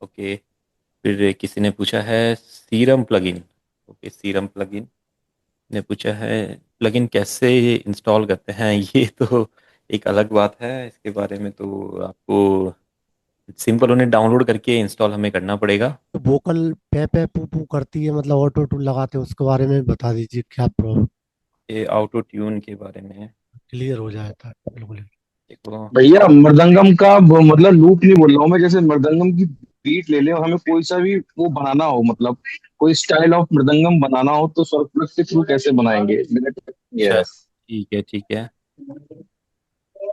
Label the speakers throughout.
Speaker 1: Okay. फिर किसी ने पूछा है serum plugin. Okay, serum plugin ने पूछा है प्लगइन कैसे इंस्टॉल करते हैं। ये तो एक अलग बात है, इसके बारे में तो आपको सिंपल उन्हें डाउनलोड करके इंस्टॉल हमें करना पड़ेगा।
Speaker 2: तो वोकल पे पे पू पू करती है, मतलब ऑटो टून लगाते हैं, उसके बारे में बता दीजिए क्या प्रॉब्लम।
Speaker 1: ये ऑटो ट्यून के बारे में है।
Speaker 2: क्लियर हो जाए था बिल्कुल।
Speaker 1: देखो।
Speaker 3: भैया मृदंगम का मतलब लूप नहीं बोल रहा हूँ मैं, जैसे मृदंगम की बीट ले ले और हमें कोई सा भी वो बनाना हो, मतलब कोई स्टाइल ऑफ मृदंगम बनाना हो तो सर्वप्लस के थ्रू कैसे बनाएंगे, मेरा question ये
Speaker 1: अच्छा,
Speaker 3: है।
Speaker 1: ठीक है ठीक है।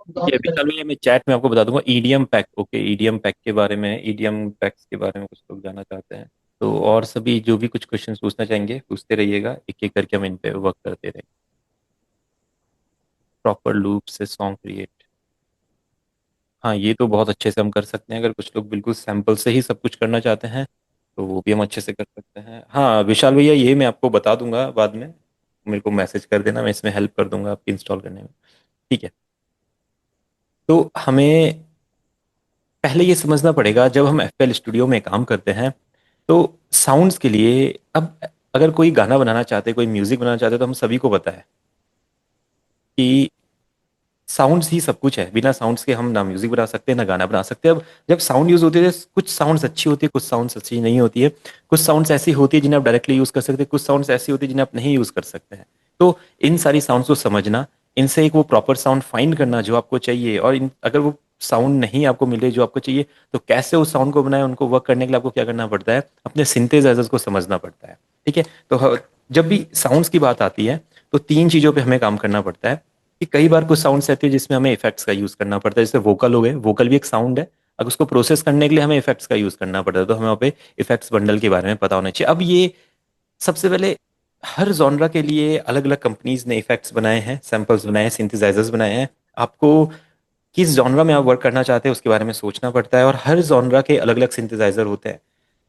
Speaker 1: ठीक है विशाल भैया, मैं चैट में आपको बता दूंगा EDM pack. Okay, EDM pack के बारे में, ईडीएम पैक्स के बारे में कुछ लोग जानना चाहते हैं। तो और सभी जो भी कुछ क्वेश्चन पूछना चाहेंगे पूछते रहिएगा, एक एक करके हम इन पे वर्क करते रहेंगे। प्रॉपर लूप से सॉन्ग क्रिएट। हाँ, ये तो बहुत अच्छे से हम कर सकते हैं। अगर कुछ लोग बिल्कुल सैंपल से ही सब कुछ करना चाहते हैं तो वो भी हम अच्छे से कर सकते हैं। हाँ विशाल भैया, ये मैं आपको बता दूंगा बाद में। मेरे को मैसेज कर देना, मैं इसमें हेल्प कर दूंगा आपकी इंस्टॉल करने में। ठीक है। तो हमें पहले ये समझना पड़ेगा, जब हम एफएल स्टूडियो में काम करते हैं तो साउंड्स के लिए, अब अगर कोई गाना बनाना चाहते, कोई म्यूजिक बनाना चाहते, तो हम सभी को पता है कि साउंड्स ही सब कुछ है। बिना साउंड्स के हम ना म्यूजिक बना सकते हैं ना गाना बना सकते हैं। अब जब साउंड यूज होती है, कुछ साउंड्स अच्छी होती है, कुछ साउंड्स अच्छी नहीं होती है। कुछ साउंड्स ऐसी होती है जिन्हें आप डायरेक्टली यूज कर सकते हैं, कुछ साउंड्स ऐसी होती है जिन्हें आप नहीं यूज कर सकते हैं। तो इन सारी साउंड्स को समझना, इनसे एक वो प्रॉपर साउंड फाइंड करना जो आपको चाहिए, और अगर वो साउंड नहीं आपको मिले जो आपको चाहिए, तो कैसे उस साउंड को बनाए, उनको वर्क करने के लिए आपको क्या करना पड़ता है, अपने सिंथेसाइजर्स को समझना पड़ता है। ठीक है। तो जब भी साउंड्स की बात आती है तो तीन चीजों पे हमें काम करना पड़ता है। कि कई बार कुछ साउंड्स ऐसे हैं जिसमें हमें इफेक्ट्स का यूज करना पड़ता है, जैसे वोकल हो गए, वोकल भी एक साउंड है। अगर उसको प्रोसेस करने के लिए हमें इफेक्ट्स का यूज करना पड़ता है, तो हमें वहाँ पे इफेक्ट्स बंडल के बारे में पता होना चाहिए। अब ये सबसे पहले, हर जॉनरा के लिए अलग अलग कंपनीज ने इफेक्ट्स बनाए हैं, सैम्पल्स बनाए हैं, सिंथेसाइजर्स बनाए हैं। आपको किस जॉनरा में आप वर्क करना चाहते हैं उसके बारे में सोचना पड़ता है, और हर जॉनरा के अलग अलग सिंथेसाइजर होते हैं।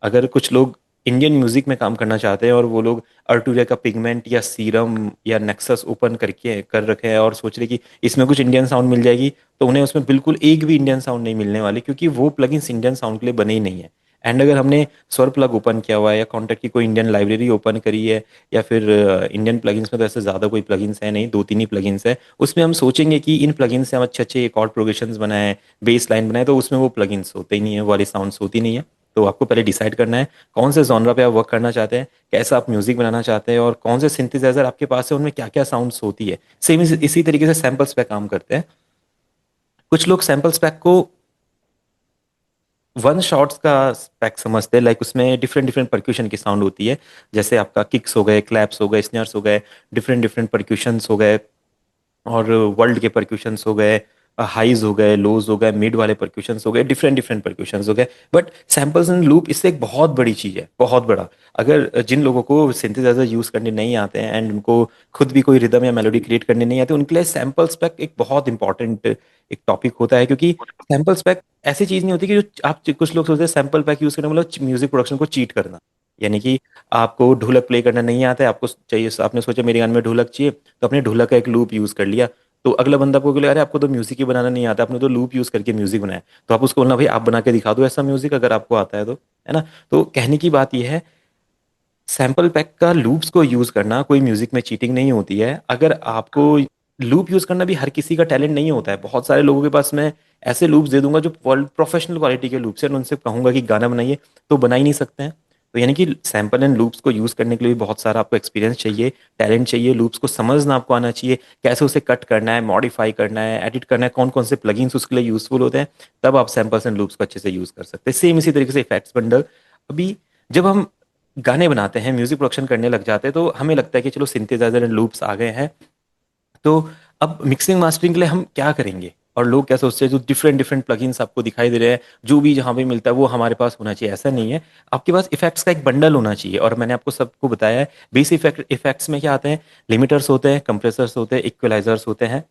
Speaker 1: अगर कुछ लोग इंडियन म्यूजिक में काम करना चाहते हैं और वो लोग अर्टूरिया का पिगमेंट या सीरम या नेक्सस ओपन करके कर रखे हैं और सोच रहे कि इसमें कुछ इंडियन साउंड मिल जाएगी, तो उन्हें उसमें बिल्कुल एक भी इंडियन साउंड नहीं मिलने वाली, क्योंकि वो प्लगइन्स इंडियन साउंड के लिए बने ही नहीं है। एंड अगर हमने स्वर प्लग ओपन किया हुआ है या कॉन्टैक्ट की कोई इंडियन लाइब्रेरी ओपन करी है, या फिर इंडियन प्लगइन्स में तो ऐसे ज़्यादा कोई प्लगइन्स है नहीं, दो तीन ही प्लगइन्स है, उसमें हम सोचेंगे कि इन प्लगइन्स से हम अच्छे अच्छे कॉर्ड प्रोग्रेशंस बनाए, बेस लाइन बनाए, तो उसमें वो प्लगइन्स होते ही नहीं है, वो वाली साउंड्स होती नहीं है। तो आपको पहले डिसाइड करना है कौन से जॉनरा पे आप वर्क करना चाहते हैं, कैसा आप म्यूजिक बनाना चाहते हैं, और कौन से सिंथेसाइजर आपके पास है, उनमें क्या क्या साउंड्स होती है। सेम इसी तरीके से सैम्पल्स पे काम करते हैं। कुछ लोग सैम्पल्स पैक को वन शॉट्स का पैक समझते हैं, लाइक उसमें डिफरेंट डिफरेंट परक्यूशन की साउंड होती है। जैसे आपका किक्स हो गए, क्लैप्स हो गए, स्नेयर्स हो गए, डिफरेंट डिफरेंट परक्यूशंस हो गए, और वर्ल्ड के परक्यूशंस हो गए, हाईज हो गए, लोज हो गए, मिड वाले परक्यूशंस हो गए, डिफरेंट डिफरेंट परक्यूशंस हो गए। बट सैम्पल्स एंड लूप इससे एक बहुत बड़ी चीज़ है, बहुत बड़ा। अगर जिन लोगों को सिंथेसाइजर यूज करने नहीं आते हैं एंड उनको खुद भी कोई रिदम या मेलोडी क्रिएट करने नहीं आते, उनके लिए सैम्पल्स पैक एक बहुत इंपॉर्टेंट एक टॉपिक होता है। क्योंकि सैम्पल्स पैक ऐसी चीज़ नहीं होती कि जो आप, कुछ लोग सोचते हैं सैम्पल पैक यूज करना मतलब म्यूजिक प्रोडक्शन को चीट करना। यानी कि आपको ढोलक प्ले करना नहीं आता है, आपको चाहिए, आपने सोचा मेरे गाने में ढोलक चाहिए, तो अपने ढोलक का एक लूप यूज कर लिया। तो अगला बंदा आपको बोले अरे आपको तो म्यूजिक ही बनाना नहीं आता, आपने तो लूप यूज करके म्यूजिक बनाया। तो आप उसको बोलना भाई आप बना के दिखा दो ऐसा म्यूजिक, अगर आपको आता है तो, है ना। तो कहने की बात यह है, सैंपल पैक का लूप्स को यूज करना कोई म्यूजिक में चीटिंग नहीं होती है। अगर आपको लूप यूज करना भी हर किसी का टैलेंट नहीं होता है, बहुत सारे लोगों के पास मैं ऐसे लूप्स दे दूंगा जो वर्ल्ड प्रोफेशनल क्वालिटी के लूप्स हैं, और उनसे कहूंगा कि गाना बनाइए तो बना ही नहीं सकते हैं। तो यानी कि सैंपल एंड लूप्स को यूज करने के लिए भी बहुत सारा आपको एक्सपीरियंस चाहिए, टैलेंट चाहिए, लूप्स को समझना आपको आना चाहिए, कैसे उसे कट करना है, मॉडिफाई करना है, एडिट करना है, कौन कौन से प्लगइन्स उसके लिए यूजफुल होते हैं। तब आप सैंपल्स एंड लूप्स को अच्छे से यूज कर सकते हैं। सेम इसी तरीके से इफेक्ट्स बंडल। अभी जब हम गाने बनाते हैं, म्यूजिक प्रोडक्शन करने लग जाते हैं, तो हमें लगता है कि चलो सिंथेसाइजर एंड लूप्स आ गए हैं, तो अब मिक्सिंग मास्टरिंग के लिए हम क्या करेंगे। और लोग क्या सोचते हैं, जो डिफरेंट डिफरेंट प्लगइन्स आपको दिखाई दे रहे हैं, जो भी जहाँ भी मिलता है वो हमारे पास होना चाहिए, ऐसा नहीं है। आपके पास इफेक्ट्स का एक बंडल होना चाहिए, और मैंने आपको सबको बताया है। बेस इफेक्ट्स में क्या आते हैं, लिमिटर्स होते हैं, कंप्रेसर्स होते हैं, इक्वलाइजर्स होते हैं,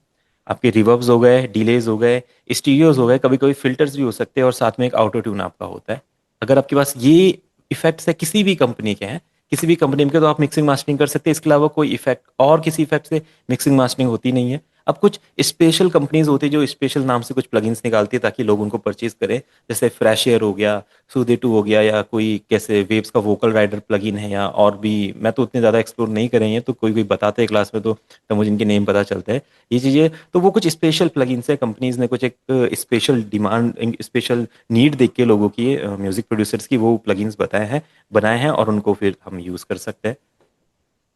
Speaker 1: आपके रिवर्ब्स हो गए, डिलेज हो गए, स्टीरियोज हो गए, कभी कभी फिल्टर्स भी हो सकते हैं, और साथ में एक ऑटो ट्यून आपका होता है। अगर आपके पास ये इफेक्ट्स है किसी भी कंपनी के हैं, किसी भी कंपनी के, तो आप मिक्सिंग मास्टरिंग कर सकते हैं। इसके अलावा कोई इफेक्ट और किसी इफेक्ट से मिक्सिंग मास्टरिंग होती नहीं है। अब कुछ स्पेशल कंपनीज होती है जो स्पेशल नाम से कुछ प्लगइन्स निकालती है ताकि लोग उनको परचेज करें। जैसे फ्रेश एयर हो गया, सूदे टू हो गया, या कोई कैसे वेव्स का वोकल राइडर प्लगइन है, या और भी मैं तो उतने ज़्यादा एक्सप्लोर नहीं करे हैं, तो कोई कोई बताते हैं क्लास में तो मुझे इनके नेम पता चलता है। ये चीज़ें तो वो कुछ स्पेशल प्लगइन्स है, कंपनीज ने कुछ एक स्पेशल डिमांड, स्पेशल नीड देख के लोगों की, म्यूजिक प्रोड्यूसर्स की वो प्लगइन्स बनाए हैं और उनको फिर हम यूज़ कर सकते हैं।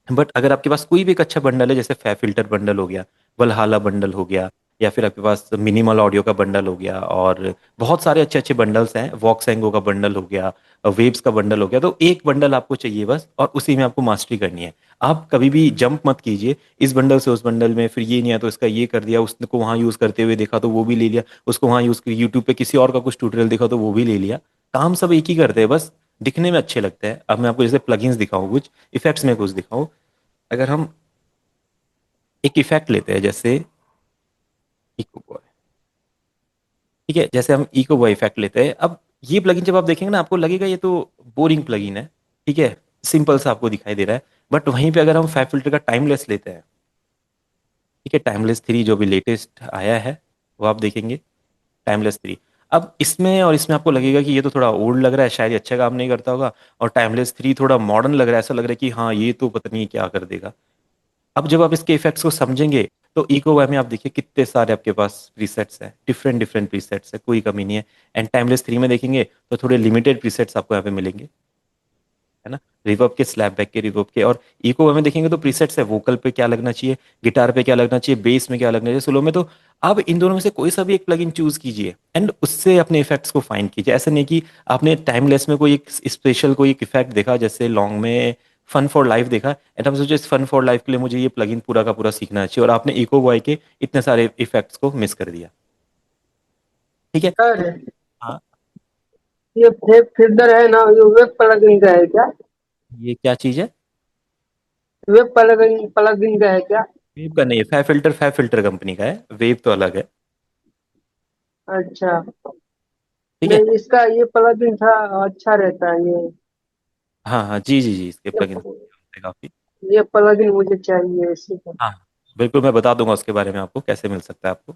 Speaker 1: बट अगर आपके पास कोई भी एक अच्छा बंडल है, जैसे फै फिल्टर बंडल हो गया, वलहाला बंडल हो गया, या फिर आपके पास मिनिमल ऑडियो का बंडल हो गया, और बहुत सारे अच्छे अच्छे बंडल्स हैं, वॉक्सैंगो का बंडल हो गया, वेव्स का बंडल हो गया, तो एक बंडल आपको चाहिए बस, और उसी में आपको मास्टरी करनी है। आप कभी भी जंप मत कीजिए इस बंडल से उस बंडल में, फिर ये नहीं आया तो इसका ये कर दिया, उसको वहाँ यूज़ करते हुए देखा तो वो भी ले लिया, उसको वहाँ यूज़ किया, यूट्यूब पे किसी और का कुछ ट्यूटोरियल देखा तो वो भी ले लिया। काम सब एक ही करते हैं, बस दिखने में अच्छे लगते हैं। अब मैं आपको जैसे प्लगइन्स दिखाऊं, कुछ इफेक्ट्स में कुछ दिखाऊं। अगर हम एक इफेक्ट लेते हैं जैसे इको बॉय, ठीक है, जैसे हम इको बॉय इफेक्ट लेते हैं, अब ये प्लगइन जब आप देखेंगे ना आपको लगेगा ये तो बोरिंग प्लगइन है, ठीक है, सिंपल सा आपको दिखाई दे रहा है। बट वहीं पे अगर हम फैब फिल्टर का टाइमलेस लेते हैं, ठीक है, टाइमलेस 3 जो भी लेटेस्ट आया है वो आप देखेंगे, टाइमलेस 3। अब इसमें और इसमें आपको लगेगा कि ये तो थोड़ा ओल्ड लग रहा है, शायद ये अच्छा काम नहीं करता होगा, और टाइमलेस 3 थोड़ा मॉडर्न लग रहा है, ऐसा लग रहा है कि हाँ ये तो पता नहीं क्या कर देगा। अब जब आप इसके इफेक्ट्स को समझेंगे तो इको वाई में आप देखिए कितने सारे आपके पास प्रीसेट्स हैं, डिफरेंट डिफरेंट प्रीसेट्स है, कोई कमी नहीं है। एंड टाइमलेस 3 में देखेंगे तो थोड़े लिमिटेड प्रीसेट्स आपको यहाँ पे मिलेंगे, है ना, रिवर्ब के, स्लैप बैक के, रिवर्ब के। और इको वाई में देखेंगे तो प्रीसेट्स है, वोकल पे क्या लगना चाहिए, गिटार पे क्या लगना चाहिए, बेस में क्या लगना चाहिए, सोलो में। तो आप इन दोनों में से कोई सा भी एक प्लगइन चूज कीजिए एंड उससे अपने इफेक्ट्स को फाइंड कीजिए। ऐसा नहीं कि आपने टाइमलेस में कोई एक स्पेशल कोई एक इफेक्ट देखा, जैसे लॉन्ग में फन फॉर लाइफ देखा, एंड आप सोचे इस फन फॉर लाइफ के लिए मुझे ये प्लगइन पूरा का पूरा सीखना चाहिए, और आपने इको बॉय के इतने सारे इफेक्ट्स को मिस कर दिया, ठीक है।
Speaker 4: सर,
Speaker 1: तो हाँ,
Speaker 4: ये फेक फिल्टर है ना, ये वेब प्लगइन का है क्या?
Speaker 1: ये क्या चीज है?
Speaker 4: वेब प्लगइन प्लगइन का है क्या?
Speaker 1: वेव का नहीं है, फै फिल्टर कंपनी का है, वेव तो अलग है,
Speaker 4: अच्छा।
Speaker 1: ठीक है।
Speaker 4: नहीं, इसका ये प्लगइन था, अच्छा रहता है ये।
Speaker 1: हाँ हाँ, जी जी जी, इसके
Speaker 4: ये,
Speaker 1: प्लगइन काफी।
Speaker 4: ये प्लगइन मुझे चाहिए इसी का।
Speaker 1: हाँ, बिल्कुल मैं बता दूंगा उसके बारे में आपको कैसे मिल सकता है आपको,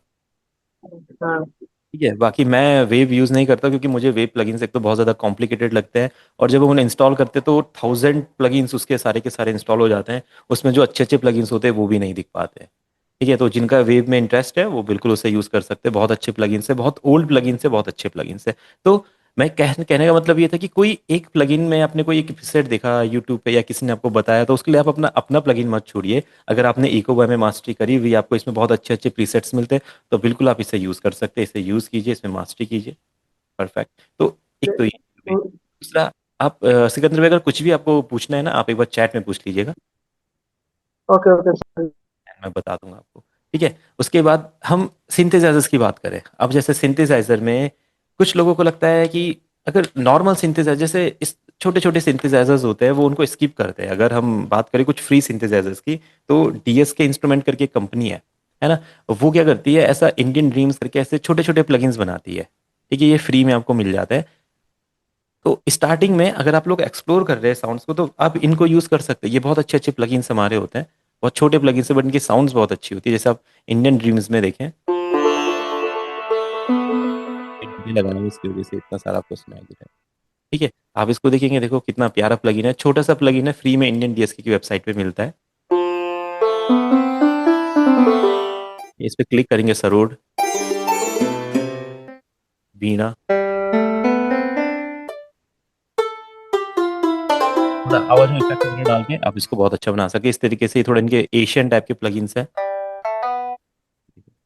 Speaker 4: हाँ।
Speaker 1: ठीक है। बाकी मैं वेव यूज़ नहीं करता क्योंकि मुझे वेव प्लगइन्स एक तो बहुत ज़्यादा कॉम्प्लिकेटेड लगते हैं, और जब हम उन्हें इंस्टॉल करते हैं तो 1000 प्लगइन्स उसके सारे के सारे इंस्टॉल हो जाते हैं, उसमें जो अच्छे अच्छे प्लगइन्स होते हैं वो भी नहीं दिख पाते हैं, ठीक है। तो जिनका वेव में इंटरेस्ट है वो बिल्कुल उसे यूज़ कर सकते हैं, बहुत अच्छे प्लगइन्स है, बहुत ओल्ड प्लगइन्स है, बहुत अच्छे प्लगइन्स है। तो मैं कहने का मतलब ये था कि कोई एक प्लगइन में आपने कोई एक सेट देखा यूट्यूब पे या किसी ने आपको बताया, तो उसके लिए आप अपना अपना प्लगइन मत छोड़िए। अगर आपने इको में मास्टरी करी हुई, आपको इसमें बहुत अच्छे अच्छे प्रीसेट्स मिलते हैं, तो बिल्कुल आप इसे यूज़ कर सकते हैं, इसे यूज़ कीजिए, इसमें मास्टरी कीजिए, परफेक्ट। तो एक तो ये हो गई। दूसरा, आप सिकंदर भाई अगर कुछ भी आपको पूछना है ना, आप एक बार चैट में पूछ लीजिएगा,
Speaker 4: ओके ओके सर।
Speaker 1: मैं बता दूंगा आपको, ठीक है। उसके बाद हम सिंथेसाइजर्स की बात करें। अब जैसे सिंथेसाइजर में कुछ लोगों को लगता है कि अगर नॉर्मल सिंथेसाइजर, जैसे इस छोटे छोटे सिंथेसाइजर्स होते हैं वो उनको स्किप करते हैं। अगर हम बात करें कुछ फ्री सिंथेसाइजर्स की, तो डीएस के इंस्ट्रूमेंट करके एक कंपनी है ना, वो क्या करती है, ऐसा इंडियन ड्रीम्स करके ऐसे छोटे छोटे प्लगइन्स बनाती है, ठीक है, ये फ्री में आपको मिल जाता है। तो स्टार्टिंग में अगर आप लोग एक्सप्लोर कर रहे हैं साउंड्स को, तो आप इनको यूज कर सकते हैं, ये बहुत अच्छे अच्छे प्लगइन्स हमारे होते हैं, बहुत छोटे प्लगइन्स है बट इनकी साउंड्स बहुत अच्छी होती है। जैसे आप इंडियन ड्रीम्स में देखें, डीजे लगाना है, इसकी वजह से इतना सारा आपको सुनाई दे रहा है, ठीक है। आप इसको देखेंगे, देखो कितना प्यारा प्लगइन है, छोटा सा प्लगइन है, फ्री में इंडियन डीएसके की वेबसाइट पे मिलता है। इस पे क्लिक करेंगे, सरोड, वीणा, थोड़ा आवाज में इफेक्ट वगैरह डाल के आप इसको बहुत अच्छा बना सकते हैं। इस तरीके से ये थोड़ा इनके एशियन टाइप के प्लगइन्स हैं,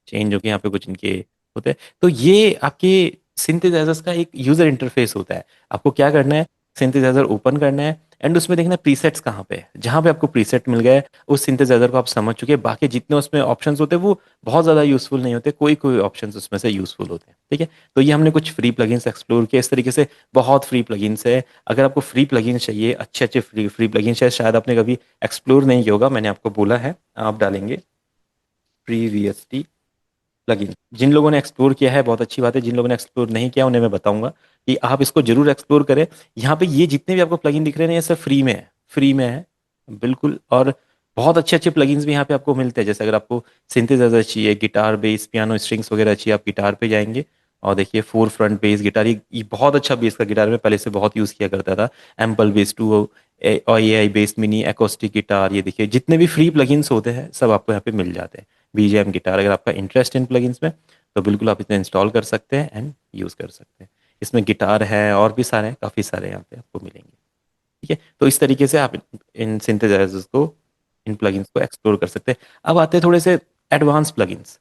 Speaker 1: चेंज होके यहाँ पे कुछ इनके होते हैं। तो ये आपके सिंथेसाइजर्स का एक यूजर इंटरफेस होता है। आपको क्या करना है, सिंथेसाइजर ओपन करना है एंड उसमें देखना प्रीसेट्स कहाँ पे है, जहाँ पे आपको प्रीसेट मिल गया है उस सिंथेसाइजर को आप समझ चुके हैं। बाकी जितने उसमें ऑप्शंस होते हैं वो बहुत ज़्यादा यूजफुल नहीं होते, कोई कोई ऑप्शंस उसमें से यूजफुल होते हैं, ठीक है। तो ये हमने कुछ फ्री प्लगइन्स एक्सप्लोर किए इस तरीके से, बहुत फ्री प्लगइन्स है। अगर आपको फ्री प्लगइन्स चाहिए, अच्छे अच्छे फ्री फ्री प्लगइन्स है, शायद आपने कभी एक्सप्लोर नहीं किया होगा, मैंने आपको बोला है, आप डालेंगे प्रीवीएसटी प्लगइन। जिन लोगों ने एक्सप्लोर किया है बहुत अच्छी बात है, जिन लोगों ने एक्सप्लोर नहीं किया उन्हें मैं बताऊंगा कि आप इसको जरूर एक्सप्लोर करें। यहाँ पे ये जितने भी आपको प्लगइन दिख रहे हैं ये सब फ्री में है, फ्री में है बिल्कुल, और बहुत अच्छे अच्छे प्लगइन्स भी यहाँ पे आपको मिलते हैं। जैसे अगर आपको सिंथेसाइजर चाहिए, गिटार बेस पियानो स्ट्रिंग्स वगैरह चाहिए, आप गिटार पे जाएंगे और देखिए फोर फ्रंट बेस गिटार, ये बहुत अच्छा बेस का गिटार, मैं पहले से बहुत यूज़ किया करता था। एम्पल बेस टू और ए आई बेस मिनी एकोस्टिक गिटार, ये देखिए जितने भी फ्री प्लगइन्स होते हैं सब आपको यहाँ पे मिल जाते हैं। बीजेएम गिटार, अगर आपका इंटरेस्ट इन प्लगइन्स में तो बिल्कुल आप इसे इंस्टॉल कर सकते हैं एंड यूज़ कर सकते हैं। इसमें गिटार है और भी सारे काफ़ी सारे यहाँ पे आपको मिलेंगे। ठीक है, तो इस तरीके से आप इन सिंथेसाइजर्स को, इन प्लगइन्स को एक्सप्लोर कर सकते हैं। अब आते हैं थोड़े से एडवांस प्लगइन्स।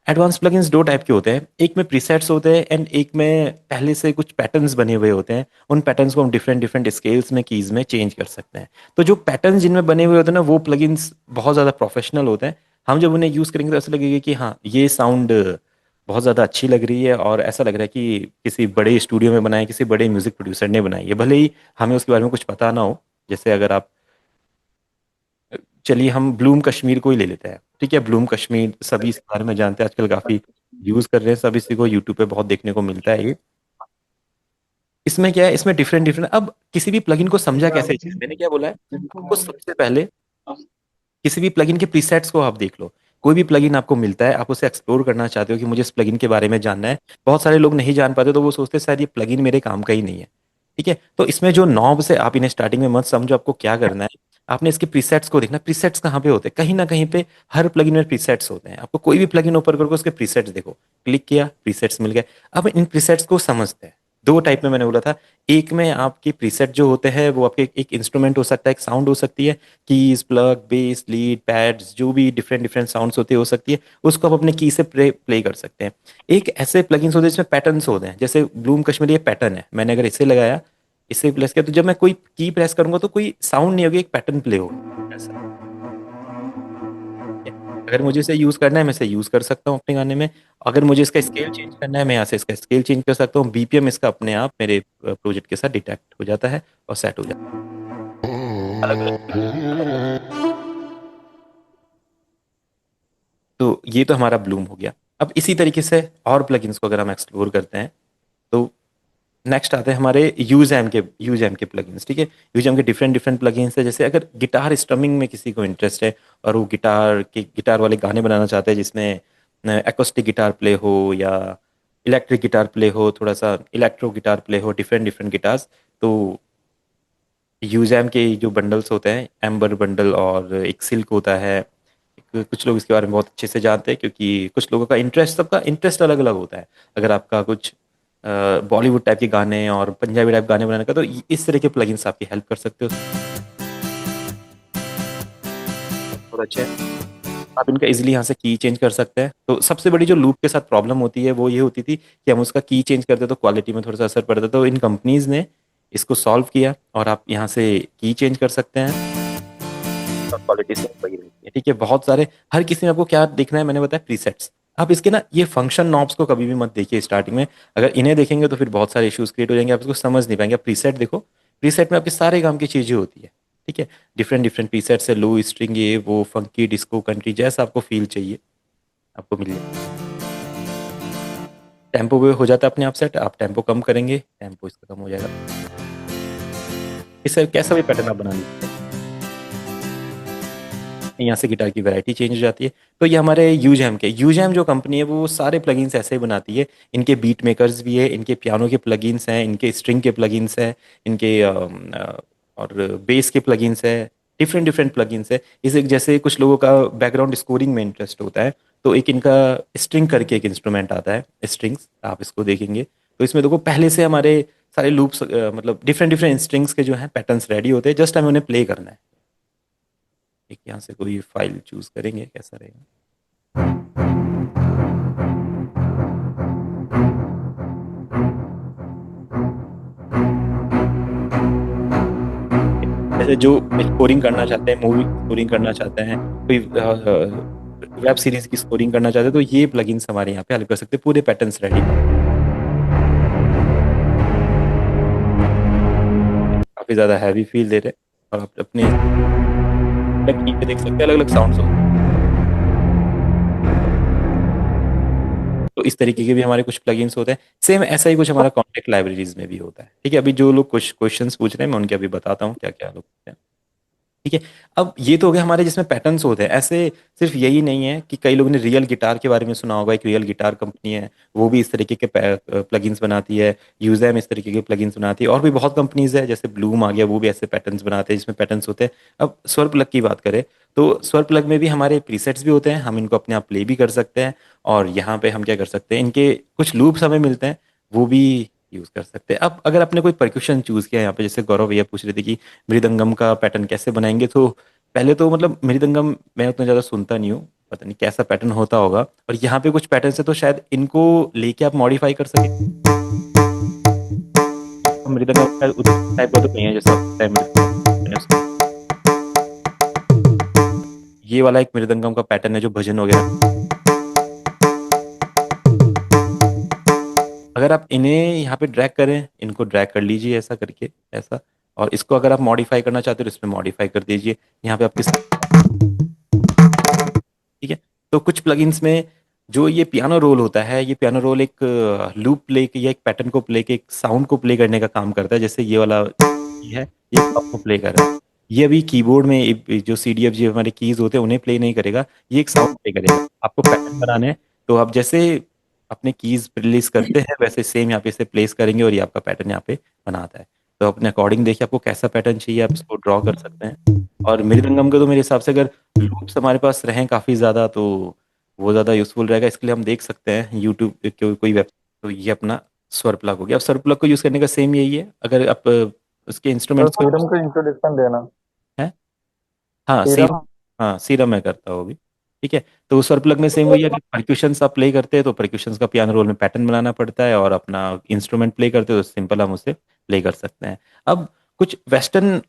Speaker 1: एडवांस प्लगइन्स दो टाइप के होते हैं, एक में प्रीसेट्स होते हैं एंड एक में पहले से कुछ पैटर्न्स बने हुए होते हैं। उन पैटर्न्स को हम डिफरेंट डिफरेंट स्केल्स में कीज में चेंज कर सकते हैं। तो जो पैटर्न्स जिनमें बने हुए होते हैं ना, वो प्लगइन्स बहुत ज़्यादा प्रोफेशनल होते हैं। हम जब उन्हें यूज़ करेंगे तो ऐसा लगेगा कि हाँ ये साउंड बहुत ज़्यादा अच्छी लग रही है और ऐसा लग रहा है कि किसी बड़े स्टूडियो में बनाए, किसी बड़े म्यूजिक प्रोड्यूसर ने बनाई है, भले ही हमें उसके बारे में कुछ पता ना हो। जैसे अगर आप, चलिए हम ब्लूम कश्मीर को ही ले लेते हैं। ठीक है, ब्लूम कश्मीर सभी इसके बारे में जानते हैं, आजकल काफ़ी यूज़ कर रहे हैं, सब इसी को यूट्यूब पे बहुत देखने को मिलता है ये। इसमें क्या है, इसमें डिफरेंट डिफरेंट, अब किसी भी प्लगइन को समझा कैसे जाए, मैंने क्या बोला है आपको, सबसे पहले किसी भी प्लगइन के प्रीसेट्स को आप देख लो। कोई भी प्लगइन आपको मिलता है, आप उसे एक्सप्लोर करना चाहते हो कि मुझे इस प्लगइन के बारे में जानना है, बहुत सारे लोग नहीं जान पाते तो वो सोचते हैं शायद ये प्लगइन मेरे काम का ही नहीं है। ठीक है, तो इसमें जो नॉब्स है आप इन्हें स्टार्टिंग में मत समझो, आपको क्या करना है, आपने इसके प्रीसेट्स को देखना। प्रीसेट्स कहाँ पे होते हैं, कहीं ना कहीं पे हर प्लगइन में प्रीसेट्स होते हैं। आपको कोई भी प्लगइन ओपन करके उसके प्रीसेट्स देखो, क्लिक किया प्रीसेट्स मिल गए। अब इन प्रीसेट्स को समझते हैं। दो टाइप में मैंने बोला था, एक में आपकी प्रीसेट जो होते हैं वो आपके एक इंस्ट्रूमेंट हो सकता है, एक साउंड हो सकती है, keys plug base lead pads जो भी डिफरेंट डिफरेंट साउंड्स होते हैं हो सकती है, उसको आप अपने की से प्ले कर सकते हैं। एक ऐसे प्लगइन्स होते हैं जिसमें पैटर्न्स होते हैं, जैसे ब्लूम कश्मीर ये पैटर्न है, मैंने अगर इसे लगाया, इसे प्रेस किया, तो जब मैं कोई की प्रेस करूंगा तो कोई साउंड नहीं होगी, एक पैटर्न प्ले होगा ऐसा। अगर मुझे इसे यूज करना है मैं इसे यूज कर सकता हूँ अपने गाने में। अगर मुझे इसका स्केल चेंज करना है मैं यहाँ से इसका स्केल चेंज कर सकता हूँ। बीपीएम इसका अपने आप मेरे प्रोजेक्ट के साथ डिटेक्ट हो जाता है और सेट हो जाता है। अलग अलग अलग अलग। तो ये तो हमारा ब्लूम हो गया। अब इसी तरीके से और प्लगइन्स को अगर हम एक्सप्लोर करते हैं तो नेक्स्ट आते हैं हमारे यूजैम के प्लगइन्स। ठीक है, यूजैम के डिफरेंट डिफरेंट प्लगइन्स है। जैसे अगर गिटार स्ट्रमिंग में किसी को इंटरेस्ट है और वो गिटार वाले गाने बनाना चाहते हैं जिसमें एक्रोस्टिक गिटार प्ले हो या इलेक्ट्रिक गिटार प्ले हो, थोड़ा सा इलेक्ट्रो गिटार प्ले हो, डिफरेंट डिफरेंट गिटार्स, तो यूजैम के जो बंडल्स होते हैं, एम्बर बंडल और एक सिल्क होता है, कुछ लोग इसके बारे में बहुत अच्छे से जानते हैं क्योंकि कुछ लोगों का इंटरेस्ट, सबका इंटरेस्ट अलग अलग होता है। अगर आपका कुछ बॉलीवुड टाइप के गाने और पंजाबी टाइप गाने बनाने का, तो इस तरह के प्लगइन्स आपकी हेल्प कर सकते हो। और अच्छे हैं, आप इनका इजीली यहाँ से की चेंज कर सकते हैं। तो सबसे बड़ी जो लूप के साथ प्रॉब्लम होती है वो ये होती थी कि हम उसका की चेंज करते तो क्वालिटी में थोड़ा सा असर पड़ता, तो इन कंपनीज ने इसको सॉल्व किया और आप यहाँ से की चेंज कर सकते हैं और क्वालिटी से वही रहती है। ठीक है, बहुत सारे, हर किसी में आपको क्या देखना है, मैंने बताया प्रीसेट्स। आप इसके ना ये फंक्शन नॉब्स को कभी भी मत देखिए स्टार्टिंग में, अगर इन्हें देखेंगे तो फिर बहुत सारे इश्यूज क्रिएट हो जाएंगे, आप इसको समझ नहीं पाएंगे। प्रीसेट देखो, प्रीसेट में आपके सारे काम की चीजें होती है। ठीक है, डिफरेंट डिफरेंट प्रीसेट्स है, लो स्ट्रिंग, ये वो, फंकी डिस्को कंट्री, जैसा आपको फील चाहिए आपको मिल जाएगा। टेम्पो भी हो जाता है अपने आप सेट, आप टेम्पो कम करेंगे टेम्पो इसका कम हो जाएगा। इसे कैसा भी पैटर्न आप बना लीजिए, यहाँ से गिटार की वैरायटी चेंज हो जाती है। तो ये हमारे यूजैम जो कंपनी है वो सारे प्लगइन्स ऐसे ही बनाती है। इनके बीट मेकर्स भी है, इनके पियानो के प्लगइन्स हैं, इनके स्ट्रिंग के प्लगइन्स हैं, इनके और बेस के प्लगइन्स है, डिफरेंट डिफरेंट प्लगइन्स है। इसे जैसे कुछ लोगों का बैकग्राउंड स्कोरिंग में इंटरेस्ट होता है, तो एक इनका स्ट्रिंग करके एक इंस्ट्रूमेंट आता है, स्ट्रिंग्स, आप इसको देखेंगे तो इसमें देखो पहले से हमारे सारे लूप्स, मतलब डिफरेंट डिफरेंट स्ट्रिंग्स के जो हैं पैटर्न्स रेडी होते हैं, जस्ट हमें उन्हें प्ले करना है। एक यहाँ से कोई फाइल चूज करेंगे, कैसा रहेगा। जैसे जो स्कोरिंग करना चाहते हैं, मूवी स्कोरिंग करना चाहते हैं, कोई वेब सीरीज की स्कोरिंग करना चाहते हैं, तो ये प्लगइन्स हमारे यहाँ पे हेल्प कर सकते हैं, पूरे पैटर्न्स रेडी। काफी ज्यादा हैवी फील दे रहे हैं और आप अपने की पे देख सकते हैं अलग अलग साउंड्स हो। तो इस तरीके के भी हमारे कुछ प्लगइन्स होते हैं। सेम ऐसा ही कुछ हमारा कॉन्टेक्ट लाइब्रेरीज में भी होता है। ठीक है, अभी जो लोग कुछ क्वेश्चंस पूछ रहे हैं मैं उनके अभी बताता हूँ क्या क्या लोग होते हैं। ठीक है। अब ये तो हो गया हमारे जिसमें पैटर्न्स होते हैं। ऐसे सिर्फ यही नहीं है कि कई लोगों ने रियल गिटार के बारे में सुना होगा, एक रियल गिटार कंपनी है, वो भी इस तरीके के प्लगइन्स बनाती है। यूजैम इस तरीके के प्लगइन्स बनाती है, और भी बहुत कंपनीज है, जैसे ब्लूम आ गया, वो भी ऐसे पैटर्न्स बनाते हैं जिसमें पैटर्न्स होते हैं। अब स्वर प्लग की बात करें तो स्वर प्लग में भी हमारे प्रीसेट्स भी होते हैं, हम इनको अपने आप प्ले भी कर सकते हैं। और यहाँ पे हम क्या कर सकते हैं, इनके कुछ लूप्स हमें मिलते हैं, वो भी यूज कर सकते हैं। अब अगर आपने कोई परक्यूशन चूज किया यहाँ पे, जैसे गौरव भैया पूछ रहे थे कि मृदंगम का पैटर्न कैसे बनाएंगे, तो पहले तो मतलब मृदंगम मैं उतना ज़्यादा सुनता नहीं हूँ, पता नहीं कैसा पैटर्न होता होगा। और यहाँ पे कुछ पैटर्न है तो शायद इनको लेके आप मॉडिफाई कर सके। मृदंगम शायद उस टाइप का तो नहीं है जैसा होता है मैंने सुना। ये वाला एक मृदंगम का पैटर्न है जो भजन वगैरह। अगर आप इन्हें यहाँ पे ड्रैग करें, इनको ड्रैग कर लीजिए ऐसा करके, ऐसा। और इसको अगर आप मॉडिफाई करना चाहते हो तो इसमें मॉडिफाई कर दीजिए। यहाँ पे आप किस, ठीक है। तो कुछ प्लगइन्स में जो ये पियानो रोल होता है, ये पियानो रोल एक लूप प्ले या एक पैटर्न को प्ले के, एक साउंड को प्ले करने का काम करता है। जैसे ये वाला ये है, ये आपको प्ले कर रहा है। ये अभी कीबोर्ड में जो सी डी एफ जी हमारे कीज होते हैं उन्हें प्ले नहीं करेगा, ये एक साउंड प्ले करेगा। आपको पैटर्न बनाने हैं तो आप जैसे अपने कीज रिलीज करते हैं वैसे सेम यहाँ पे इसे प्लेस करेंगे और ये आपका पैटर्न यहाँ पे बनाता है। तो अपने अकॉर्डिंग देखिए आपको कैसा पैटर्न चाहिए, आप इसको ड्रॉ कर सकते हैं। और मृदंगम का तो मेरे हिसाब से अगर लूप्स हमारे पास रहें काफ़ी ज़्यादा तो वो ज़्यादा यूज़फुल रहेगा। इसके लिए हम देख सकते हैं यूट्यूब पे कोई वेब। तो ये अपना स्वर प्लग हो गया। अब स्वर प्लग को यूज़ करने का सेम यही है, अगर आप उसके
Speaker 5: सर
Speaker 1: इंस्ट्रूमेंट्स को
Speaker 5: सीरम का इंट्रोडक्शन देना।
Speaker 1: है। हाँ सीरम।
Speaker 5: सीरम।
Speaker 1: हाँ सीरम मैं करता हूँ अभी। ठीक है। तो उस स्वर प्लग में सेम वही है, अगर परक्यूशंस आप प्ले करते हैं तो परक्यूशंस का पियानो रोल में पैटर्न बनाना पड़ता है, और अपना इंस्ट्रूमेंट प्ले करते हो तो सिंपल हम उसे प्ले कर सकते हैं। अब कुछ वेस्टर्न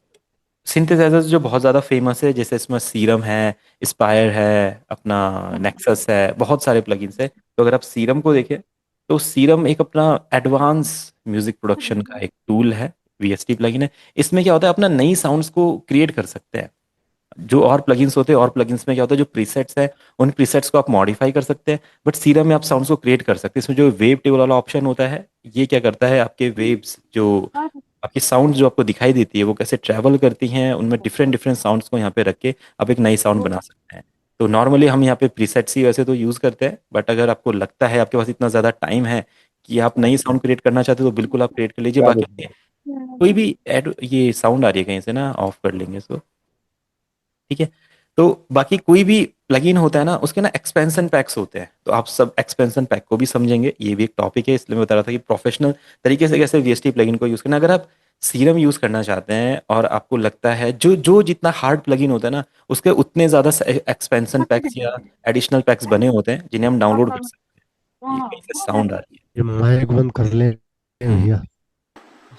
Speaker 1: सिंथेसाइजर्स जो बहुत ज़्यादा फेमस है, जैसे इसमें सीरम है, स्पायर है, अपना नेक्सस है, बहुत सारे प्लगइन्स है। तो अगर आप सीरम को देखें तो सीरम एक अपना एडवांस म्यूजिक प्रोडक्शन का एक टूल है, वीएसटी प्लगइन है। इसमें क्या होता है, अपना नई साउंड्स को क्रिएट कर सकते हैं। जो और प्लगइन्स होते हैं, और प्लगइन्स में क्या होता है, जो प्रीसेट्स है उन प्रीसेट्स को आप मॉडिफाई कर सकते हैं, बट सीरम में आप साउंड्स को क्रिएट कर सकते हैं। इसमें जो वेव टेबल वाला ऑप्शन होता है, ये क्या करता है, आपके वेव्स जो आपकी साउंड जो आपको दिखाई देती है वो कैसे ट्रैवल करती हैं, उनमें डिफरेंट डिफरेंट साउंड्स को यहाँ पे रख के आप एक नई साउंड बना सकते हैं। तो नॉर्मली हम यहाँ पे प्रीसेट्स ही वैसे तो यूज़ करते हैं, बट अगर आपको लगता है आपके पास इतना ज़्यादा टाइम है कि आप नई साउंड क्रिएट करना चाहते हो तो बिल्कुल आप क्रिएट कर लीजिए।
Speaker 5: क्या
Speaker 1: बाकी
Speaker 5: देखते
Speaker 1: कोई भी ये साउंड आ रही है कहीं से ना, ऑफ कर लेंगे इसको। ठीक है। तो बाकी कोई भी प्लगइन होता है ना, उसके ना एक्सपेंशन पैक्स होते हैं, तो आप सब एक्सपेंशन पैक को भी समझेंगे। ये भी एक टॉपिक है, इसलिए मैं बता रहा था कि प्रोफेशनल तरीके से कैसे वीएसटी प्लगइन को यूज करना। अगर आप सीरम यूज करना चाहते हैं और आपको लगता है जो जो जितना हार्ड प्लगइन होता है ना, उसके उतने ज्यादा एक्सपेंशन पैक्स या एडिशनल पैक्स बने होते हैं जिन्हें हम डाउनलोड कर सकते हैं। ये कहीं से साउंड आ रही है।
Speaker 2: ये माइक बंद कर ले
Speaker 1: हम्म।
Speaker 2: भैया।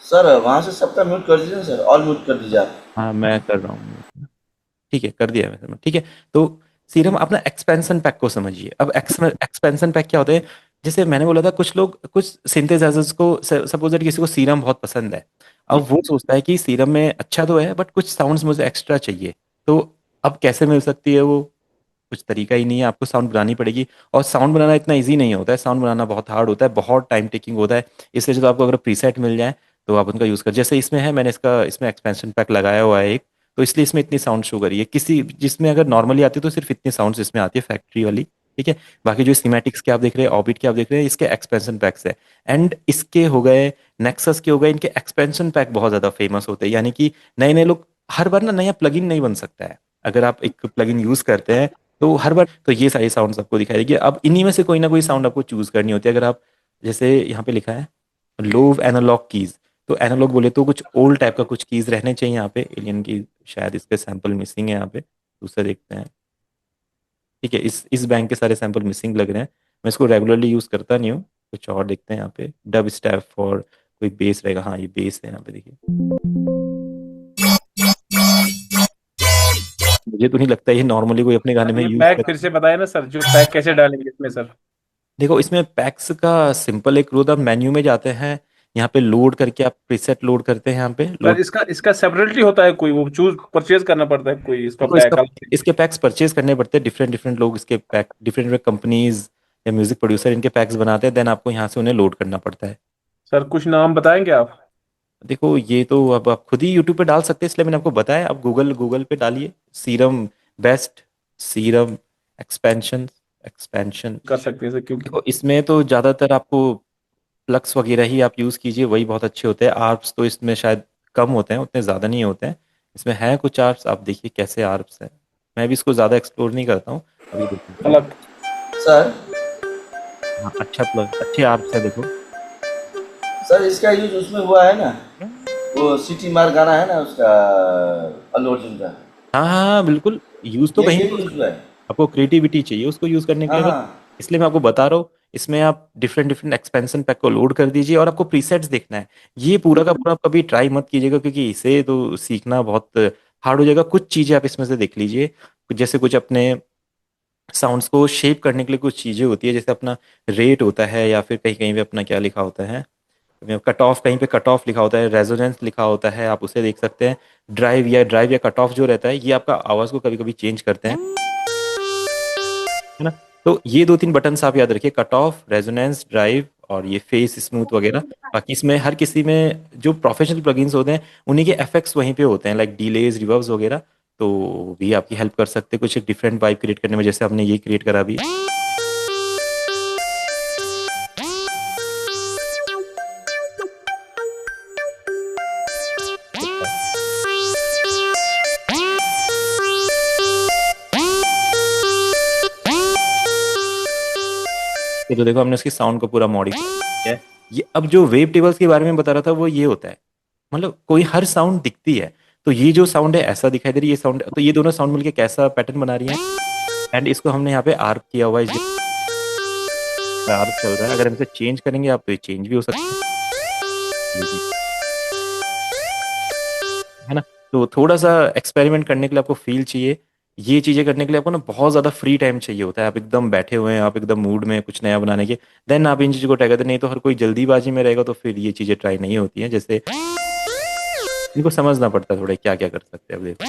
Speaker 6: सर वहां से सबका म्यूट कर दीजिए सर, ऑल म्यूट कर दीजिए आप।
Speaker 1: हाँ मैं कर रहा हूँ। ठीक है, कर दिया मैंने। ठीक है। तो सीरम अपना एक्सपेंशन पैक को समझिए। अब एक्सपेंशन पैक क्या होता है, जैसे मैंने बोला था कुछ लोग कुछ सिंथेसाइजर्स को, सपोज दैट किसी को सीरम बहुत पसंद है, अब वो सोचता है कि सीरम में अच्छा तो है बट कुछ साउंड्स मुझे एक्स्ट्रा चाहिए। तो अब कैसे मिल सकती है वो, कुछ तरीका ही नहीं है, आपको साउंड बनानी पड़ेगी। और साउंड बनाना इतना इजी नहीं होता है, साउंड बनाना बहुत हार्ड होता है, बहुत टाइम टेकिंग होता है। इसलिए जो आपको अगर प्रीसेट मिल जाए तो आप उनका यूज़ कर, जैसे इसमें है, मैंने इसका इसमें एक्सपेंशन पैक लगाया हुआ है एक, तो इसलिए इसमें इतनी साउंड शो करी है। किसी जिसमें अगर नॉर्मली आती है तो सिर्फ इतनी साउंड्स इसमें आती है, फैक्ट्री वाली। ठीक है। बाकी जो सीमेटिक्स के आप देख रहे हैं, ऑबिट के आप देख रहे हैं, इसके एक्सपेंशन पैक्स है। एंड इसके हो गए, नेक्सस के हो गए, इनके एक्सपेंशन पैक बहुत ज़्यादा फेमस होते हैं। यानी कि नए नए लोग, हर बार ना नया प्लगइन नहीं बन सकता है। अगर आप एक प्लगइन यूज़ करते हैं तो हर बार तो ये सारी साउंड्स आपको दिखाई देगी। अब इन्हीं में से कोई ना कोई साउंड आपको चूज करनी होती है। अगर आप जैसे यहाँ पे लिखा है लोव एनालॉग कीज, तो एनालॉग बोले तो कुछ ओल्ड टाइप का कुछ कीज रहने चाहिए यहाँ पे। एलियन की शायद इसके सैंपल मिसिंग है यहाँ पे, दूसरा देखते हैं। ठीक है, इस बैंक के सारे सैंपल मिसिंग लग रहे हैं। मैं इसको रेगुलरली यूज करता नहीं हूँ। कुछ और देखते हैं यहाँ पे, डब स्टेप फॉर कोई बेस रहेगा। हाँ ये बेस है यहाँ पे, देखिए। मुझे तो नहीं लगता ये नॉर्मली कोई अपने गाने
Speaker 7: सर
Speaker 1: में
Speaker 7: ये
Speaker 1: यूज
Speaker 7: पैक
Speaker 1: कर।
Speaker 7: फिर से बताए ना सर, जो पैक कैसे डालेंगे इसमें सर?
Speaker 1: देखो इसमें पैक्स का सिंपल एक रोड, आप मेन्यू में जाते हैं, यहाँ पे लोड करके आप प्रीसेट लोड करते हैं, यहाँ पे
Speaker 7: सर
Speaker 1: लोड।
Speaker 7: इसका इसका सेपरेटली होता है कोई, वो चूज परचेज करना पड़ता है कोई इसका
Speaker 1: देखो इसका,
Speaker 7: पैक अलग से?
Speaker 1: इसके पैक्स परचेज करने पड़ते हैं। डिफरेंट डिफरेंट लोग इसके पैक, डिफरेंट डिफरेंट कंपनीज या म्यूजिक प्रोड्यूसर इनके पैक्स बनाते हैं, देन आपको यहाँ से उन्हें लोड करना पड़ता है।
Speaker 7: सर कुछ नाम बताएंगे आप?
Speaker 1: देखो ये तो अब आप खुद ही यूट्यूब पे डाल सकते हैं, इसलिए मैंने आपको बताया। आप गूगल गूगल पे डालिए serum best, serum expansion, expansion.
Speaker 7: कर सकते हैं सर, क्योंकि
Speaker 1: देखो इसमें तो ज़्यादातर आपको प्लक्स वगैरह ही आप यूज़ कीजिए, वही बहुत अच्छे होते हैं। आर्प्स तो इसमें शायद कम होते हैं, उतने ज़्यादा नहीं होते हैं। इसमें हैं कुछ आर्प्स, आप देखिए कैसे आर्प्स हैं। मैं भी इसको ज़्यादा एक्सप्लोर नहीं करता हूँ। अभी देखिए,
Speaker 7: मतलब
Speaker 6: सर
Speaker 1: हाँ अच्छा प्लग, अच्छे आर्प्स है देखो।
Speaker 6: सर इसका यूज उसमें हुआ है ना, वो सिटी मार गाना है ना उसका, अल्लू अर्जुन का,
Speaker 1: हाँ हाँ हाँ, बिल्कुल यूज़ तो कहीं
Speaker 6: ये
Speaker 1: भी हो
Speaker 6: भी यूज
Speaker 1: सकता
Speaker 6: हुआ
Speaker 1: है।
Speaker 6: है।
Speaker 1: आपको क्रिएटिविटी चाहिए उसको यूज़ करने के
Speaker 6: हाँ
Speaker 1: लिए, मैं
Speaker 6: हाँ।
Speaker 1: इसलिए मैं आपको बता रहा हूँ। इसमें आप डिफरेंट डिफरेंट एक्सपेंशन पैक को लोड कर दीजिए और आपको प्रीसेट्स देखना है। ये पूरा का पूरा आप कभी ट्राई मत कीजिएगा, क्योंकि इसे तो सीखना बहुत हार्ड हो जाएगा। कुछ चीज़ें आप इसमें से देख लीजिए, जैसे कुछ अपने साउंड्स को शेप करने के लिए कुछ चीज़ें होती है, जैसे अपना रेट होता है, या फिर कहीं कहीं पे अपना क्या लिखा होता है, कट ऑफ, कहीं पे कट ऑफ लिखा होता है, रेजोनेंस लिखा होता है, आप उसे देख सकते हैं। ड्राइव या कट ऑफ जो रहता है, ये आपका आवाज़ को कभी कभी चेंज करते हैं, है ना। तो ये दो तीन बटन्स आप याद रखिए, कट ऑफ, रेजोनेंस, ड्राइव और ये फेस स्मूथ वगैरह। बाकी इसमें हर किसी में जो प्रोफेशनल प्लगइन्स होते हैं, उन्हीं के इफेक्ट्स वहीं पे होते हैं, लाइक डिलेज, रिवर्ब्स वगैरह। तो भी आपकी हेल्प कर सकते हैं कुछ एक डिफरेंट वाइब क्रिएट करने में, जैसे हमने ये क्रिएट करा भी। ये तो देखो हमने उसकी साउंड को पूरा मॉडिफाई किया है। ये अब जो वेव टेबल्स के बारे में बता रहा था, वो ये होता है, मतलब कोई हर साउंड दिखती है, तो ये जो साउंड है ऐसा दिखाई दे रही है, ये साउंड, तो ये दोनों साउंड मिलके कैसा पैटर्न बना रही है। एंड इसको हमने यहाँ पे आर्क किया हुआ है, आर्क चल रहा है। अगर हम इसे चेंज करेंगे आप, तो ये चेंज भी हो सकता है, है ना। तो थोड़ा सा एक्सपेरिमेंट करने के लिए आपको फील चाहिए। ये चीजें करने के लिए आपको ना बहुत ज्यादा फ्री टाइम चाहिए होता है। आप एकदम बैठे हुए हैं, आप एकदम मूड में कुछ नया बनाने के, देन आप इन चीजों को ट्राई करते हैं। नहीं तो हर कोई जल्दीबाजी में रहेगा, तो फिर ये चीजें ट्राई नहीं होती हैं। जैसे इनको समझना पड़ता है थोड़ा क्या क्या कर सकते हैं। अब देखो,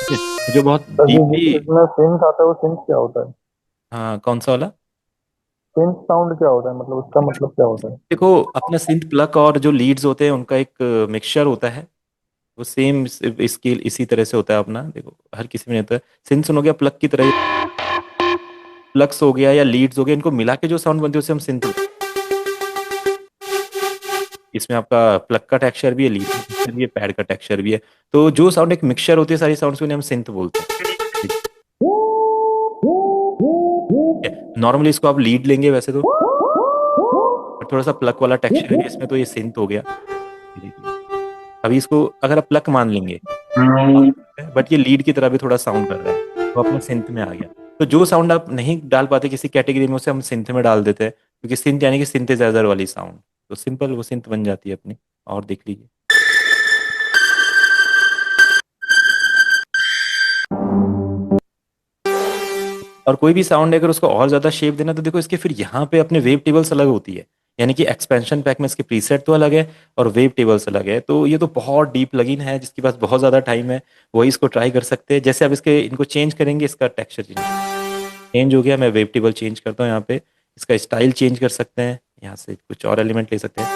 Speaker 1: ठीक है, जो बहुत
Speaker 5: सर जी
Speaker 1: डीपली।
Speaker 5: इसमें सिंथ आता है, वो सिंथ क्या होता है?
Speaker 1: हाँ, कौन सा वाला?
Speaker 5: सिंथ साउंड क्या होता है, मतलब उसका मतलब क्या होता है?
Speaker 1: देखो अपना सिंथ प्लग और जो लीड्स होते हैं, उनका एक मिक्सचर होता है। वो सेम स्केल इसी तरह से होता है अपना। देखो हर किसी में नहीं होता है। सिंथ सुनोगे प्लग की तरह, प्लग्स हो गया या लीड्स हो गया, इनको मिला के जो साउंड बनती है उसे हम सिंथ। इसमें आपका प्लग का टेक्सचर भी है, लीड का टेक्सचर भी है, पैड का टेक्सचर भी है। तो जो साउंड एक मिक्सचर होती है सारी साउंड्स को, उन्हें हम सिंथ बोलते हैं। नॉर्मली इसको आप लीड लेंगे वैसे तो, और थोड़ा सा प्लग वाला टेक्सचर है इसमें, तो ये सिंथ हो गया। अभी इसको अगर आप प्लग मान लेंगे, बट ये लीड की तरह भी थोड़ा साउंड कर रहा है, तो अपना सिंथ में आ गया। तो जो साउंड आप नहीं डाल पाते किसी कैटेगरी में, उसे हम सिंथ में डाल देते हैं, क्योंकि सिंथ यानी कि सिंथेसाइजर वाली साउंड। तो सिंपल वो सिंथ बन जाती है अपनी। और देख लीजिए, और कोई भी साउंड है अगर उसको और ज्यादा शेप देना, तो देखो इसके फिर यहाँ पे अपने वेव टेबल्स अलग होती है। यानी कि एक्सपेंशन पैक में इसके प्रीसेट तो अलग है, और वेव टेबल्स अलग है। तो ये तो बहुत डीप प्लगइन है, जिसके पास बहुत ज्यादा टाइम है वही इसको ट्राई कर सकते हैं। जैसे आप इसके इनको चेंज करेंगे, इसका टेक्सचर चेंज हो गया। मैं वेव टेबल चेंज करता हूँ यहाँ पे, इसका स्टाइल चेंज कर सकते हैं, यहाँ से कुछ और एलिमेंट ले सकते हैं,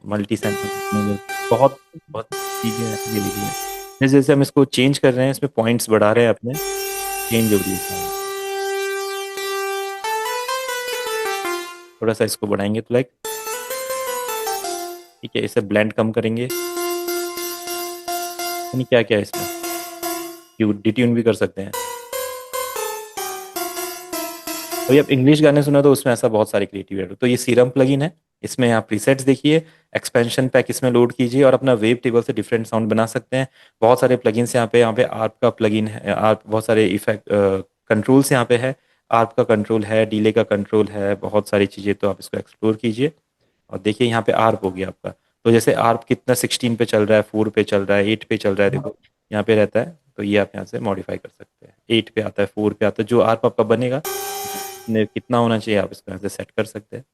Speaker 1: मल्टी सैंपल, बहुत बहुत चीजें हैं ये लिखी हैं। जैसे जैसे हम इसको चेंज कर रहे हैं, इसमें पॉइंट्स बढ़ा रहे हैं अपने, चेंज हो रही है। थोड़ा सा इसको बढ़ाएंगे तो लाइक, ठीक है, इसे ब्लेंड कम करेंगे। यानी क्या क्या है इसमें, डिट्यून भी कर सकते हैं। तो आप इंग्लिश गाने सुना, तो उसमें ऐसा बहुत सारे क्रिएटिव है। तो ये सीरम प्लगइन है, इसमें आप प्रीसेट्स देखिए, एक्सपेंशन पैक इसमें लोड कीजिए, और अपना वेव टेबल से डिफरेंट साउंड बना सकते हैं। बहुत सारे प्लगइन्स यहाँ पे आर्प का प्लगइन है, आर्प, बहुत सारे इफेक्ट कंट्रोल्स यहाँ पे है। आर्प का कंट्रोल है, डिले का कंट्रोल है, बहुत सारी चीज़ें। तो आप इसको एक्सप्लोर कीजिए और देखिए, यहाँ पे आर्प हो गया आपका। तो जैसे आर्प कितना 16 पे चल रहा है, 4 पे चल रहा है, 8 पे चल रहा है, देखो यहाँ पे रहता है। तो ये आप यहाँ से मॉडिफाई कर सकते हैं। 8 पे आता है, 4 पे आता है, जो आर्प आपका बनेगा कितना होना चाहिए, आप इसको यहाँ से सेट कर सकते हैं।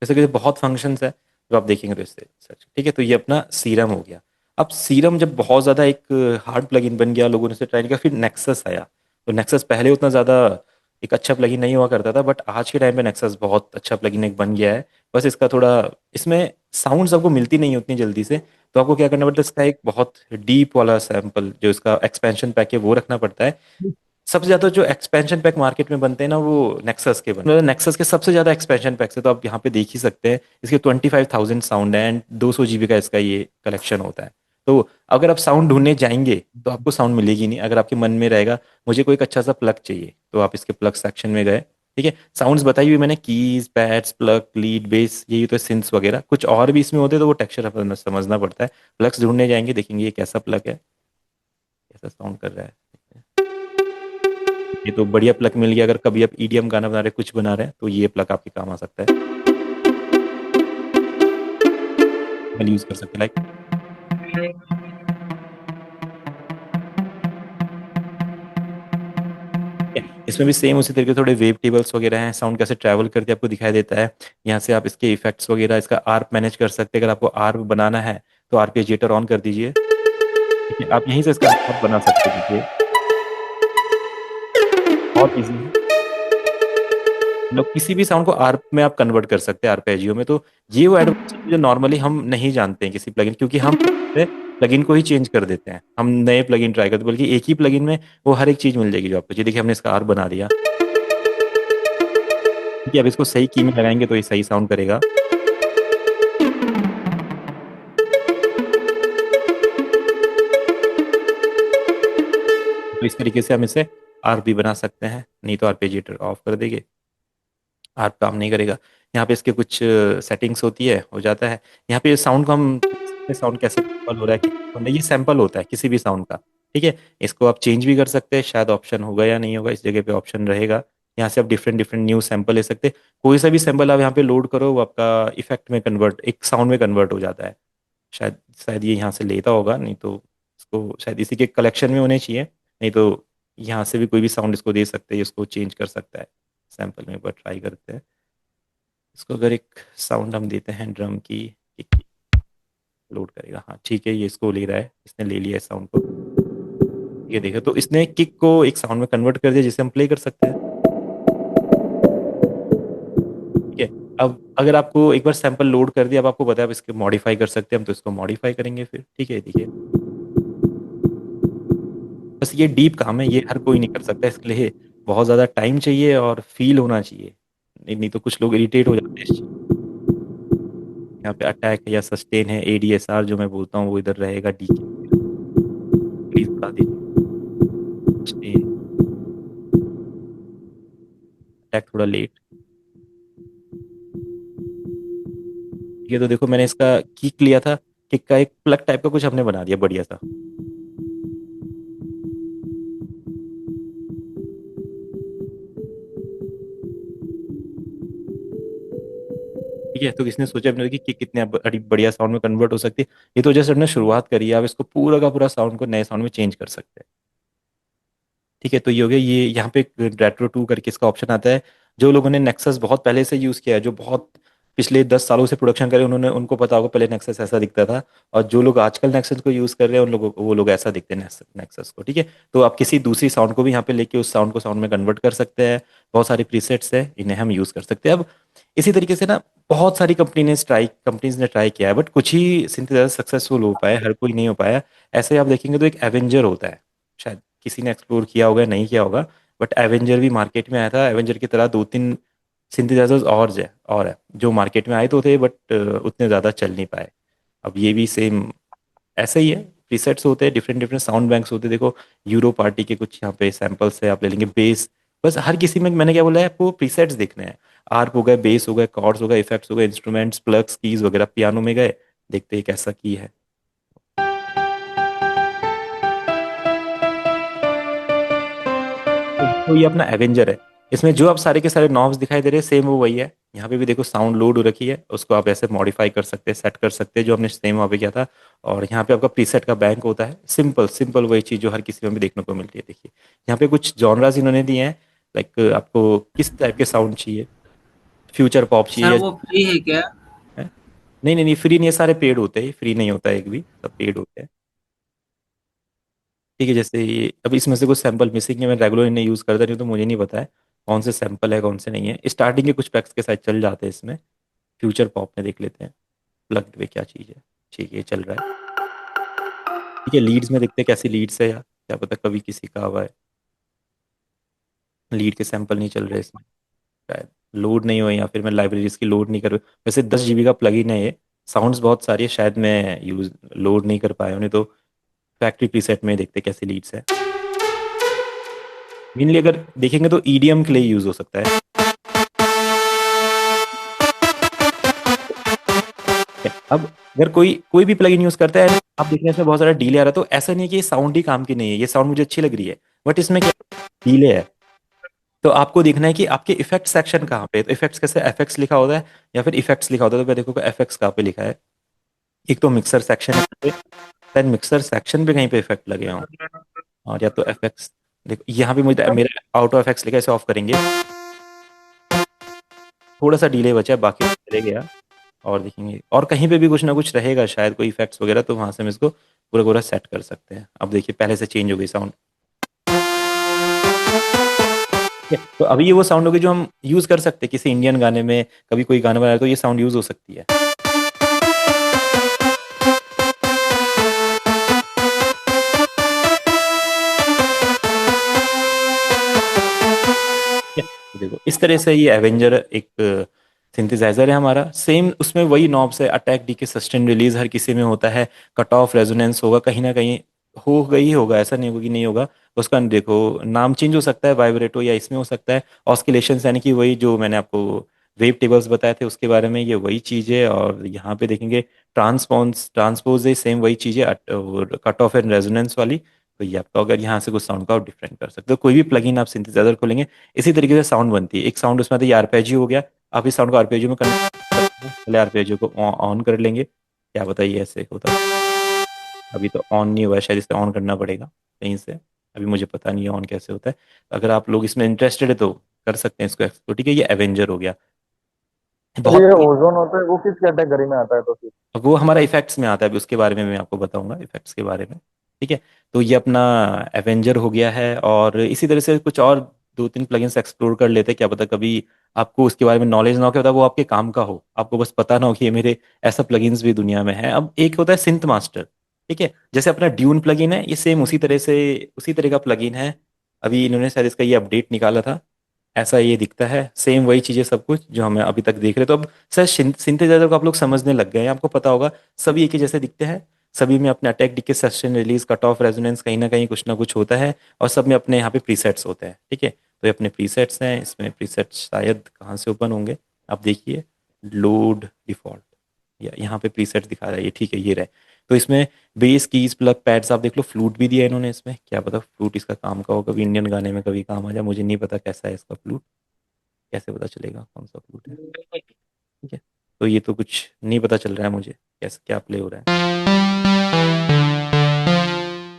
Speaker 1: जैसे कि बहुत फंक्शंस है, जो आप देखेंगे तो इससे सर्च, ठीक है। तो ये अपना सीरम हो गया। अब सीरम जब बहुत ज़्यादा एक हार्ड प्लगइन बन गया, लोगों ने इसे ट्राई किया, फिर नेक्सस आया। तो नेक्सस पहले उतना ज़्यादा एक अच्छा प्लगइन नहीं हुआ करता था, बट आज के टाइम पे नेक्सस बहुत अच्छा प्लगइन एक बन गया है। बस इसका थोड़ा, इसमें साउंड्स आपको मिलती नहीं उतनी जल्दी से, तो आपको क्या करना पड़ता है, इसका एक बहुत डीप वाला सैंपल जो इसका एक्सपेंशन पैक है वो रखना पड़ता है। सबसे ज्यादा जो एक्सपेंशन पैक मार्केट में बनते हैं ना, वो नेक्सस के बनते हैं। नेक्सस के सबसे ज्यादा एक्सपेंशन पैक्स है, तो आप यहाँ पे देख ही सकते हैं। इसके 25,000 साउंड है एंड 200 GB का इसका ये कलेक्शन होता है। तो अगर आप साउंड ढूंढने जाएंगे तो आपको साउंड मिलेगी नहीं। अगर आपके मन में रहेगा मुझे कोई एक अच्छा सा प्लग चाहिए, तो आप इसके प्लग सेक्शन में गए, ठीक है, साउंड्स बताई हुई मैंने, keys, pads, plug, lead, base, यही तो सिंथ्स वगैरह। कुछ और भी इसमें होते हैं तो वो टेक्सचर अपन समझना पड़ता है। प्लग्स ढूंढने जाएंगे, देखेंगे ये कैसा प्लग है, कैसा साउंड कर रहा है। ये तो बढ़िया प्लग मिल गया। अगर कभी आप ईडीएम गाना बना रहे, कुछ बना रहे हैं, तो ये प्लग आपके काम आ सकता है, यूज कर सकते हैं लाइक। इसमें भी सेम उसी तरीके से थोड़े वेव टेबल्स वगैरह हैं, साउंड कैसे ट्रैवल करके आपको दिखाई देता है। यहाँ से आप इसके इफेक्ट्स वगैरह, इसका आर्प मैनेज कर सकते हैं। अगर आपको आर्प बनाना है तो आर्पेजिएटर ऑन कर दीजिए, ठीक है, आप यहीं से इसका आर्प बना सकते हैं। देखिए बहुत ईजी है, मतलब किसी भी साउंड को आर्प में आप कन्वर्ट कर सकते हैं, आर्पेजियो में। तो ये वो एडवांस जो नॉर्मली हम नहीं जानते हैं किसी प्लगइन, क्योंकि हम प्लगइन को ही चेंज कर देते हैं, हम नए प्लगइन ट्राई करते हैं, बल्कि एक ही प्लगइन में वो हर एक चीज मिल जाएगी जो आपको। ये देखिए हमने इसका आर्प बना दिया, ठीक है। अब इसको सही की में लगाएंगे तो ये सही साउंड करेगा। तो इस तरीके से हम इसे आर्प भी बना सकते हैं, नहीं तो आर्पेजिएटर ऑफ कर देंगे, आर्प काम नहीं करेगा। यहाँ पे इसके कुछ सेटिंग्स होती है, हो जाता है। यहाँ पे साउंड को हम, साउंड कैसे सैंपल हो रहा है, ये सैंपल होता है किसी भी साउंड का, ठीक है। इसको आप चेंज भी कर सकते हैं, शायद ऑप्शन होगा या नहीं होगा, इस जगह पे ऑप्शन रहेगा। यहाँ से आप डिफरेंट डिफरेंट न्यू सैंपल ले सकते हैं। कोई सा भी सैंपल आप यहाँ पे लोड करो, वो आपका इफेक्ट में कन्वर्ट, एक साउंड में कन्वर्ट हो जाता है। शायद शायद ये यहाँ से लेता होगा, नहीं तो इसको शायद इसी के कलेक्शन में होने चाहिए, नहीं तो यहाँ से भी कोई भी साउंड इसको दे सकते हैं, इसको चेंज कर सकता है। सैंपल में एक बार ट्राई करते हैं इसको। अगर एक साउंड हम देते हैं ड्रम की, किक लोड करेगा, हाँ ठीक है, ये इसको ले रहा है, इसने ले लिया है साउंड को। ये देखो, तो इसने किक को एक साउंड में कन्वर्ट कर दिया जिसे हम प्ले कर सकते हैं, ठीक है। अब अगर आपको एक बार सैंपल लोड कर दिया, अब आपको पता है अब इसके मॉडिफाई कर सकते हैं हम, तो इसको मॉडिफाई करेंगे फिर, ठीक है। देखिए बस ये डीप काम है, ये हर कोई नहीं कर सकता, इसके लिए बहुत ज़्यादा टाइम चाहिए और फील होना चाहिए, नहीं तो कुछ लोग इरिटेट हो जाते हैं इस चीज़। यहाँ पे अटैक या सस्टेन है, एडीएसआर जो मैं बोलता हूँ वो इधर रहेगा, डी प्लीज बता दीजिए। सस्टेन, अटैक थोड़ा लेट, ठीक है। तो देखो मैंने इसका किक लिया था, किक का एक प्लग टाइप का कुछ हमने बना दिया बढ़िया सा, ठीक है। तो किसने सोचा अपने कि किक कितने बढ़िया साउंड में कन्वर्ट हो सकती है। ये तो जैसे हमने शुरुआत करी है, आप इसको पूरा का पूरा साउंड को नए साउंड में चेंज कर सकते हैं, ठीक है। तो ये हो गया, ये यहाँ पे रेट्रो 2 करके इसका ऑप्शन आता है। जो लोगों ने नेक्सस बहुत पहले से यूज़ किया है, जो बहुत पिछले 10 सालों से प्रोडक्शन करे, उन्होंने, उनको पता होगा पहले नेक्सस ऐसा दिखता था। और जो लोग आजकल नेक्सस को यूज़ कर रहे हैं उन लोगों, वो लोग ऐसा दिखते हैं नेक्सस को, ठीक है। तो आप किसी दूसरी साउंड को भी यहाँ पे लेके उस साउंड को साउंड में कन्वर्ट कर सकते हैं। बहुत सारे प्रीसेट्स हैं, इन्हें हम यूज़ कर सकते हैं। अब इसी तरीके से ना बहुत सारी कंपनीज ने ट्राई किया है, बट कुछ ही सिंथेसाइजर सक्सेसफुल हो पाए, हर कोई नहीं हो पाया। ऐसे आप देखेंगे तो एक एवेंजर होता है, शायद किसी ने एक्सप्लोर किया होगा, नहीं किया होगा, बट एवेंजर भी मार्केट में आया था। एवेंजर की तरह दो तीन सिंथेसाइजर्स और है जो मार्केट में आए तो थे, बट उतने ज़्यादा चल नहीं पाए। अब ये भी सेम ऐसा ही है, प्रीसेट्स होते हैं, डिफरेंट डिफरेंट साउंड बैंक्स होते हैं। देखो यूरो पार्टी के कुछ यहाँ पे सैंपल्स है, आप ले लेंगे बेस। बस हर किसी में मैंने क्या बोला है, आपको प्रीसेट्स देखने हैं। आर्प हो गए, बेस हो गए, कॉर्ड्स हो गए, इफेक्ट्स हो गए, इंस्ट्रूमेंट्स, प्लग्स, कीज वगैरह। पियानो में गए, देखते हैं कैसा की है। तो ये अपना एवेंजर है, इसमें जो आप सारे के सारे नॉब्स दिखाई दे रहे हैं सेम वो वही है। यहाँ पे भी देखो साउंड लोड हो रखी है, उसको आप ऐसे मॉडिफाई कर सकते हैं, सेट कर सकते हैं, जो हमने सेम वहाँ पे किया था। और यहाँ पे आपका प्रीसेट का बैंक होता है, सिंपल सिंपल वही चीज़ जो हर किसी में भी देखने को मिलती है। देखिए यहाँ पे कुछ जॉनरास इन्होंने दिए हैं, लाइक आपको किस टाइप के साउंड चाहिए, फ्यूचर पॉप चाहिए
Speaker 8: सर
Speaker 1: या
Speaker 8: वो फ्री है क्या?
Speaker 1: है? नहीं नहीं नहीं, फ्री नहीं है, सारे पेड होते हैं, फ्री नहीं होता है एक भी, सब पेड होते हैं, ठीक है। जैसे ये अब इसमें से कुछ सैंपल मिसिंग है, मैं रेगुलर इन्हें यूज़ करता नहीं, तो मुझे नहीं पता है। कौन से सैंपल है कौन से नहीं है। स्टार्टिंग के कुछ पैक्स के साथ चल जाते हैं इसमें। फ्यूचर पॉप में देख लेते हैं प्लग्ड पे क्या चीज़ है। ठीक है, ये चल रहा है। ठीक है, लीड्स में देखते हैं कैसी लीड्स है यार, क्या पता कभी किसी का हुआ है। लीड के सैंपल नहीं चल रहे इसमें शायद, लोड नहीं हुए, या फिर मैं लाइब्रेरीज की लोड नहीं कर। वैसे 10 GB का प्लगइन है ये। साउंड्स बहुत सारी है, शायद मैं यूज लोड नहीं कर पाया उन्हें, तो फैक्ट्री प्रीसेट में देखते कैसी लीड्स है। मेनली अगर देखेंगे तो ईडीएम के लिए यूज हो सकता है। अब अगर कोई कोई भी प्लगइन यूज करता है, आप देख रहे हैं इसमें बहुत सारा डीले आ रहा है, तो ऐसा नहीं है कि ये साउंड ही काम की नहीं है, ये साउंड मुझे अच्छी लग रही है, बट इसमें क्या डीले है। तो आपको देखना है कि आपके इफेक्ट सेक्शन कहाँ पे है। तो इफेक्ट्स कैसे, एफएक्स लिखा होता है या फिर इफेक्ट्स लिखा होता है, तो मैं देखो एफएक्स कहाँ पे लिखा है। एक तो मिक्सर सेक्शन है पे, शायद मिक्सर सेक्शन पे कहीं पे इफेक्ट लगे हों, और या तो एफएक्स। देखो यहाँ पे मुझे मेरा आउट ऑफ एफएक्स लिखा है, इसे ऑफ करेंगे, थोड़ा सा डिले बचा है, बाकी चले गया। और देखेंगे और कहीं पे भी कुछ ना कुछ रहेगा शायद कोई इफेक्ट्स वगैरह, तो वहां से हम इसको पूरा पूरा सेट कर सकते हैं। अब देखिए पहले से चेंज हो गई साउंड। तो अभी ये वो साउंड होगी जो हम यूज कर सकते हैं किसी इंडियन गाने में, कभी कोई गाना बना रहा है तो ये साउंड यूज हो सकती है। तो देखो इस तरह से ये एवेंजर एक सिंथेसाइजर है हमारा। सेम उसमें वही नॉब्स है, अटैक, डीके, सस्टेन, रिलीज हर किसी में होता है। कट ऑफ, रेजोनेंस होगा कहीं ना कहीं, हो गई होगा, ऐसा नहीं होगा कि नहीं होगा। उसका देखो नाम चेंज हो सकता है, वाइब्रेटो या इसमें हो सकता है। ऑस्किलेशंस यानी कि वही जो मैंने आपको वेव टेबल्स बताए थे उसके बारे में, ये वही चीज़ है। और यहाँ पे देखेंगे ट्रांसपोज है, सेम वही चीज़ है, और कट ऑफ एंड रेजोनेंस वाली। तो ये आपको अगर यहाँ से कुछ साउंड का आप डिफरेंट कर सकते हो, कोई भी प्लगइन आप सिंथेसाइजर खोलेंगे इसी तरीके से साउंड बनती है। एक साउंड उसमें आता है, ये आरपेजियो हो गया। आप इस साउंड को आरपेजियो में करना पहले आरपेजियो को ऑन कर लेंगे, क्या बताइए ऐसे होता है। अभी तो ऑन नहीं हुआ है, शायद इसे ऑन करना पड़ेगा कहीं से, अभी मुझे पता नहीं है ऑन कैसे होता है। अगर आप लोग इसमें इंटरेस्टेड है तो कर सकते हैं इसको एक्सप्लोर। ठीक है, ये एवेंजर हो गया
Speaker 5: तो
Speaker 1: बहुत।
Speaker 5: ये ओजोन होता है वो किस कैटेगरी में आता है तो फिर?
Speaker 1: वो हमारा इफेक्ट्स में आता है, अभी उसके बारे में मैं आपको बताऊंगा इफेक्ट्स के बारे में। ठीक है, तो ये अपना एवेंजर हो गया है। और इसी तरह से कुछ और दो तीन प्लगइन्स एक्सप्लोर कर लेते हैं, क्या पता कभी आपको उसके बारे में नॉलेज ना हो, क्या पता वो आपके काम का हो, आपको बस पता ना हो कि ये मेरे ऐसा प्लगइन्स भी दुनिया में है। अब एक होता है सिंथ मास्टर। ठीक है, जैसे अपना ड्यून प्लगइन है, ये सेम उसी तरह का प्लगइन है। अभी इन्होंने शायद इसका ये अपडेट निकाला था, ऐसा ये दिखता है, सेम वही चीजें सब कुछ जो हमें अभी तक देख रहे। तो अब सर सिंथेसाइजर को आप लोग समझने लग गए हैं, आपको पता होगा सभी एक ही जैसे दिखते हैं। सभी में अपने attack, decay, sustain, release, cut off, resonance कहीं ना कुछ होता है। और सब में अपने यहाँ पे प्रीसेट्स होते हैं। ठीक है, तो ये अपने प्रीसेट्स हैं, इसमें प्रीसेट्स शायद कहाँ से ओपन होंगे, आप देखिए लोड डिफॉल्ट, या यहाँ पे प्रीसेट्स दिखा रहा है ये। ठीक है, ये रहे। तो इसमें बेस, कीज, प्लग, पैड्स, आप देख लो, फ्लूट भी दिया है इन्होंने इसमें, क्या पता फ्लूट इसका काम का हो, कभी इंडियन गाने में कभी काम आ जाए, मुझे नहीं पता कैसा है इसका फ्लूट, कैसे पता चलेगा कौन सा फ्लूट है। ठीक है, तो ये तो कुछ नहीं पता चल रहा है मुझे कैसे क्या प्ले हो रहा है,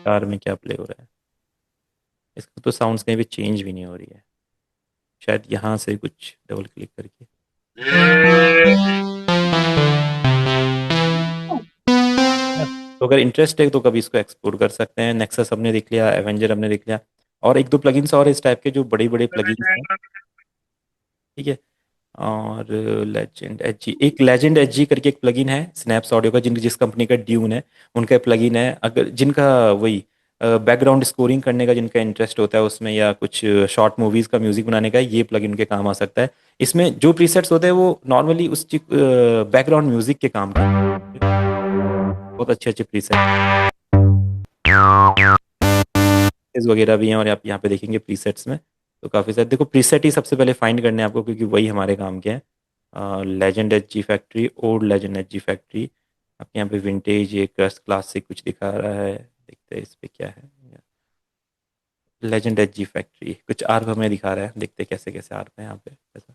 Speaker 1: कार में क्या प्ले हो रहा है। इसका तो साउंड्स कहीं भी चेंज भी नहीं हो रही है, शायद यहाँ से कुछ डबल क्लिक करके। तो अगर इंटरेस्ट है तो कभी इसको एक्सप्लोर कर सकते हैं। नेक्सस हमने देख लिया, एवेंजर हमने देख लिया, और एक दो प्लगइन्स और इस टाइप के जो बड़े बड़े प्लगइन्स हैं। ठीक है, और लेजेंड एच जी, एक लेजेंड एच जी करके एक प्लगइन है स्नैप्स ऑडियो का, जिस कंपनी का ड्यून है उनका प्लगइन है। अगर जिनका वही बैकग्राउंड स्कोरिंग करने का जिनका इंटरेस्ट होता है उसमें, या कुछ शॉर्ट मूवीज का म्यूजिक बनाने का, ये प्लगइन उनके काम आ सकता है। इसमें जो प्रीसेट्स होते हैं वो नॉर्मली उस बैकग्राउंड म्यूजिक के काम का, बहुत अच्छे अच्छे प्रीसेट वगैरह भी हैं। और आप यहाँ पे देखेंगे प्रीसेट्स में तो काफ़ी सारे, देखो प्रीसेट ही सबसे पहले फाइंड करने हैं आपको, क्योंकि वही हमारे काम के हैं। Legend H G factory, old legend H G factory, आपके यहाँ पे विंटेज, एक क्लासिक कुछ दिखा रहा है, देखते हैं इस पे क्या है। लेजेंड एच जी फैक्ट्री कुछ आर्प हमें दिखा रहा है, देखते हैं कैसे कैसे आर्प है यहाँ पे ऐसा।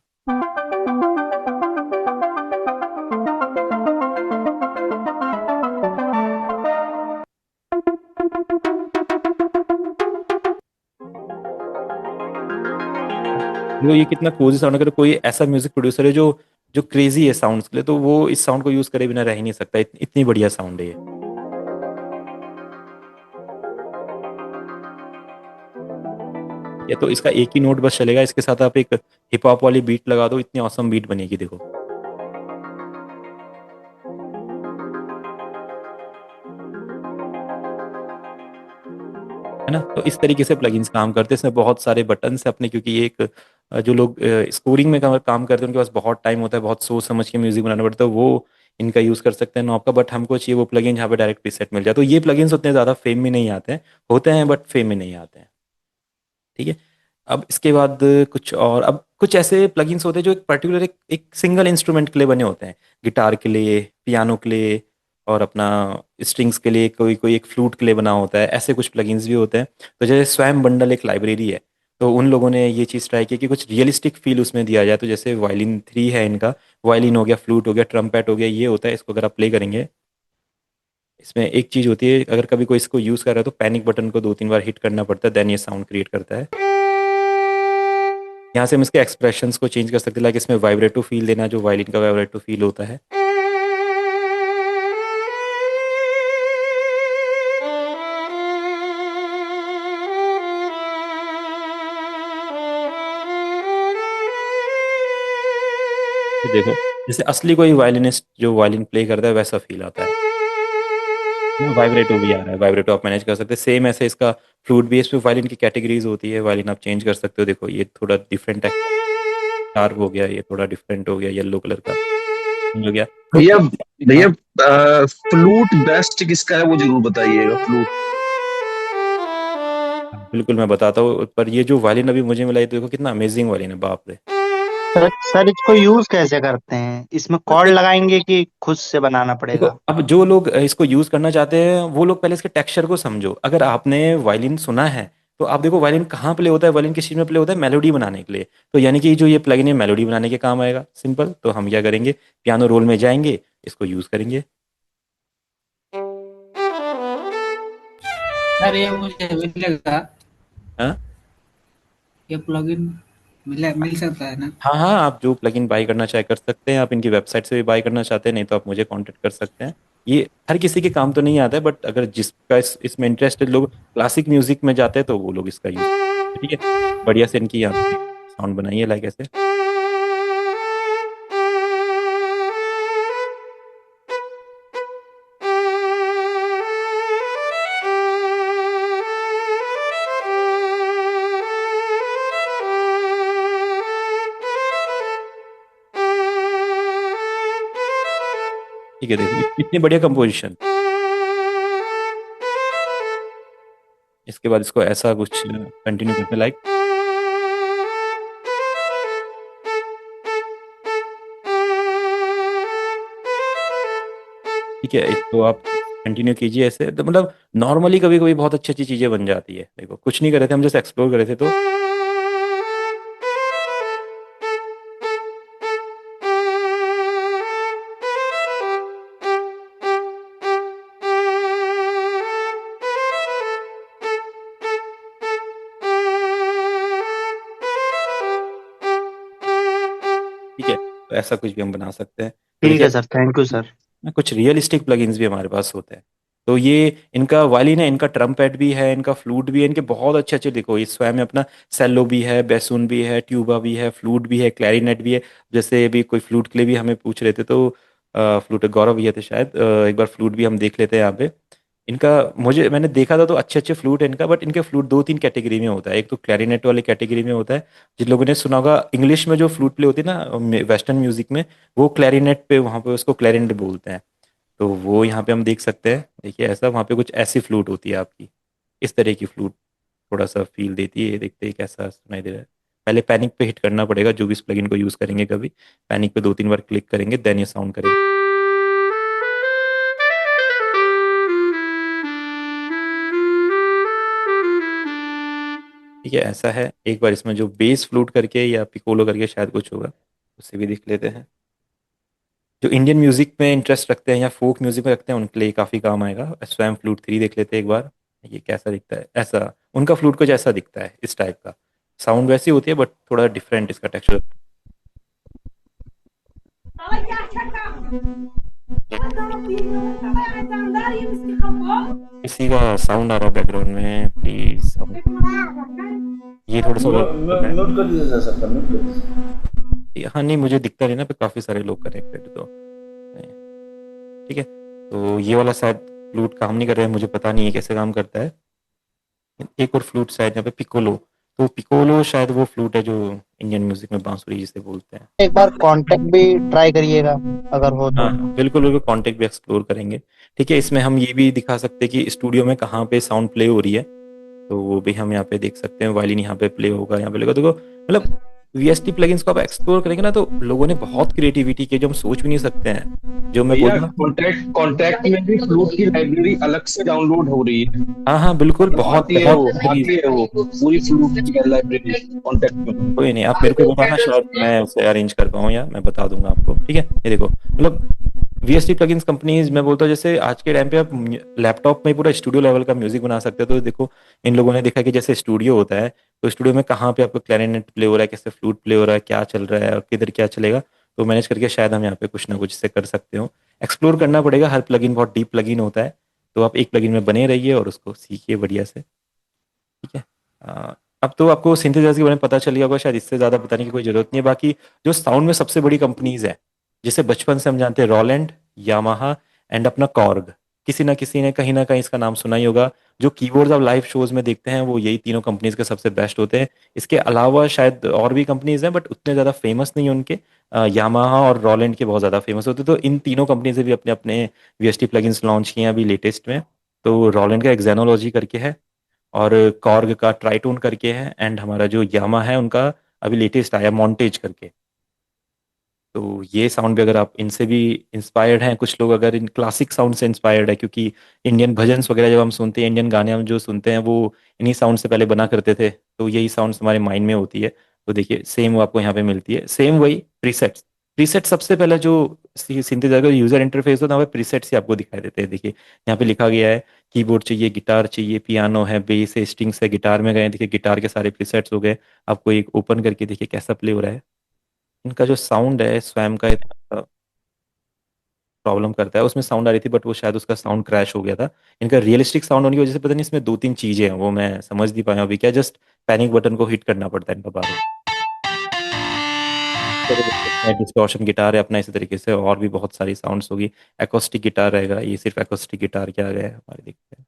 Speaker 1: देखो ये कितना कोजी साउंड, अगर कोई ऐसा म्यूजिक प्रोड्यूसर है जो जो क्रेजी है साउंड्स के लिए, तो वो इस साउंड को यूज करे बिना रह ही नहीं सकता, इतनी बढ़िया साउंड है ये। या तो इसका एक ही नोट बस चलेगा, इसके साथ आप एक हिप हॉप वाली बीट लगा दो, इतनी औसम बीट बनेगी देखो, है ना। तो इस तरीके से प्लगइन्स काम करते हैं, इसमें बहुत सारे बटन्स है अपने, क्योंकि ये एक जो लोग स्कोरिंग में काम करते हैं उनके पास बहुत टाइम होता है, बहुत सोच समझ के म्यूजिक बनाना पड़ता है, वो इनका यूज़ कर सकते हैं नॉब का। बट हमको चाहिए वो प्लगइन जहाँ पे डायरेक्ट प्रीसेट मिल जाए। तो ये प्लगइन्स उतने ज़्यादा फेम में नहीं आते हैं, होते हैं बट फेम में नहीं आते हैं। ठीक है। अब इसके बाद कुछ और, अब कुछ ऐसे प्लगइन्स होते हैं जो एक पर्टिकुलर एक सिंगल इंस्ट्रूमेंट के लिए बने होते हैं, गिटार के लिए, पियानो के लिए, और अपना स्ट्रिंग्स के लिए, कोई कोई एक फ्लूट के लिए बना होता है, ऐसे कुछ प्लगइन्स भी होते हैं। तो जैसे स्वयं बंडल एक लाइब्रेरी है, तो उन लोगों ने ये चीज़ ट्राई की कि कुछ रियलिस्टिक फील उसमें दिया जाए। तो जैसे वायलिन 3 है इनका, वायलिन हो गया, फ्लूट हो गया, ट्रम्पेट हो गया, ये होता है। इसको अगर आप प्ले करेंगे, इसमें एक चीज़ होती है, अगर कभी कोई इसको यूज़ कर रहा है तो पैनिक बटन को 2-3 बार हिट करना पड़ता है, देन ये साउंड क्रिएट करता है। यहाँ से हम इसके एक्सप्रेशंस को चेंज कर सकते हैं, लाइक इसमें वाइब्रेटो फील देना, जो वायलिन का वाइब्रेटो फील होता है। ये देखो, जैसे असली कोई वायलिनिस्ट जो वायलिन प्ले करता है वैसा फील आता है। वाइब्रेटो भी आ रहा है, वाइब्रेटो आप मैनेज कर सकते हैं। सेम ऐसे इसका फ्लूट भी है, इसमें वायलिन की कैटेगरीज होती है, वायलिन आप चेंज कर सकते हो। देखो ये थोड़ा डिफरेंट है, शार्प हो गया, ये थोड़ा डिफरेंट हो गया, येलो कलर का हो गया। तो
Speaker 3: भैया,
Speaker 1: हाँ,
Speaker 3: भैया फ्लूट बेस्ट किसका है वो जरूर बताइएगा, फ्लूट।
Speaker 1: बिल्कुल मैं बताता हूँ, पर ये जो वायलिन अभी मुझे मिला, ये देखो कितना अमेजिंग वायलिन है, बाप रे।
Speaker 8: सर इसको यूज कैसे करते हैं? इसमें कॉर्ड लगाएंगे कि खुद से बनाना
Speaker 1: देखो,
Speaker 8: पड़ेगा?
Speaker 1: अब जो लोग इसको यूज करना चाहते हैं वो लोग पहले इसके टेक्सचर को समझो। अगर आपने वायलिन सुना है तो आप देखो वायलिन कहाँ प्ले होता है, वायलिन किस चीज में प्ले होता है, मेलोडी बनाने के लिए। तो यानी कि जो ये प्लगइन है मेलोडी बनाने के काम आएगा, सिंपल। तो हम क्या करेंगे, पियानो रोल में जाएंगे, इसको यूज करेंगे।
Speaker 9: सर ये मुझे मिलेगा,
Speaker 1: हाँ
Speaker 9: ये प्लगइन मिल सकता है ना?
Speaker 1: हाँ हाँ, आप जो प्लगइन बाई करना चाहे कर सकते हैं। आप इनकी वेबसाइट से भी बाई करना चाहते हैं, नहीं तो आप मुझे कांटेक्ट कर सकते हैं। ये हर किसी के काम तो नहीं आता है, बट अगर जिसका इसमें इंटरेस्टेड लोग क्लासिक म्यूजिक में जाते हैं तो वो लोग इसका यूज, ठीक है। बढ़िया से इनकी यहाँ साउंड बनाइए, लाइक ऐसे। ठीक है, देखो इतनी बढ़िया कंपोजिशन। इसके बाद इसको ऐसा कुछ कंटिन्यू करते, लाइक ठीक है। इसको आप कंटिन्यू कीजिए ऐसे, तो मतलब नॉर्मली कभी कभी बहुत अच्छी अच्छी चीजें बन जाती है। देखो कुछ नहीं कर रहे थे हम, जस्ट एक्सप्लोर कर रहे थे। तो ठीक है, तो ऐसा कुछ भी हम बना सकते हैं। तो
Speaker 8: ठीक
Speaker 1: देखिए
Speaker 8: है सर, थैंक यू सर।
Speaker 1: कुछ रियलिस्टिक प्लगइन्स भी हमारे पास होते हैं। तो ये इनका वायलिन है, इनका ट्रम्पेट भी है, इनका फ्लूट भी है, इनके बहुत अच्छे अच्छे, देखो इस स्वयं में अपना सेलो भी है, बेसुन भी है, ट्यूबा भी है, फ्लूट भी है, क्लैरिनेट भी है। जैसे अभी कोई फ्लूट के लिए भी हमें पूछ रहे थे, तो फ्लूट गौरव भैया थे शायद, एक बार फ्लूट भी हम देख लेते हैं यहाँ पे। इनका मैंने देखा था तो अच्छे अच्छे फ्लूट है इनका, बट इनके फ्लूट 2-3 कैटेगरी में होता है। एक तो क्लैरिनेट वाली कैटेगरी में होता है, जिन लोगों ने सुना होगा इंग्लिश में जो फ्लूट प्ले होती है ना वेस्टर्न म्यूजिक में, वो क्लैरिनेट पे, वहाँ पे उसको क्लैरिनेट बोलते हैं। तो वो यहाँ पे हम देख सकते हैं, देखिए ऐसा, वहाँ पे कुछ ऐसी फ्लूट होती है आपकी, इस तरह की फ्लूट थोड़ा सा फील देती है। ये देखते हैं कैसा सुनाई दे रहा है। पहले पैनिक पे हिट करना पड़ेगा, जो भी इस प्लगइन को यूज़ करेंगे कभी, पैनिक पे 2-3 बार क्लिक करेंगे, देन ये साउंड करेंगे। ठीक है, ऐसा है। एक बार इसमें जो बेस फ्लूट करके या पिकोलो करके शायद कुछ होगा, उससे भी देख लेते हैं। जो इंडियन म्यूजिक में इंटरेस्ट रखते हैं या फोक म्यूजिक में रखते हैं उनके लिए काफ़ी काम आएगा। स्वयं फ्लूट 3 देख लेते हैं एक बार, ये कैसा दिखता है। ऐसा उनका फ्लूट कुछ ऐसा दिखता है, इस टाइप का साउंड वैसी होती है, बट थोड़ा डिफरेंट इसका टेक्सचर। किसी का साउंड आ रहा है बैकग्राउंड में, प्लीज। ये थोड़ा सा है।
Speaker 6: म्यूट कर दीजिए सर, सबका म्यूट कर दीजिए।
Speaker 1: हाँ नहीं, मुझे दिखता नहीं ना, पे काफी सारे लोग कनेक्टेड, तो ठीक है। तो ये वाला शायद फ्लूट काम नहीं कर रहा है, मुझे पता नहीं है कैसे काम करता है। एक और फ्लूट शायद यहाँ पे पिकोलो, तो पिकोलो शायद वो फ्लूट है जो इंडियन म्यूजिक में बांसुरी जिसे बोलते हैं।
Speaker 8: एक बार कांटेक्ट भी ट्राई करिएगा अगर हो तो।
Speaker 1: हाँ बिल्कुल बिल्कुल, कॉन्टेक्ट भी एक्सप्लोर करेंगे। ठीक है, इसमें हम ये भी दिखा सकते हैं कि स्टूडियो में कहाँ पे साउंड प्ले हो रही है, तो वो भी हम यहाँ पे देख सकते हैं। वायलिन यहाँ पे प्ले होगा, यहाँ पे लगेगा। देखो मतलब वीएसटी प्लगइन्स को आप एक्सप्लोर करेंगे ना, तो लोगों ने बहुत क्रिएटिविटी की जो हम सोच भी नहीं सकते हैं, जो मैं बोल
Speaker 3: भैया
Speaker 1: रहा हूँ।
Speaker 3: कॉन्टैक्ट में भी फ्लूट की लाइब्रेरी अलग से डाउनलोड हो रही है।
Speaker 1: हाँ हाँ बिल्कुल, बहुत बहुत सारी।
Speaker 3: आती है वो पूरी फ्लूट की लाइब्रेरी कॉन्टैक्ट में।
Speaker 1: कोई नहीं, आप मेरे को बताना, शायद मैं उसे अरेंज कर पाऊँ, या मैं बता दूंगा आपको। ठीक है, ये देखो मतलब वीएसटी प्लगइन्स कंपनीज, मैं बोलता हूँ जैसे आज के टाइम पे आप लैपटॉप में पूरा स्टूडियो लेवल का म्यूजिक बना सकते हो। तो देखो इन लोगों ने देखा कि जैसे स्टूडियो होता है, तो स्टूडियो में कहाँ पे आपको क्लैरिनेट प्ले हो रहा है, कैसे फ्लूट प्ले हो रहा है, क्या चल रहा है और किधर क्या चलेगा, तो मैनेज करके शायद हम यहाँ पे कुछ ना कुछ इससे कर सकते हो। एक्सप्लोर करना पड़ेगा, हर प्लगइन बहुत डीप प्लगइन होता है, तो आप एक प्लगइन में बने रहिए और उसको सीखिए बढ़िया से। ठीक है। अब तो आपको सिंथेसाइजर के बारे में पता चल गया होगा शायद, इससे ज़्यादा बताने की कोई ज़रूरत नहीं है। बाकी जो साउंड में सबसे बड़ी कंपनीज है, जिसे बचपन से हम जानते हैं, रॉलैंड, यामाहा एंड अपना कॉर्ग, किसी ना किसी ने कहीं ना कहीं इसका नाम सुना ही होगा। जो कीबोर्ड्स आप लाइव शोज में देखते हैं, वो यही तीनों कंपनीज के सबसे बेस्ट होते हैं। इसके अलावा शायद और भी कंपनीज हैं, बट उतने ज़्यादा फेमस नहीं है उनके। यामाहा और रॉलैंड के बहुत ज़्यादा फेमस होते हैं। तो इन तीनों कंपनी से भी अपने अपने वीएसटी प्लगइन्स लॉन्च किए हैं अभी लेटेस्ट में। तो रॉलैंड का एक्जेनोलॉजी करके है, और कॉर्ग का ट्राइटोन करके है, एंड हमारा जो यामा है उनका अभी लेटेस्ट आया मॉन्टेज करके। तो ये साउंड भी, अगर आप इनसे भी इंस्पायर्ड हैं, कुछ लोग अगर इन क्लासिक साउंड से इंस्पायर्ड है, क्योंकि इंडियन भजन्स वगैरह जब हम सुनते हैं, इंडियन गाने हम जो सुनते हैं, वो इन्हीं साउंड से पहले बना करते थे, तो यही साउंड हमारे माइंड में होती है। तो देखिए सेम वो आपको यहाँ पे मिलती है, सेम वही प्रीसेट्स। प्रीसेट सबसे पहले जो सिंथेसाइजर का यूजर इंटरफेस होता है, वहाँ पे प्रीसेट्स ही आपको दिखाई देते हैं। देखिए यहाँ पे लिखा गया है कीबोर्ड चाहिए, गिटार चाहिए, पियानो है, बेस है, स्ट्रिंग्स है, गिटार में गए, देखिए गिटार के सारे प्रीसेट्स हो गए। आपको एक ओपन करके देखिए कैसा प्ले हो रहा है। इनका जो साउंड है स्वयं का प्रॉब्लम करता है, उसमें साउंड आ रही थी, बट वो शायद उसका साउंड क्रैश हो गया था। इनका रियलिस्टिक साउंड होने की वजह से पता नहीं, इसमें दो तीन चीजें हैं वो मैं समझ नहीं पाया अभी, क्या जस्ट पैनिक बटन को हिट करना पड़ता है इनका बार बार। डिस्टॉर्शन गिटार है अपना, इसी तरीके से और भी बहुत सारी साउंड्स होगी। एकोस्टिक गिटार रहेगा, ये सिर्फ एकोस्टिक गिटार क्या गया है हमारे, देखते हैं।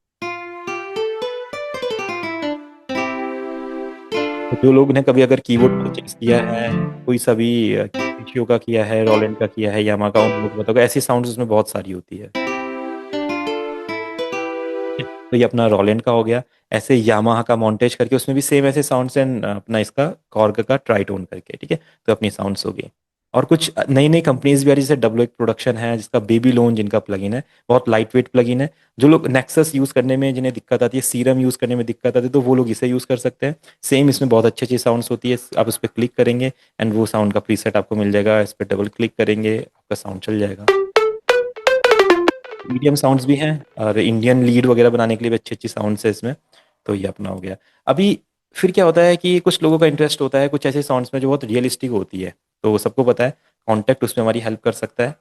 Speaker 1: तो जो लोग ने कभी अगर कीबोर्ड परचेज किया है, कोई सा भी Casio का किया है, रोलैंड का किया है, यामा का, उन लोग को बताओगे ऐसी साउंड्स उसमें बहुत सारी होती है। तो ये अपना रोलैंड का हो गया। ऐसे यामाहा का मॉन्टेज करके, उसमें भी सेम ऐसे साउंड्स एंड अपना इसका कॉर्ग का ट्राइटोन करके। ठीक है, तो अपनी साउंड्स हो गई। और कुछ नई नई कंपनीज भी आ रही है, जैसे डब्ल्यू एक प्रोडक्शन है, जिसका बेबी लोन जिनका प्लगइन है, बहुत लाइट वेट प्लगइन है। जो लोग नेक्सस यूज करने में जिन्हें दिक्कत आती है, सीरम यूज करने में दिक्कत आती है, तो वो लोग इसे यूज कर सकते हैं। सेम इसमें बहुत अच्छी अच्छी साउंड्स होती है। आप उस पर क्लिक करेंगे एंड वो साउंड का प्रीसेट आपको मिल जाएगा। इस पर डबल क्लिक करेंगे, आपका साउंड चल जाएगा। मीडियम साउंड्स भी हैं, और इंडियन लीड वगैरह बनाने के लिए भी अच्छी अच्छी साउंड्स है इसमें। तो ये अपना हो गया। अभी फिर क्या होता है कि कुछ लोगों का इंटरेस्ट होता है कुछ ऐसे साउंड्स में जो बहुत रियलिस्टिक होती है, तो सबको पता है कॉन्टेक्ट उसमें हमारी हेल्प कर सकता है।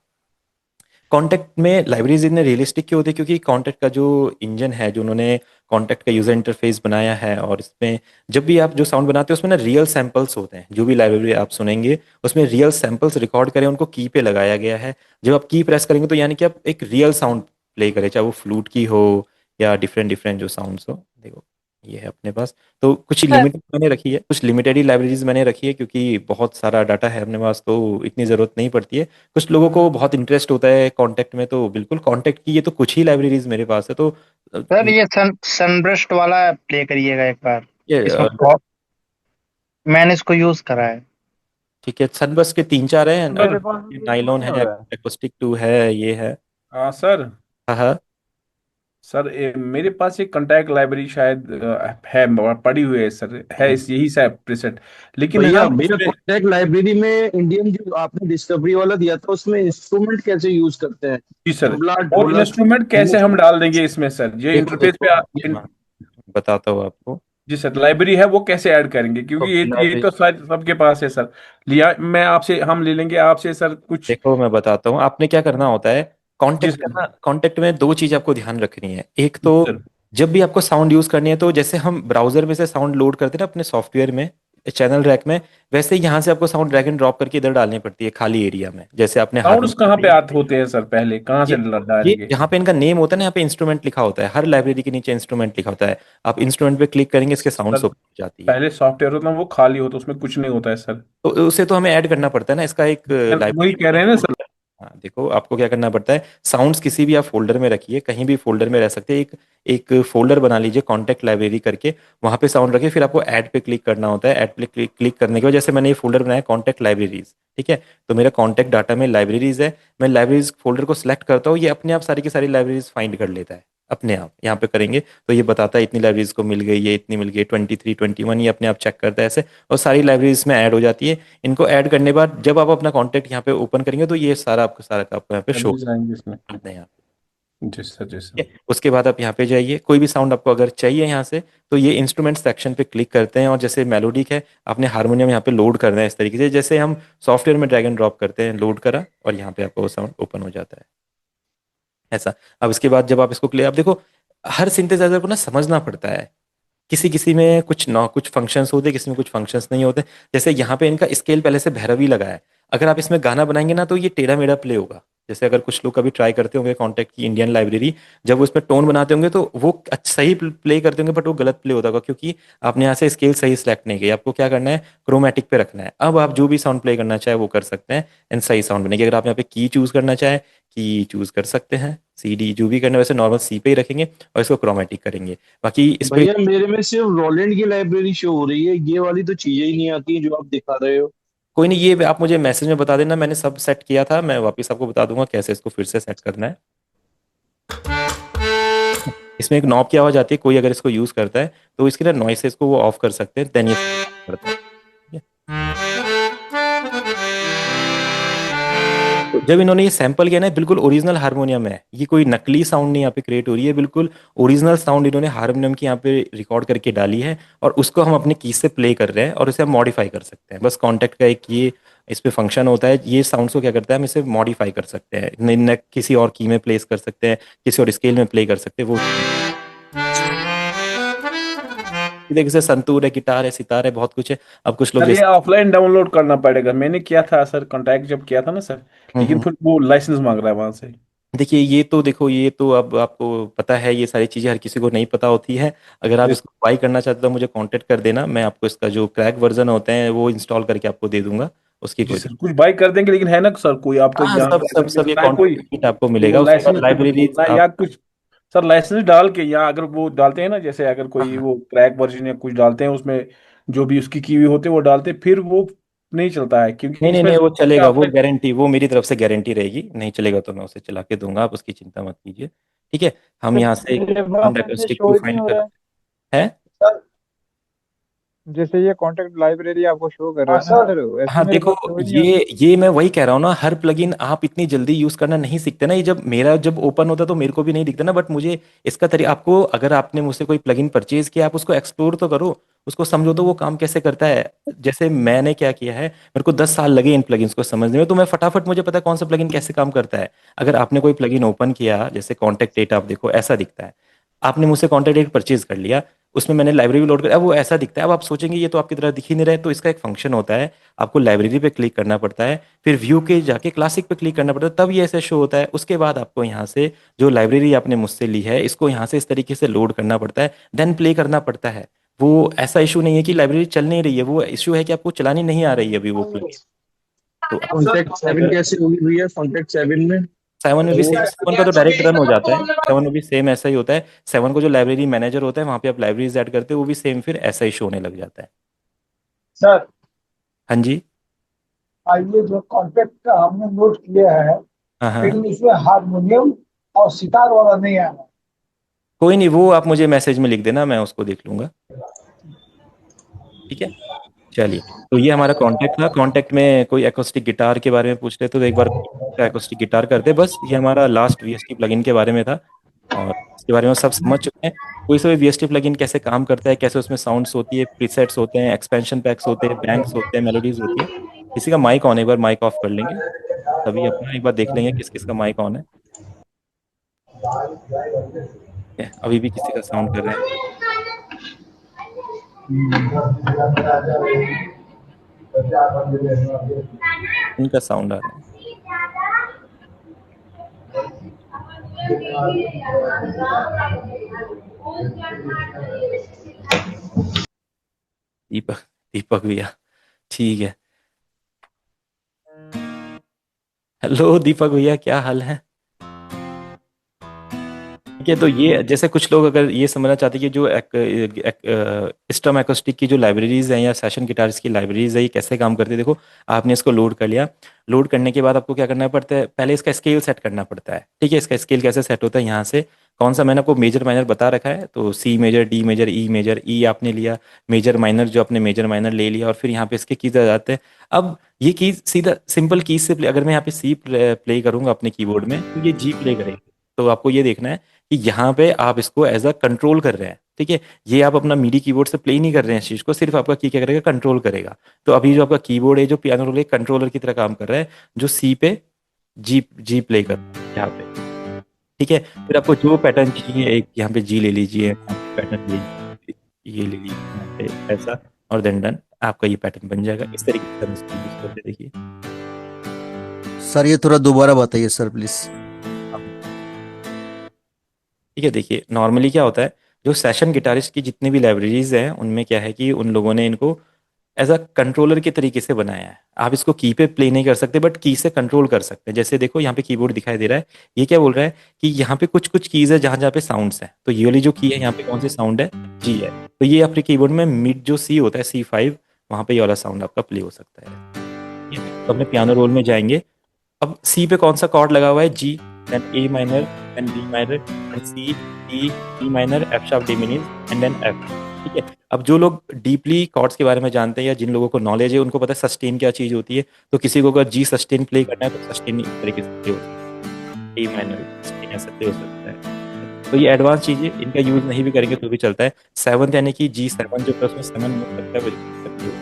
Speaker 1: कॉन्टेक्ट में लाइब्रेरीज इतने रियलिस्टिक क्यों होती है, क्योंकि कॉन्टेक्ट का जो इंजन है, जो उन्होंने कॉन्टेक्ट का यूजर इंटरफेस बनाया है, और इसमें जब भी आप जो साउंड बनाते हो, उसमें ना रियल सैंपल्स होते हैं। जो भी लाइब्रेरी आप सुनेंगे, उसमें रियल सैंपल्स रिकॉर्ड करें, उनको की पे लगाया गया है। जब आप की प्रेस करेंगे, तो यानी कि आप एक रियल साउंड प्ले करें, चाहे वो फ्लूट की हो या डिफरेंट डिफरेंट जो साउंड्स हो। देखो ये है अपने पास। तो कुछ लिमिटेड मैंने रखी है, कुछ लिमिटेड ही लाइब्रेरीज मैंने रखी है, क्योंकि बहुत सारा डाटा है अपने पास, तो इतनी ज़रूरत नहीं पड़ती है। कुछ लोगों को बहुत इंटरेस्ट होता है कॉन्टेक्ट में, तो बिल्कुल कॉन्टेक्ट की ये तो कुछ ही लाइब्रेरीज मेरे पास है। तो
Speaker 8: सर ये सनब्रस्ट वाला प्ले करिएगा एक बार।
Speaker 1: ये
Speaker 8: इसमें बहुत मैंने इसको यूज करा है।
Speaker 1: ठीक है, सनबस के तीन चार हैं,
Speaker 7: मेरे पास भी
Speaker 1: नाइलॉन है,
Speaker 7: है।
Speaker 1: एकोस्टिक 2 है, ये है।
Speaker 7: हाँ सर।
Speaker 1: हाँ हाँ।
Speaker 7: सर मेरे पास एक कॉन्टैक्ट लाइब्रेरी शायद है, पड़ी हुई है सर, है इस यही शायद प्रीसेट, लेकिन
Speaker 3: भैया
Speaker 7: हम
Speaker 3: भैया
Speaker 7: उसमें।
Speaker 3: कॉन्टैक्ट लाइब्रेरी में इंडियन जो आपने डिस्कवरी वाला दिया था, उसमें इंस्ट्रूमेंट कैसे यूज करते हैं?
Speaker 7: जी सर।
Speaker 3: तबला,
Speaker 7: और
Speaker 3: ढोलक।
Speaker 7: इंस्ट्रूमेंट कैसे हम डाल देंगे इसमें सर, ये
Speaker 1: देखो
Speaker 7: इंटरफेस
Speaker 1: देखो,
Speaker 7: पे
Speaker 1: मैं बताता हूँ आपको।
Speaker 7: जी सर, लाइब्रेरी है वो कैसे ऐड करेंगे, क्योंकि ये तो शायद सबके पास है सर। लिया मैं आपसे, हम ले लेंगे आपसे सर कुछ।
Speaker 1: देखो मैं बताता हूँ, आपने क्या करना होता है।
Speaker 7: जी
Speaker 1: कांटेक्ट
Speaker 7: सर।
Speaker 1: करना, कांटेक्ट में दो चीज आपको ध्यान रखनी है। एक
Speaker 7: जी
Speaker 1: तो
Speaker 7: सर।
Speaker 1: जब भी आपको साउंड यूज करनी है तो जैसे हम ब्राउजर में से साउंड लोड करते हैं ना अपने सॉफ्टवेयर में चैनल रैक में, वैसे ही यहाँ से आपको साउंड ड्रैग एंड ड्रॉप करके इधर डालनी पड़ती है खाली एरिया में, जैसे आपने
Speaker 7: साउंड्स कहाँ पे
Speaker 1: हारमोनियम।
Speaker 7: आते होते हैं सर, पहले कहाँ से
Speaker 1: ये ये
Speaker 7: डालेंगे?
Speaker 1: जहाँ पे इनका नेम होता है ना, यहाँ पे इंस्ट्रूमेंट लिखा होता है, हर लाइब्रेरी के नीचे इंस्ट्रूमेंट लिखा होता है। आप इंस्ट्रूमेंट पे क्लिक करेंगे इसके साउंड्स
Speaker 7: सर
Speaker 1: ओपन हो जाती है।
Speaker 7: पहले सॉफ्टवेयर होता है वो खाली होता है, उसमें कुछ नहीं होता है सर।
Speaker 1: तो उसे तो हमें ऐड करना पड़ता है ना, इसका एक
Speaker 7: वही
Speaker 1: लाइब्रेरी
Speaker 7: कह
Speaker 1: में
Speaker 7: रहे
Speaker 1: एक
Speaker 7: हैं ना
Speaker 1: folder
Speaker 7: सर।
Speaker 1: है। हाँ देखो, आपको क्या करना पड़ता है, साउंड्स किसी भी आप फोल्डर में रखिए, कहीं भी फोल्डर में रह सकते हैं, एक एक फोल्डर बना लीजिए कॉन्टेक्ट लाइब्रेरी करके, वहां पे साउंड रखिए, फिर आपको ऐड पे क्लिक करना होता है। ऐड पे क्लिक करने के बाद जैसे मैंने ये फोल्डर बनाया कॉन्टेक्ट लाइब्रेरीज, ठीक है, तो मेरा कॉन्टेक्ट डाटा में लाइब्रेरीज है, मैं लाइब्रेरीज फोल्डर को सिलेक्ट करता हूँ, ये अपने आप सारी की सारी लाइब्रेरीज फाइंड कर लेता है अपने आप। यहाँ पे करेंगे तो ये बताता है इतनी लाइब्रेरीज को मिल गई, ये इतनी मिल गई, 23 21, ये अपने आप चेक करता है ऐसे, और सारी लाइब्रेरीज में ऐड हो जाती है। इनको ऐड करने के बाद जब आप अपना कॉन्टेक्ट यहाँ पे ओपन करेंगे तो ये सारा आपको सारा का आपको यहाँ पे शो
Speaker 7: लाइब्रेरीज आएंगे इसमें।
Speaker 1: करते हैं यहाँ पे।
Speaker 7: जी सर, जी सर।
Speaker 1: ठीक है? उसके बाद आप यहाँ पे जाइए, कोई भी साउंड आपको अगर चाहिए यहाँ से, तो ये इंस्ट्रूमेंट सेक्शन पे क्लिक करते हैं, और जैसे मेलोडिक है, आपने हारमोनियम यहाँ पे लोड करना है इस तरीके से, जैसे हम सॉफ्टवेयर में ड्रैग एंड ड्रॉप करते हैं, लोड करा और यहाँ पे आपको वो साउंड ओपन हो जाता है ऐसा। अब इसके बाद जब आप इसको क्लियर, आप देखो हर सिंथेसाइजर को ना समझना पड़ता है, किसी किसी में कुछ ना कुछ फंक्शंस होते हैं, किसी में कुछ फंक्शंस नहीं होते। जैसे यहाँ पे इनका स्केल पहले से भैरवी लगा है, अगर आप इसमें गाना बनाएंगे ना तो ये टेढ़ा मेढ़ा प्ले होगा। जैसे अगर कुछ लोग कभी ट्राई करते होंगे कॉन्टेक्ट की इंडियन लाइब्रेरी, जब वो इसमें टोन बनाते होंगे तो वो सही प्ले करते होंगे, बट वो गलत प्ले होता होगा, क्योंकि आपने यहाँ से स्केल सही सिलेक्ट नहीं किया। आपको क्या करना है, क्रोमेटिक पे रखना है। अब आप जो भी साउंड प्ले करना चाहे वो कर सकते हैं, एंड सही साउंड बनेगी। अगर आप यहाँ पे की चूज करना चाहे, की चूज कर सकते हैं, सी डी जो भी करना है, वैसे नॉर्मल सी पे ही रखेंगे और इसको क्रोमेटिक करेंगे। बाकी इस पे
Speaker 3: भैया मेरे में सिर्फ रोलैंड की लाइब्रेरी शो हो रही है, ये वाली तो चीजें ही नहीं आती जो आप दिखा रहे हो।
Speaker 1: कोई नहीं, ये आप मुझे मैसेज में बता देना, मैंने सब सेट किया था, मैं वापस आपको बता दूंगा कैसे इसको फिर से सेट करना है। इसमें एक नॉब की आवाज आती है, कोई अगर इसको यूज करता है तो इसके ना नॉइसेस को वो ऑफ कर सकते हैं, देन ये करता है। ठीक है? तो जब इन्होंने ये सैंपल किया ना, बिल्कुल ओरिजिनल हारमोनियम है, ये कोई नकली साउंड नहीं यहाँ पे क्रिएट हो रही है, बिल्कुल ओरिजिनल साउंड इन्होंने हारमोनियम की यहाँ पे रिकॉर्ड करके डाली है, और उसको हम अपने की से प्ले कर रहे हैं, और उसे हम मॉडिफाई कर सकते हैं। बस कॉन्टेक्ट का एक ये इस पे फंक्शन होता है, ये साउंड्स को क्या करता है, हम इसे मॉडिफाई कर सकते हैं, किसी और की में प्लेस कर सकते हैं, किसी और स्केल में प्ले कर सकते हैं वो। देखिए जैसे संतूर है, गिटार है, सितार है, बहुत कुछ है। अब कुछ लोग
Speaker 7: सर ये
Speaker 1: जैसे
Speaker 7: ऑफलाइन डाउनलोड करना पड़ेगा, मैंने किया था सर, कॉन्टैक्ट जब किया था ना सर, लेकिन
Speaker 1: हम्म।
Speaker 7: फिर वो लाइसेंस मांग रहा है वहां से।
Speaker 1: देखिए ये तो देखो, ये तो अब आपको पता है, ये सारी चीज़ें हर किसी को नहीं पता होती है। अगर आप
Speaker 7: जी
Speaker 1: इसको बाई करना चाहते हो तो मुझे कांटेक्ट कर देना, मैं आपको इसका जो क्रैक वर्जन होते हैं वो इंस्टॉल करके आपको दे दूंगा, उसकी
Speaker 7: जी
Speaker 1: कोई
Speaker 7: सर, कुछ बाई कर देंगे, लेकिन है ना सर कोई, आप तो
Speaker 1: हाँ
Speaker 7: यहाँ
Speaker 1: सब सब
Speaker 7: लाइसेंस
Speaker 1: सब ये
Speaker 7: बताए कोई,
Speaker 1: कॉन्टेक्ट किट आपको
Speaker 7: वो
Speaker 1: मिलेगा, उसके बाद
Speaker 7: लाइसेंस
Speaker 1: लाइब्रेरीज
Speaker 7: ना या
Speaker 1: आप।
Speaker 7: कुछ। सर लाइसेंस डाल के, या अगर वो डालते हैं ना, जैसे अगर
Speaker 1: हाँ
Speaker 7: कोई
Speaker 1: हाँ।
Speaker 7: वो क्रैक वर्जन या कुछ डालते हैं उसमें, जो भी उसकी की हुई होते हैं वो डालते हैं, फिर वो नहीं चलता है, क्योंकि
Speaker 1: नहीं नहीं
Speaker 7: इसमें
Speaker 1: नहीं, वो चलेगा, वो
Speaker 7: आपने।
Speaker 1: गारंटी, वो मेरी तरफ से गारंटी रहेगी, नहीं चलेगा तो मैं उसे चला के दूंगा, आप उसकी चिंता मत कीजिए। ठीक है, हम यहाँ से एक
Speaker 5: मेरे
Speaker 1: साउंड
Speaker 5: पास ये
Speaker 1: एक्रोस्टिक
Speaker 5: शो
Speaker 1: टू
Speaker 5: ही नहीं
Speaker 1: फाइंड
Speaker 5: हो रहा है
Speaker 1: करते हैं।
Speaker 4: सर।
Speaker 5: जैसे ये कॉन्टेक्ट लाइब्रेरी आपको शो कर रहा
Speaker 4: हाँ
Speaker 5: है ना
Speaker 4: सर।
Speaker 5: सर, वैसे
Speaker 1: हाँ
Speaker 5: मेरे
Speaker 1: देखो,
Speaker 5: पास शो ही नहीं हो रहा।
Speaker 1: ये मैं वही कह रहा हूँ ना, हर प्लगइन आप इतनी जल्दी यूज करना नहीं सीखते ना, ये जब मेरा जब ओपन होता है तो मेरे को भी नहीं दिखता ना, बट मुझे इसका तरीका आपको, अगर आपने मुझसे कोई प्लगइन परचेज किया, आप उसको एक्सप्लोर तो करो, उसको समझो तो वो काम कैसे करता है। जैसे मैंने क्या किया है, मेरे को 10 साल लगे इन प्लगइन्स को समझने में, तो मैं फटाफट मुझे पता है कौन सा प्लगइन कैसे काम करता है। अगर आपने कोई प्लगइन ओपन किया, जैसे कॉन्टेक्ट डेटा, आप देखो ऐसा दिखता है, आपने मुझसे कॉन्टेक्ट डेटा परचेज कर लिया, उसमें मैंने लाइब्रेरी लोड कर, अब वो ऐसा दिखता है। अब आप सोचेंगे ये तो आपकी तरह दिख ही नहीं रहा है, तो इसका एक फंक्शन होता है, आपको लाइब्रेरी पे क्लिक करना पड़ता है, फिर व्यू के जाके क्लासिक पे क्लिक करना पड़ता है, तब ये ऐसे शो होता है। उसके बाद आपको यहाँ से जो लाइब्रेरी आपने मुझसे ली है, इसको यहाँ से इस तरीके से लोड करना पड़ता है, देन प्ले करना पड़ता है। वो ऐसा इशू नहीं है कि लाइब्रेरी चल नहीं रही है, वो इशू है कि आपको चलानी नहीं आ रही है अभी वो plugin। तो
Speaker 3: कॉन्टेक्ट सेवन कैसे होगी भैया, कॉन्टेक्ट सेवन में?
Speaker 1: 7 में भी सेम, 7 का तो डायरेक्ट रन हो जाता है, 7 में भी सेम ऐसा ही होता है। 7 को जो लाइब्रेरी मैनेजर होता है, वहाँ पे आप लाइब्रेरीज ऐड करते हो, वो भी सेम फिर ऐसा ही शो होने लग जाता है।
Speaker 4: सर,
Speaker 1: हाँ जी।
Speaker 4: ये जो कॉन्टेक्ट का हमने नोट किया है,
Speaker 1: हाँ हाँ।
Speaker 4: लेकिन इसमें हारमोनियम और सितार वाला नहीं आया।
Speaker 1: कोई नहीं, वो आप मुझे मैसेज में लिख देना, मैं उसको देख लूंगा। ठीक है, चलिए। तो ये हमारा कॉन्टेक्ट था, कॉन्टेक्ट में कोई एकोस्टिक गिटार के बारे में पूछ रहे तो एक बार एकोस्टिक गिटार करते, बस ये हमारा लास्ट वीएसटी प्लगइन के बारे में था, और इसके बारे में सब समझ चुके हैं। कोई सा भी वीएसटी प्लगइन कैसे काम करता है, कैसे उसमें साउंड्स होती है, प्रीसेट्स होते हैं, एक्सपेंशन पैक्स होते हैं, बैंक्स होते हैं, मेलोडीज होती है। किसी का माइक ऑन है, एक बार माइक ऑफ कर लेंगे, तभी अपना एक बार देख लेंगे किस किस का माइक ऑन है। अभी भी किसी का साउंड कर रहे हैं। इनका साउंड आ रहा है। दीपक दीपक भैया, ठीक है। हेलो दीपक भैया, क्या हाल है? ठीक है, तो ये जैसे कुछ लोग अगर ये समझना चाहते हैं कि जो स्टम एक्रोस्टिक की जो लाइब्रेरीज हैं या सेशन गिटार्स की लाइब्रेरीज है, ये कैसे काम करती है, देखो आपने इसको लोड कर लिया। लोड करने के बाद आपको क्या करना पड़ता है, पहले इसका स्केल सेट करना पड़ता है। ठीक है, इसका स्केल कैसे सेट होता है, यहाँ से कौन सा मैंने आपको मेजर माइनर बता रखा है, तो C major, D major, E major, E आपने लिया, मेजर माइनर जो आपने मेजर माइनर ले लिया, और फिर यहाँ पे इसके कीज आ जाते हैं। अब ये कीज सीधा सिंपल कीज से अगर मैं यहाँ पे सी प्ले करूंगा अपने कीबोर्ड में, तो ये जी प्ले करेंगे। तो आपको ये देखना है कि यहाँ पे आप इसको एज अ कंट्रोल कर रहे हैं। ठीक है, ये आप अपना मीडी कीबोर्ड से प्ले नहीं कर रहे हैं इस चीज को, सिर्फ आपका की क्या करेगा, कंट्रोल करेगा। तो अभी जो आपका कीबोर्ड है, जो पियानो रोल है, कंट्रोलर की तरह काम कर रहा है, जो सी पे जी जी प्ले कर रहा है यहाँ पे। ठीक है, फिर आपको जो पैटर्न चाहिए, एक यहाँ पे जी ले लीजिए, पैटर्न ले लीजिए, ये ले लीजिए यहाँ पे ऐसा, और देन डन, आपका ये पैटर्न बन जाएगा। इस तरीके से हम इसको यूज करते, देखिए।
Speaker 10: सर ये थोड़ा दोबारा बताइए सर प्लीज।
Speaker 1: ठीक है, देखिए नॉर्मली क्या होता है, जो सेशन गिटारिस्ट की जितनी भी लाइब्रेरीज हैं, उनमें क्या है कि उन लोगों ने इनको एज अ कंट्रोलर के तरीके से बनाया है। आप इसको की पे प्ले नहीं कर सकते, बट की से कंट्रोल कर सकते हैं। जैसे देखो यहाँ पे कीबोर्ड दिखाई दे रहा है, ये क्या बोल रहा है कि यहाँ पे कुछ कुछ कीज है जहाँ जहाँ पे साउंड्स हैं, तो ये वाली जो की है यहाँ पे कौन सी साउंड है, जी है। तो ये आपके कीबोर्ड में मिड जो सी होता है, C5, वहाँ पे ये वाला साउंड आपका प्ले हो सकता है। ठीक है? तो अपने पियानो रोल में जाएंगे। अब सी पे कौन सा कॉर्ड लगा हुआ है, G, then A minor, then B minor, then C, D, E minor, F sharp diminish, and then F. ठीक है, अब जो लोग डीपली कॉर्ड्स के बारे में जानते हैं या जिन लोगों को नॉलेज है, उनको पता है सस्टेन क्या चीज होती है। तो किसी को अगर जी सस्टेन प्ले करना है, तो सस्टेन इस तरीके से प्ले हो सकता है, ए माइनर सस्टेन ऐसे प्ले हो सकता है। तो ये एडवांस चीजें, इनका यूज नहीं भी करेंगे तो भी चलता है। सेवंथ यानी कि G7 जो प्लस में 7 मूव करता है, वो प्ले हो।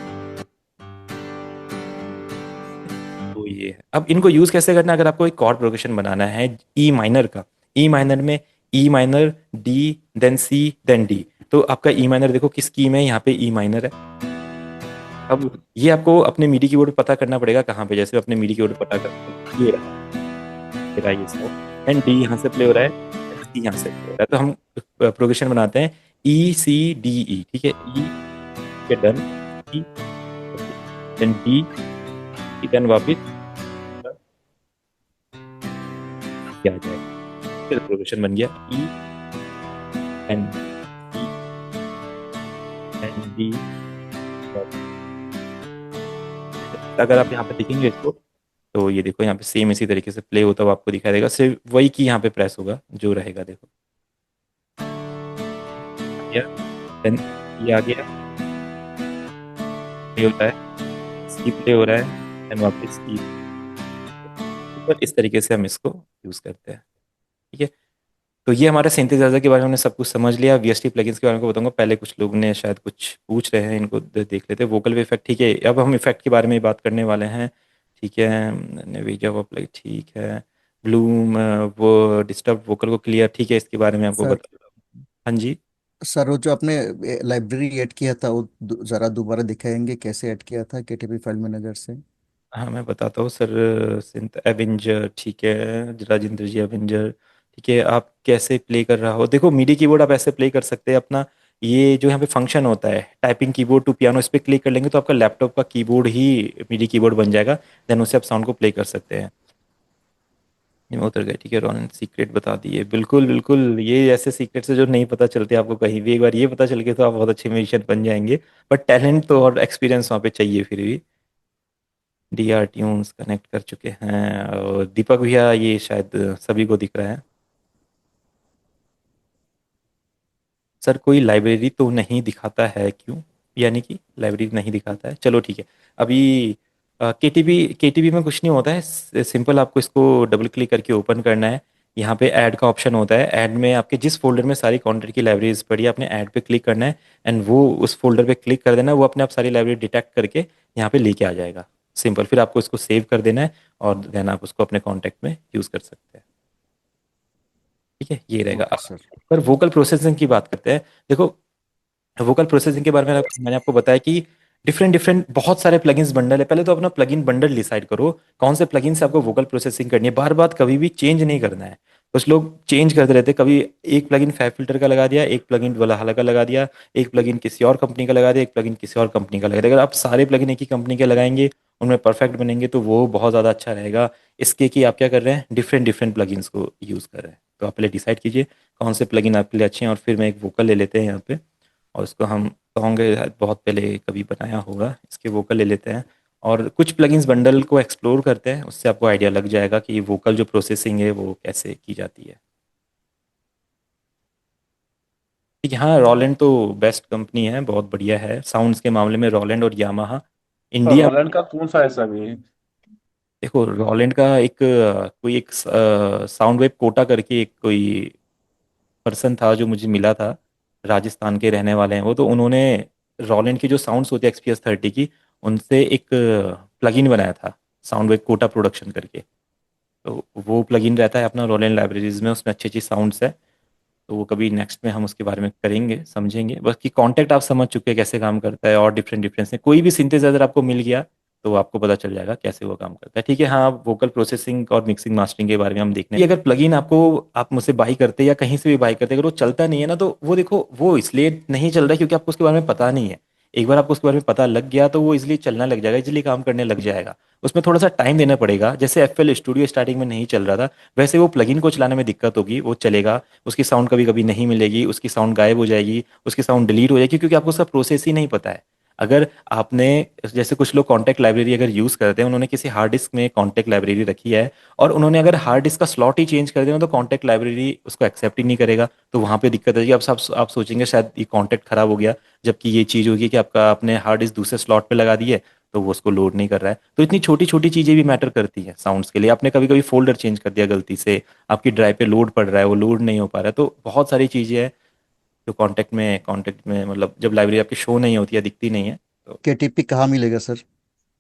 Speaker 1: तो ये है। अब इनको यूज कैसे करना है, अगर आपको एक कॉर्ड प्रोग्रेशन बनाना है ई माइनर का, ई माइनर में ई माइनर, डी, देन सी, देन डी। तो आपका ई माइनर देखो किस की में, यहाँ पे ई माइनर है। अब ये आपको अपने मीडी कीबोर्ड पे पता करना पड़ेगा कहाँ पे, जैसे अपने मीडी कीबोर्ड पे पता कर, ये रहा ये सब, एंड डी यहाँ से प्ले हो रहा है, सी यहाँ से प्ले हो रहा है। तो हम प्रोग्रेशन बनाते हैं E C D E। ठीक है, ई के डन, ई, देन डी, देन वापिस क्या आ जाएगा, फिर प्रोग्रेशन बन गया ई एन डी। अगर आप यहाँ पे देखेंगे इसको, तो ये देखो यहाँ पे सेम इसी तरीके से प्ले होता हुआ आपको दिखाई देगा, सिर्फ वही की यहाँ पे प्रेस होगा जो रहेगा, देखो देन ये आ गया, प्ले होता है, सी प्ले हो रहा है, देन वापस सी। पर इस तरीके से हम इसको यूज करते हैं। ठीक है, तो ये हमारे सिंथेसाइजर के बारे में हमने सब कुछ समझ लिया। VST प्लगइन्स के बारे में बताऊंगा, पहले कुछ लोग ने शायद कुछ पूछ रहे हैं, इनको देख लेते हैं। वोकल इफेक्ट, ठीक है, अब हम इफेक्ट के बारे में बात करने वाले हैं। ठीक है, नेविजा वो प्लग, ठीक है, ब्लूम, वो डिस्टर्ब वोकल को क्लियर, ठीक है, इसके बारे में आपको
Speaker 10: सर
Speaker 1: बता। हाँ जी।
Speaker 10: सर वो जो आपने लाइब्रेरी ऐड किया था वो जरा दोबारा दिखाएंगे कैसे ऐड किया था KTP फाइल मैनेजर से।
Speaker 1: हाँ मैं बताता हूँ सर। सिंथ एवेंजर, ठीक है, राजेंद्र जी एवेंजर। ठीक है, आप कैसे प्ले कर रहा हो, देखो मीडी कीबोर्ड आप ऐसे प्ले कर सकते हैं अपना। ये जो यहाँ पे फंक्शन होता है टाइपिंग कीबोर्ड टू पियानो, इस पर क्लिक कर लेंगे तो आपका लैपटॉप का कीबोर्ड ही मीडी कीबोर्ड बन जाएगा। देन उससे आप साउंड को प्ले कर सकते हैं। ये मैं उतर गए, ठीक है, रॉन सीक्रेट बता दिए, बिल्कुल बिल्कुल, ये ऐसे सीक्रेट से जो नहीं पता चलते आपको कहीं भी, एक बार ये पता चल गए तो आप बहुत अच्छे म्यूजिशियन बन जाएंगे। बट टैलेंट तो और एक्सपीरियंस वहाँ पे चाहिए फिर भी। DR ट्यून्स कनेक्ट कर चुके हैं, और दीपक भैया ये शायद सभी को दिख रहा है। सर कोई लाइब्रेरी तो नहीं दिखाता है, क्यों, यानी कि लाइब्रेरी नहीं दिखाता है, चलो ठीक है। अभी KTP में कुछ नहीं होता है, सिंपल आपको इसको डबल क्लिक करके ओपन करना है। यहाँ पे ऐड का ऑप्शन होता है, ऐड में आपके जिस फोल्डर में सारी कॉन्टेंट की लाइब्रेरीज पड़ी है, आपने ऐड पे क्लिक करना है, एंड वो उस फोल्डर पे क्लिक कर देना है, वो अपने आप सारी लाइब्रेरी डिटेक्ट करके यहाँ पे लेके आ जाएगा। सिंपल, फिर आपको इसको सेव कर देना है, और देन आप उसको अपने कॉन्टैक्ट में यूज़ कर सकते हैं। ठीक है, ये रहेगा।
Speaker 10: ओके
Speaker 1: अब
Speaker 10: सर।
Speaker 1: पर वोकल प्रोसेसिंग की बात करते हैं। देखो, वोकल प्रोसेसिंग के बारे में मैंने आपको बताया कि डिफरेंट डिफरेंट बहुत सारे प्लगइन्स बंडल है। पहले तो अपना प्लगइन बंडल डिसाइड करो कौन से प्लगइन से आपको वोकल प्रोसेसिंग करनी है। बार बार कभी भी चेंज नहीं करना है। कुछ लोग चेंज करते रहते हैं, कभी एक प्लगइन फैब फिल्टर का लगा दिया, एक प्लगइन वलाहला का लगा दिया, एक प्लगइन किसी और कंपनी का लगा दिया, एक प्लगइन किसी और कंपनी का लगा दिया। अगर आप सारे प्लगइन एक ही कंपनी के लगाएंगे, उनमें परफेक्ट बनेंगे, तो वो बहुत ज़्यादा अच्छा रहेगा। इसके कि आप क्या कर रहे हैं, डिफरेंट डिफरेंट प्लगइन्स को यूज़ कर रहे हैं। तो आप पहले डिसाइड कीजिए कौन से प्लगइन आपके लिए अच्छे हैं, और फिर मैं एक वोकल ले लेते हैं यहाँ पे, और उसको हम सॉन्ग बहुत पहले कभी बनाया होगा, इसके वोकल ले लेते हैं और कुछ प्लगइन्स बंडल को एक्सप्लोर करते हैं। उससे आपको आइडिया लग जाएगा कि वोकल जो प्रोसेसिंग है वो कैसे की जाती है। ठीक है, हाँ, रॉलैंड तो बेस्ट कंपनी है, बहुत बढ़िया है साउंड्स के मामले में, रॉलैंड और यामाहा
Speaker 7: और
Speaker 1: इंडिया।
Speaker 7: रॉलैंड का कौन सा ऐसा भी है?
Speaker 1: देखो, रॉलैंड का एक कोई एक साउंड वेव कोटा करके एक कोई पर्सन था जो मुझे मिला था, राजस्थान के रहने वाले हैं वो। तो उन्होंने रॉलैंड की जो साउंड्स होती है XPS 30 की, उनसे एक प्लगइन बनाया था, साउंड वेव कोटा प्रोडक्शन करके। तो वो प्लगइन रहता है अपना रॉलैंड लाइब्रेरीज में, उसमें अच्छी अच्छी साउंड्स है। तो वो कभी नेक्स्ट में हम उसके बारे में करेंगे, समझेंगे। बस कि कॉन्टेक्ट आप समझ चुके हैं कैसे काम करता है, और डिफरेंट डिफरेंस है। कोई भी सिंथेसाइजर आपको मिल गया तो आपको पता चल जाएगा कैसे वो काम करता है। ठीक है, हाँ, वोकल प्रोसेसिंग और मिक्सिंग मास्टरिंग के बारे में हम देखने कि अगर प्लगइन आपको, आप मुझसे बाई करते हैं या कहीं से भी बाई करते हैं, अगर वो चलता नहीं है ना, तो वो देखो, वो इसलिए नहीं चल रहा है क्योंकि आपको उसके बारे में पता नहीं है। एक बार आपको उसके बारे में पता लग गया तो वो इसलिए चलना लग जाएगा, इसलिए काम करने लग जाएगा। उसमें थोड़ा सा टाइम देना पड़ेगा। जैसे FL स्टूडियो स्टार्टिंग में नहीं चल रहा था, वैसे वो प्लगइन को चलाने में दिक्कत होगी, वो चलेगा, उसकी साउंड कभी कभी नहीं मिलेगी, उसकी साउंड गायब हो जाएगी, उसकी साउंड डिलीट हो जाएगी, क्योंकि आपको उसका प्रोसेस ही नहीं पता है। अगर आपने, जैसे कुछ लोग कॉन्टैक्ट लाइब्रेरी अगर यूज़ करते हैं, उन्होंने किसी हार्ड डिस्क में कॉन्टैक्ट लाइब्रेरी रखी है, और उन्होंने अगर हार्ड डिस्क का स्लॉट ही चेंज कर दिया तो कॉन्टैक्ट लाइब्रेरी उसको एक्सेप्ट ही नहीं करेगा। तो वहाँ पे दिक्कत आएगी। अब आप सोचेंगे शायद ये कॉन्टैक्ट खराब हो गया, जबकि ये चीज़ होगी कि आपका आपने हार्ड डिस्क दूसरे स्लॉट पे लगा दी है, तो वो उसको लोड नहीं कर रहा है। तो इतनी छोटी छोटी चीज़ें भी मैटर करती हैं साउंड्स के लिए। आपने कभी कभी फोल्डर चेंज कर दिया गलती से, आपकी ड्राइव पे लोड पड़ रहा है, वो लोड नहीं हो पा रहा है। तो बहुत सारी चीज़ें हैं जो कॉन्टेक्ट में मतलब जब लाइब्रेरी आपकी शो नहीं होती है, दिखती नहीं है। तो
Speaker 10: केटीपी कहाँ मिलेगा सर?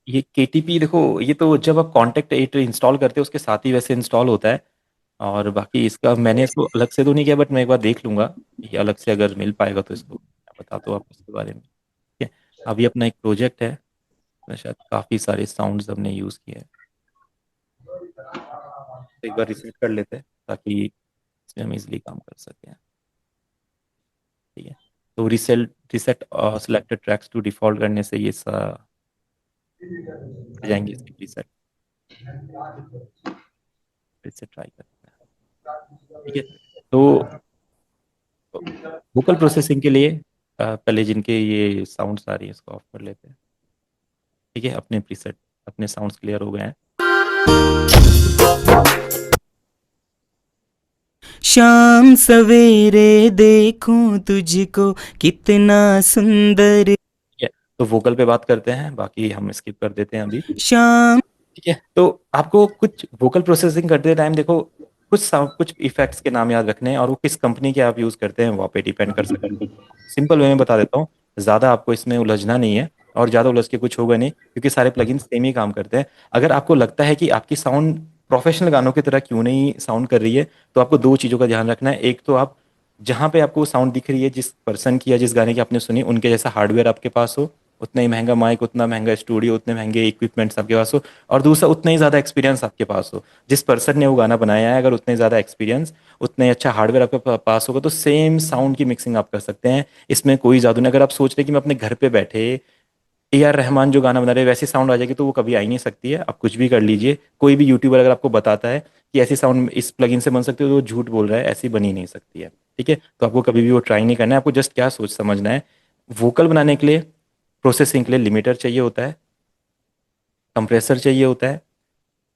Speaker 1: ये KTP, देखो, ये तो जब आप कॉन्टेक्ट एट इंस्टॉल करते हो उसके साथ ही वैसे इंस्टॉल होता है। और बाकी इसका मैंने इसको अलग से तो नहीं किया, बट मैं एक बार देख लूंगा, ये अलग से अगर मिल पाएगा तो इसको मैं बताता हूँ आपको इसके बारे में। ठीक है, अभी अपना एक प्रोजेक्ट है, मैं शायद काफ़ी सारे साउंड्स हमने यूज़ किए हैं। तो एक बार रिसेट कर लेते हैं ताकि इसमें हम इजिली काम कर सकें। ठीक है, तो reset reset selected tracks to default करने से ये आ जाएंगे इसके प्रीसेट। फिर से ट्राई करते हैं। ठीक है, तो वोकल प्रोसेसिंग के लिए पहले जिनके ये साउंड्स आ रही है इसको ऑफ कर लेते हैं। ठीक है, अपने प्रीसेट, अपने साउंड्स क्लियर हो गए हैं।
Speaker 11: शाम सवेरे देखूं तुझको कितना सुंदर।
Speaker 1: ठीक है, तो वोकल पे बात करते हैं, बाकी हम स्किप कर देते हैं अभी।
Speaker 11: शाम।
Speaker 1: ठीक है, तो आपको कुछ वोकल प्रोसेसिंग करते टाइम देखो, कुछ साउंड, कुछ इफेक्ट्स के नाम याद रखने हैं, और वो किस कंपनी के आप यूज़ करते हैं वहाँ पे डिपेंड कर सकते हैं। सिंपल वे में बता देता हूँ, ज़्यादा आपको इसमें उलझना नहीं है, और ज़्यादा उलझ के कुछ होगा नहीं, क्योंकि सारे प्लगइन सेम ही काम करते हैं। अगर आपको लगता है कि आपकी साउंड प्रोफेशनल गानों की तरह क्यों नहीं साउंड कर रही है, तो आपको दो चीज़ों का ध्यान रखना है। एक तो आप जहाँ पे आपको साउंड दिख रही है, जिस पर्सन की या जिस गाने की आपने सुनी, उनके जैसा हार्डवेयर आपके पास हो, उतना ही महंगा माइक, उतना महंगा स्टूडियो, उतने महंगे इक्विपमेंट्स आपके पास हो, और दूसरा उतना ही ज़्यादा एक्सपीरियंस आपके पास हो। जिस पर्सन ने वो गाना बनाया है, अगर उतने ही ज़्यादा एक्सपीरियंस, उतना ही अच्छा हार्डवेयर आपके पास होगा, तो सेम साउंड की मिक्सिंग आप कर सकते हैं। इसमें कोई जादू नहीं। अगर आप सोच रहे हैं कि मैं अपने घर पे बैठे AR रहमान जो गाना बना रहे हैं वैसी साउंड आ जाएगी, तो वो कभी आ ही नहीं सकती है। आप कुछ भी कर लीजिए, कोई भी यूट्यूबर अगर आपको बताता है कि ऐसी साउंड इस प्लगइन से बन सकती है, तो वो झूठ बोल रहा है, ऐसी बनी नहीं सकती है। ठीक है, तो आपको कभी भी वो ट्राई नहीं करना है। आपको जस्ट क्या सोच समझना है, वोकल बनाने के लिए, प्रोसेसिंग के लिए लिमिटर चाहिए होता है, कंप्रेसर चाहिए होता है।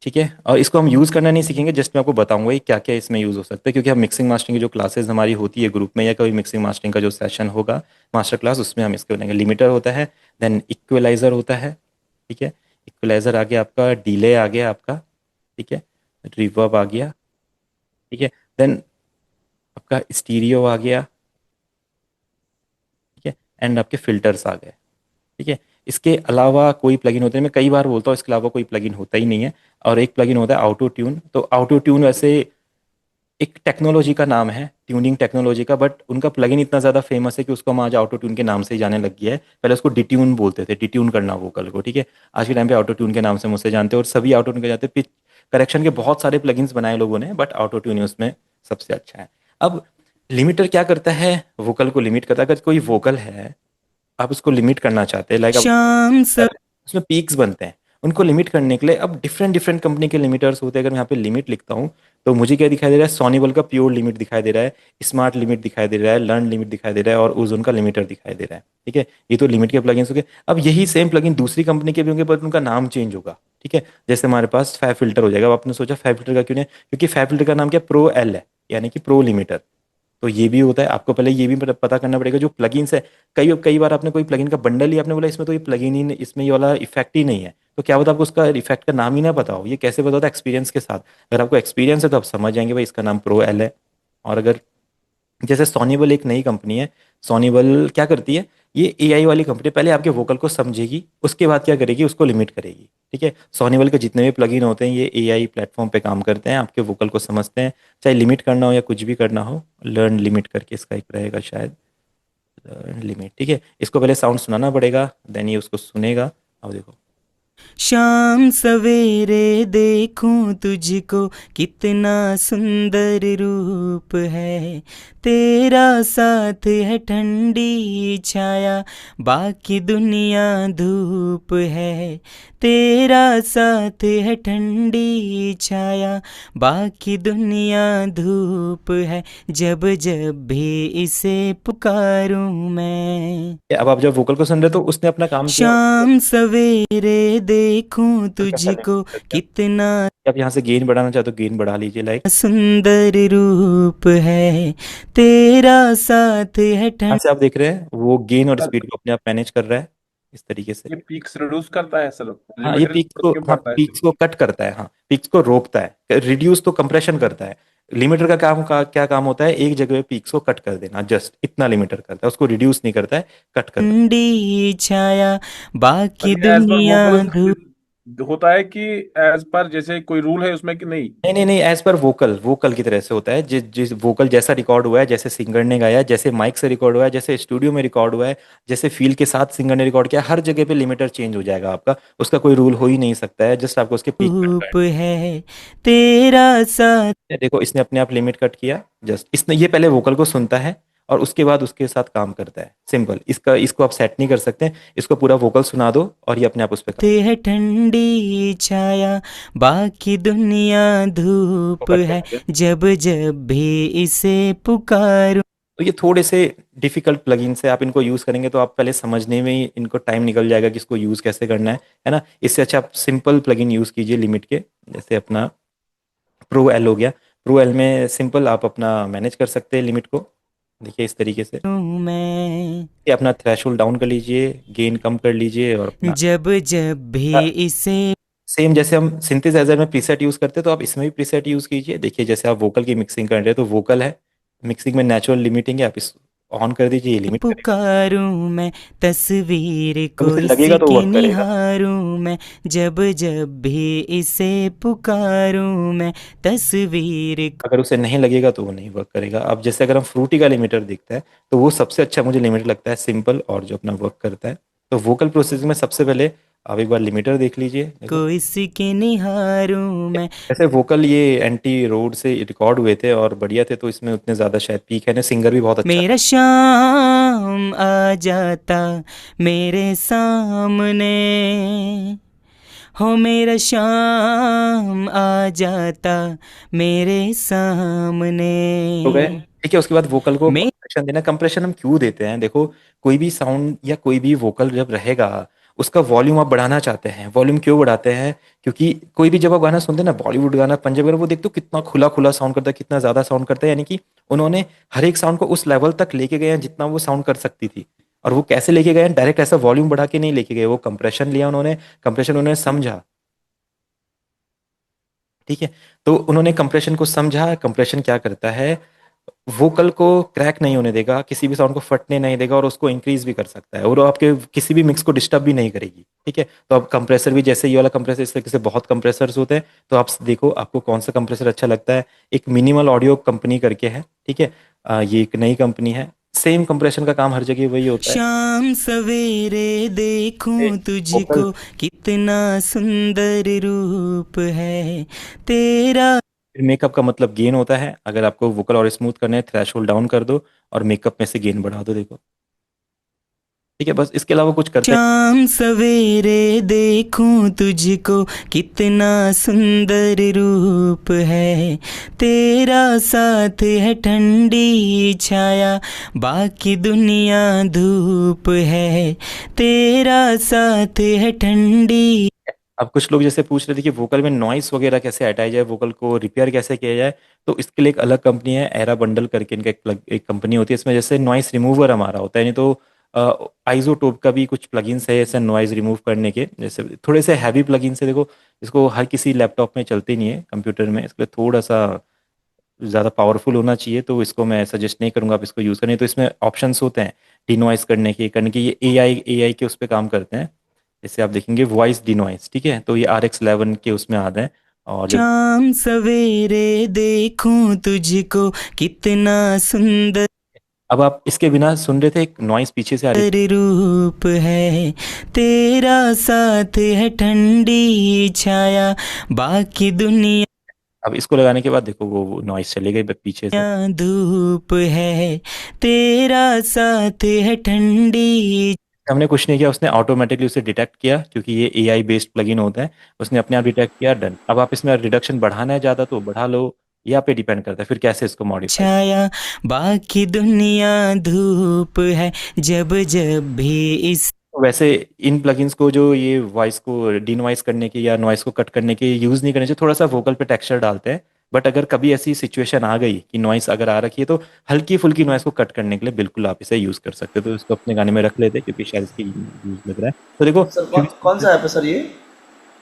Speaker 1: ठीक है, और इसको हम यूज़ करना नहीं सीखेंगे, जस्ट मैं आपको बताऊंगा ये क्या क्या इसमें यूज़ हो सकता है, क्योंकि हम मिक्सिंग मास्टरिंग की जो क्लासेस हमारी होती है ग्रुप में, या कभी मिक्सिंग मास्टरिंग का जो सेशन होगा मास्टर क्लास, उसमें हम इसके बनाएंगे। लिमिटर होता है, देन इक्वलाइजर होता है। ठीक है, इक्वलाइजर आ गया आपका, डिले आ गया आपका, ठीक है, रिवर्ब आ गया, ठीक है, देन आपका स्टीरियो आ गया, ठीक है, एंड आपके फिल्टर्स आ गए। ठीक है, इसके अलावा कोई प्लगइन होते हैं, मैं कई बार बोलता हूँ इसके अलावा कोई प्लगइन होता ही नहीं है। और एक प्लगइन होता है ऑटो ट्यून। तो ऑटो ट्यून वैसे एक टेक्नोलॉजी का नाम है, ट्यूनिंग टेक्नोलॉजी का, बट उनका प्लगइन इतना ज़्यादा फेमस है कि उसको हम आज ऑटो ट्यून के नाम से ही जाने लग गया है। पहले उसको डिट्यून बोलते थे, डिट्यून करना वोकल को, ठीक है। आज के टाइम पे ऑटो ट्यून के नाम से मुझसे जानते हैं, और सभी ऑटो ट्यून के जाते हैं। पिच करेक्शन के बहुत सारे प्लगइन्स बनाए लोगों ने, बट ऑटो ट्यून उसमें सबसे अच्छा है। अब लिमिटर क्या करता है, वोकल को लिमिट करता है। अगर कोई वोकल है, आप उसको लिमिट करना चाहते हैं, लाइक आप
Speaker 11: शाम सब
Speaker 1: उसमें पीक्स बनते हैं, उनको लिमिट करने के लिए अब डिफरेंट डिफरेंट कंपनी के लिमिटर्स होते हैं। अगर मैं यहाँ पे लिमिट लिखता हूँ तो मुझे क्या दिखाई दे रहा है, सोनीबल का प्योर लिमिट दिखाई दे रहा है, स्मार्ट लिमिट दिखाई दे रहा है, लर्न लिमिट दिखाई दे रहा है, और ओजोन का लिमिटर दिखाई दे रहा है, ठीक है। ये तो लिमिट के प्लगइन्स हो गए। अब यही सेम प्लगइन दूसरी कंपनी के भी होंगे, बट उनका नाम चेंज होगा, ठीक है। जैसे हमारे पास फैब फिल्टर हो जाएगा। अब आपने सोचा फैब फिल्टर का क्यों नहीं, क्योंकि फैब फिल्टर का नाम क्या, प्रो एल है, यानी कि प्रो लिमिटर। तो ये भी होता है, आपको पहले ये भी पता करना पड़ेगा जो प्लगइन्स है। कई कई बार आपने कोई प्लगइन का बंडल लिया, आपने बोला इसमें तो ये प्लगइन ही इसमें ये वाला इफेक्ट ही नहीं है, तो क्या होता है आपको उसका इफेक्ट का नाम ही ना पता हो। ये कैसे पता होता है, एक्सपीरियंस के साथ। अगर आपको एक्सपीरियंस है तो आप समझ जाएंगे भाई इसका नाम प्रो एल है। और अगर जैसे सोनीबल एक नई कंपनी है, सोनीबल क्या करती है, ये एआई वाली कंपनी, पहले आपके वोकल को समझेगी, उसके बाद क्या करेगी, उसको लिमिट करेगी, ठीक है। सोनीबल के जितने भी प्लगइन होते हैं ये एआई प्लेटफॉर्म पे काम करते हैं, आपके वोकल को समझते हैं, चाहे लिमिट करना हो या कुछ भी करना हो। लर्न लिमिट करके इसका एक रहेगा शायद, लर्न लिमिट, ठीक है। इसको पहले साउंड सुनाना पड़ेगा, देन ये उसको सुनेगा। अब देखो,
Speaker 11: शाम सवेरे देखूं तुझको, कितना सुंदर रूप है तेरा, साथ है ठंडी छाया, बाकी दुनिया धूप है। तेरा साथ है ठंडी छाया, बाकी दुनिया धूप है, जब जब भी इसे पुकारूं मैं।
Speaker 1: अब आप जब वोकल को सुन रहे हो तो उसने अपना काम किया।
Speaker 11: शाम सवेरे देखूं
Speaker 1: क्या कर रहे
Speaker 11: तुझको,
Speaker 1: हैं,
Speaker 11: कितना
Speaker 1: आप यहाँ से गेन बढ़ाना चाहते हो गेन बढ़ा लीजिए, लाइक
Speaker 11: सुंदर रूप है तेरा, साथ है
Speaker 1: यहाँ
Speaker 11: ठंड।
Speaker 1: से आप देख रहे हैं वो गेन और
Speaker 7: सर
Speaker 1: स्पीड को अपने आप मैनेज कर रहा है इस तरीके से।
Speaker 7: ये पीक्स रिड्यूस करता है सर,
Speaker 1: हाँ, ये
Speaker 7: लिमिटर
Speaker 1: पीक्स को,
Speaker 7: क्यों
Speaker 1: हाँ
Speaker 7: पड़ता है
Speaker 1: पीक्स को कट करता है, हाँ पीक्स को रोकता है, रिड्यूस तो कंप्रेशन करता है। लिमिटर का काम का क्या काम होता है, एक जगह पे पीक्स को कट कर देना, जस्ट इतना लिमिटर करता है, उसको रिड्यूस नहीं करता है, कट करता है।
Speaker 11: ठंडी छाया, बाकी
Speaker 7: सर ये एज पर
Speaker 11: दुनिया धूप।
Speaker 7: वोकल होता है कि एज पर जैसे कोई रूल है उसमें कि नहीं?
Speaker 1: नहीं नहीं नहीं, एज पर वोकल, वोकल की तरह से होता है। जिस जिस वोकल जैसा रिकॉर्ड हुआ है, जैसे सिंगर ने गाया है, जैसे माइक से रिकॉर्ड हुआ है, जैसे स्टूडियो में रिकॉर्ड हुआ है, जैसे फील के साथ सिंगर ने रिकॉर्ड किया, हर जगह पे लिमिटर चेंज हो जाएगा आपका। उसका कोई रूल हो ही नहीं सकता है, जस्ट आपको उसके पीक कट
Speaker 11: धूप
Speaker 1: करना
Speaker 11: है तेरा साथ।
Speaker 1: है। देखो इसने अपने आप लिमिट कट किया, जस्ट इसने, ये पहले वोकल को सुनता है और उसके बाद उसके साथ काम करता है, सिंपल। इसका इसको आप सेट नहीं कर सकते, इसको पूरा वोकल सुना दो और ये अपने आप उस पर
Speaker 11: ते है ठंडी छाया, बाकी दुनिया धूप
Speaker 1: कट
Speaker 11: है,
Speaker 1: करेगा।
Speaker 11: जब जब भी इसे पुकारूं।
Speaker 1: तो ये थोड़े से डिफिकल्ट प्लगइन्स है, आप इनको यूज़ करेंगे तो आप पहले समझने में ही इनको टाइम निकल जाएगा कि इसको यूज़ कैसे करना है ना। इससे अच्छा आप सिंपल प्लगइन यूज़ कीजिए लिमिट के, जैसे अपना प्रो एल हो गया। प्रो एल में सिंपल आप अपना मैनेज कर सकते हैं लिमिट को, देखिए इस तरीके से।
Speaker 11: मैं
Speaker 1: ये अपना थ्रेशोल्ड डाउन कर लीजिए, गेन कम कर लीजिए, और अपना
Speaker 11: जब जब भी इसे
Speaker 1: सेम जैसे हम सिंथेसाइजर में प्रीसेट यूज़ करते हैं तो आप इसमें भी प्रीसेट यूज़ कीजिए। देखिए जैसे आप वोकल की मिक्सिंग कर रहे हैं तो वोकल है, मिक्सिंग में नेचुरल लिमिटिंग है, आप इस ऑन कर दीजिए, ये लिमिट करेगा।
Speaker 11: पुकारूं मैं, तस्वीर
Speaker 1: अब
Speaker 11: को
Speaker 1: इसे लगेगा तो
Speaker 11: इसकी
Speaker 1: वर्क करेगा।
Speaker 11: निहारूं मैं, जब जब भी इसे पुकारूं मैं, तस्वीर को।
Speaker 1: अगर उसे नहीं लगेगा तो वो नहीं वर्क करेगा। अब जैसे अगर हम फ्रूटी का लिमिटर दिखता है तो वो सबसे अच्छा मुझे लिमिटर लगता है, सिंपल और जो अपना वर्क करता है। तो वोकल प्रोसेसिंग में सबसे पहले आप एक बार लिमिटर देख लीजिए, देखो
Speaker 11: को इसकी निहारूं मैं।
Speaker 1: ऐसे वोकल ये एंटी रोड से रिकॉर्ड हुए थे और बढ़िया थे, तो इसमें उतने ज़्यादा शायद पीक है ना, सिंगर भी बहुत अच्छा
Speaker 11: मेरा
Speaker 1: था।
Speaker 11: शाम आ जाता मेरे सामने, हो मेरा शाम आ जाता मेरे सामने।
Speaker 1: हो गए, ठीक है। उसके बाद वोकल को
Speaker 11: मैं
Speaker 1: कंप्रेशन देना। कंप्रेशन हम क्यों देते हैं, देखो कोई भी साउंड या कोई भी वोकल जब रहेगा उसका वॉल्यूम आप बढ़ाना चाहते हैं। वॉल्यूम क्यों बढ़ाते हैं, क्योंकि कोई भी जब आप गाना सुनते हैं ना, बॉलीवुड गाना, पंजाबी गाना, वो देखते हो कितना खुला खुला साउंड करता है, कितना ज्यादा साउंड करता है, यानी कि उन्होंने हर एक साउंड को उस लेवल तक लेके गए हैं जितना वो साउंड कर सकती थी। और वो कैसे लेके गए हैं, डायरेक्ट ऐसा वॉल्यूम बढ़ा के नहीं लेके गए, वो कंप्रेशन लिया उन्होंने, कंप्रेशन उन्होंने समझा, ठीक है। तो उन्होंने कंप्रेशन को समझा। कंप्रेशन क्या करता है, वोकल को क्रैक नहीं होने देगा, किसी भी साउंड को फटने नहीं देगा, और उसको इंक्रीज भी कर सकता है, और वो आपके किसी भी मिक्स को डिस्टर्ब भी नहीं करेगी। ठीक है, तो अब कंप्रेसर भी जैसे ये वाला कंप्रेसर, इस तरीके से बहुत कंप्रेसर्स होते हैं। तो आप देखो आपको कौन सा कंप्रेसर अच्छा लगता है। एक मिनिमल ऑडियो कंपनी करके है, ठीक है, ये एक नई कंपनी है। सेम कंप्रेशन का काम हर जगह वही होता है।
Speaker 11: शाम सवेरे देखूं
Speaker 1: वोकल
Speaker 11: तुझको, कितना सुंदर रूप है तेरा।
Speaker 1: मेकअप का मतलब गेन होता है। अगर आपको वोकल और स्मूथ करना है, थ्रेशोल्ड डाउन कर दो और मेकअप में से गेन बढ़ा दो, देखो। ठीक है, बस इसके अलावा कुछ करते हैं।
Speaker 11: शाम सवेरे देखूं तुझको, कितना सुंदर रूप है तेरा। साथ है ठंडी छाया, बाकी दुनिया धूप है तेरा। साथ है ठंडी।
Speaker 1: अब कुछ लोग जैसे पूछ रहे थे कि वोकल में नॉइस वगैरह कैसे हटाया जाए, वोकल को रिपेयर कैसे किया जाए। तो इसके लिए एक अलग कंपनी है, एरा बंडल करके इनका एक कंपनी होती है। इसमें जैसे नॉइस रिमूवर हमारा होता है, नहीं तो आइजोटोप का भी कुछ प्लगइन्स है ऐसे नॉइज रिमूव करने के। जैसे थोड़े से हैवी प्लगइन्स है, देखो इसको हर किसी लैपटॉप में चलते नहीं है, कंप्यूटर में, इसके लिए थोड़ा सा ज़्यादा पावरफुल होना चाहिए। तो इसको मैं सजेस्ट नहीं करूँगा आप इसको यूज़ करें। तो इसमें ऑप्शंस होते हैं डिनॉइस करने के ये एआई के उस पर काम करते हैं। जैसे आप देखेंगे वॉइस डिनॉइस, ठीक है, तो ये RX11 के उसमें आता है। और जब
Speaker 11: शाम सवेरे देखूं तुझको, कितना सुंदर
Speaker 1: अब आप इसके बिना सुन रहे थे, एक नॉइस पीछे से आ रही थी।
Speaker 11: रूप है तेरा। साथ है ठंडी छाया, बाकी दुनिया
Speaker 1: अब इसको लगाने के बाद देखो वो नॉइस चली गई पीछे से।
Speaker 11: धूप है तेरा। साथ है ठंडी।
Speaker 1: हमने कुछ नहीं किया, उसने ऑटोमेटिकली उसे डिटेक्ट किया, क्योंकि ये एआई बेस्ड प्लगइन होता है। उसने अपने आप डिटेक्ट किया, डन। अब आप इसमें रिडक्शन बढ़ाना है ज़्यादा तो बढ़ा लो, ये आप पे डिपेंड करता है फिर कैसे इसको मॉडिफाई।
Speaker 11: छाया, बाकी दुनिया धूप है। जब जब भी इस
Speaker 1: वैसे इन प्लगइन्स को, जो ये वॉइस को डिनॉइस करने के या नॉइस को कट करने के यूज़ नहीं करने चाहिए। थोड़ा सा वोकल पे टेक्सचर डालते हैं, बट अगर कभी ऐसी सिचुएशन आ गई कि नॉइस अगर आ रखी है, तो हल्की फुल्की नॉइस को कट करने के लिए बिल्कुल आप इसे यूज़ कर सकते हो। तो इसको अपने गाने में रख लेते हैं, क्योंकि शायद इसकी यूज़ लग रहा है। तो देखो
Speaker 6: सर कौन सा ऐप है सर ये?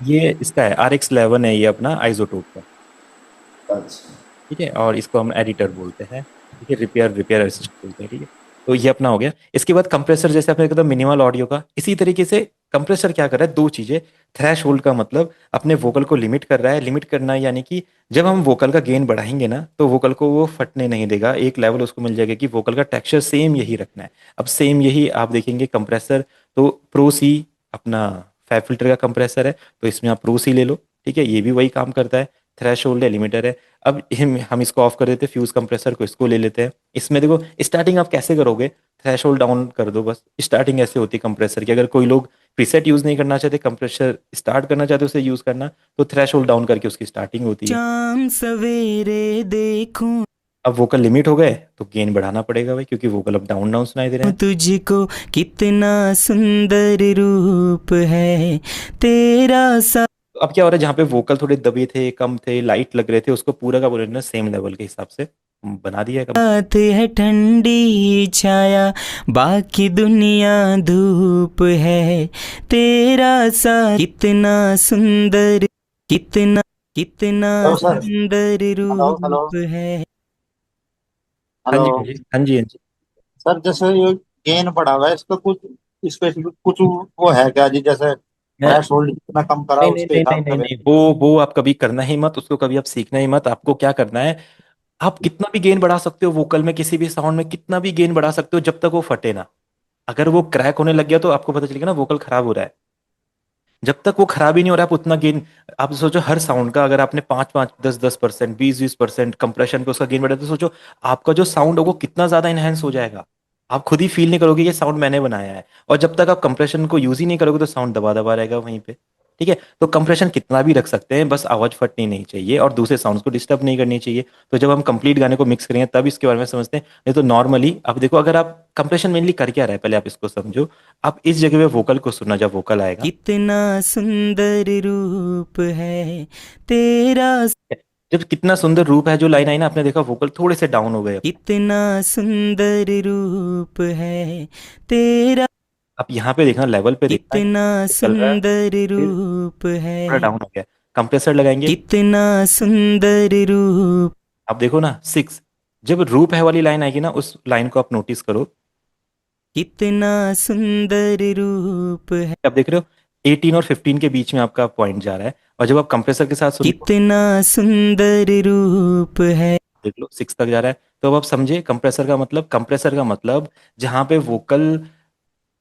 Speaker 1: ये इसका है, RX11 है ये अपना आइजोटोप का।
Speaker 6: अच्छा।
Speaker 1: ठीक है, और इसको हम एडिटर बोलते हैं। ठीक है, रिपेयर असिस्ट बोलते हैं। ठीक है, तो ये अपना हो गया। इसके बाद कंप्रेसर, जैसे आपने कहा मिनिमल ऑडियो का, इसी तरीके से कंप्रेसर क्या कर रहा है, दो चीजें। थ्रेश होल्ड का मतलब अपने वोकल को लिमिट कर रहा है। लिमिट करना यानी कि जब हम वोकल का गेन बढ़ाएंगे ना, तो वोकल को वो फटने नहीं देगा, एक लेवल उसको मिल जाएगा कि वोकल का टेक्सचर सेम यही रखना है। अब सेम यही आप देखेंगे कंप्रेसर, तो प्रो सी अपना फैब फिल्टर का कंप्रेसर है, तो इसमें आप प्रो सी ले लो। ठीक है, ये भी वही काम करता है, थ्रेश होल्ड है, लिमिटर है। अब हम इसको ऑफ कर देते हैं, फ्यूज कंप्रेसर को, इसको ले लेते हैं। इसमें देखो स्टार्टिंग आप कैसे करोगे, थ्रेशोल्ड डाउन कर दो बस। स्टार्टिंग ऐसे होती है कंप्रेसर की। अगर कोई लोग प्रीसेट यूज नहीं करना चाहते, कंप्रेसर स्टार्ट करना चाहते उसे यूज करना, तो थ्रेशोल्ड डाउन करके उसकी स्टार्टिंग होती है।
Speaker 11: शाम सवेरे देखूं
Speaker 1: अब वोकल लिमिट हो गए तो गेन बढ़ाना पड़ेगा भाई, क्योंकि वोकल अब डाउन डाउन सुनाई दे रहे हैं।
Speaker 11: तुझको, कितना सुंदर रूप है तेरा।
Speaker 1: अब क्या हो रहा है, जहाँ पे वोकल थोड़े दबे थे, कम थे, लाइट लग रहे थे, उसको पूरा का पूरा सेम लेवल के हिसाब से बना दिया है।
Speaker 11: साथ है ठंडी छाया, बाकी दुनिया धूप है तेरा। साथ कितना सुंदर, कितना कितना
Speaker 8: हेलो सर।
Speaker 11: सुंदर
Speaker 8: हेलो हेलो।
Speaker 11: रूप है।
Speaker 1: हाँ
Speaker 8: हेलो
Speaker 1: जी, हाँ जी, हाँ जी, हाँ जी।
Speaker 8: सर, जैसे ये गेन बढ़ा हुआ है, इस पे कुछ स्पेसिफिक कुछ वो है क्या जी? जैसे
Speaker 1: मैं
Speaker 8: थ्रेश होल्ड जितना कम करा
Speaker 1: नहीं नहीं
Speaker 8: उसके
Speaker 1: नहीं नहीं
Speaker 8: हिसाब
Speaker 1: नहीं
Speaker 8: से।
Speaker 1: नहीं, वो आप कभी करना ही मत, उसको कभी आप सीखना ही मत। आपको क्या करना है, आप कितना भी गेन बढ़ा सकते हो वोकल में, किसी भी साउंड में कितना भी गेन बढ़ा सकते हो, जब तक वो फटे ना। अगर वो क्रैक होने लग गया तो आपको पता चलेगा ना वोकल खराब हो रहा है। जब तक वो खराब ही नहीं हो रहा है, आप उतना गेन। आप सोचो हर साउंड का अगर आपने 5-5, 10-10%, 20-20% कंप्रेशन पे उसका गेन बढ़ा, तो सोचो आपका जो साउंड है वो कितना ज्यादा इनहेंस हो जाएगा। आप खुद ही फील नहीं करोगे ये साउंड मैंने बनाया है। और जब तक आप कंप्रेशन को यूज ही नहीं करोगे, तो साउंड दबा दबा रहेगा वहीं पे। ठीक है, तो कंप्रेशन कितना भी रख सकते हैं, बस आवाज फटनी नहीं चाहिए और दूसरे साउंड्स को डिस्टर्ब नहीं करनी चाहिए। तो जब हम कंप्लीट गाने को मिक्स करेंगे तब इसके बारे में समझते हैं। नहीं तो नॉर्मली आप देखो, अगर आप कंप्रेशन मेनली कर क्या रहा है, पहले आप इसको समझो। आप इस जगह पे वोकल को सुनना, जब वोकल आएगा,
Speaker 11: कितना सुंदर रूप है तेरा।
Speaker 1: जब कितना सुंदर रूप है जो लाइन आई ना, आपने देखा वोकल थोड़े से डाउन हो गए।
Speaker 11: कितना सुंदर रूप है तेरा।
Speaker 1: आप यहाँ पे देखना, लेवल पे देखना,
Speaker 11: कितना
Speaker 1: ये चल रहा है,
Speaker 11: सुंदर
Speaker 1: फिर
Speaker 11: रूप
Speaker 1: थोड़ा
Speaker 11: है।
Speaker 1: डाउन हो गया। कंप्रेसर लगाएंगे,
Speaker 11: कितना सुंदर रूप।
Speaker 1: आप देखो ना 6, जब रूप है वाली लाइन आएगी ना, उस लाइन को आप नोटिस करो।
Speaker 11: कितना सुंदर रूप है,
Speaker 1: आप देख रहे हो 18 और 15 के बीच में आपका पॉइंट जा रहा है, और जब आप कंप्रेसर के साथ सुन
Speaker 11: कितना सुंदर रूप है,
Speaker 1: देख लो 6 तक जा रहा है। तो अब आप समझे कंप्रेसर का मतलब जहाँ पे वोकल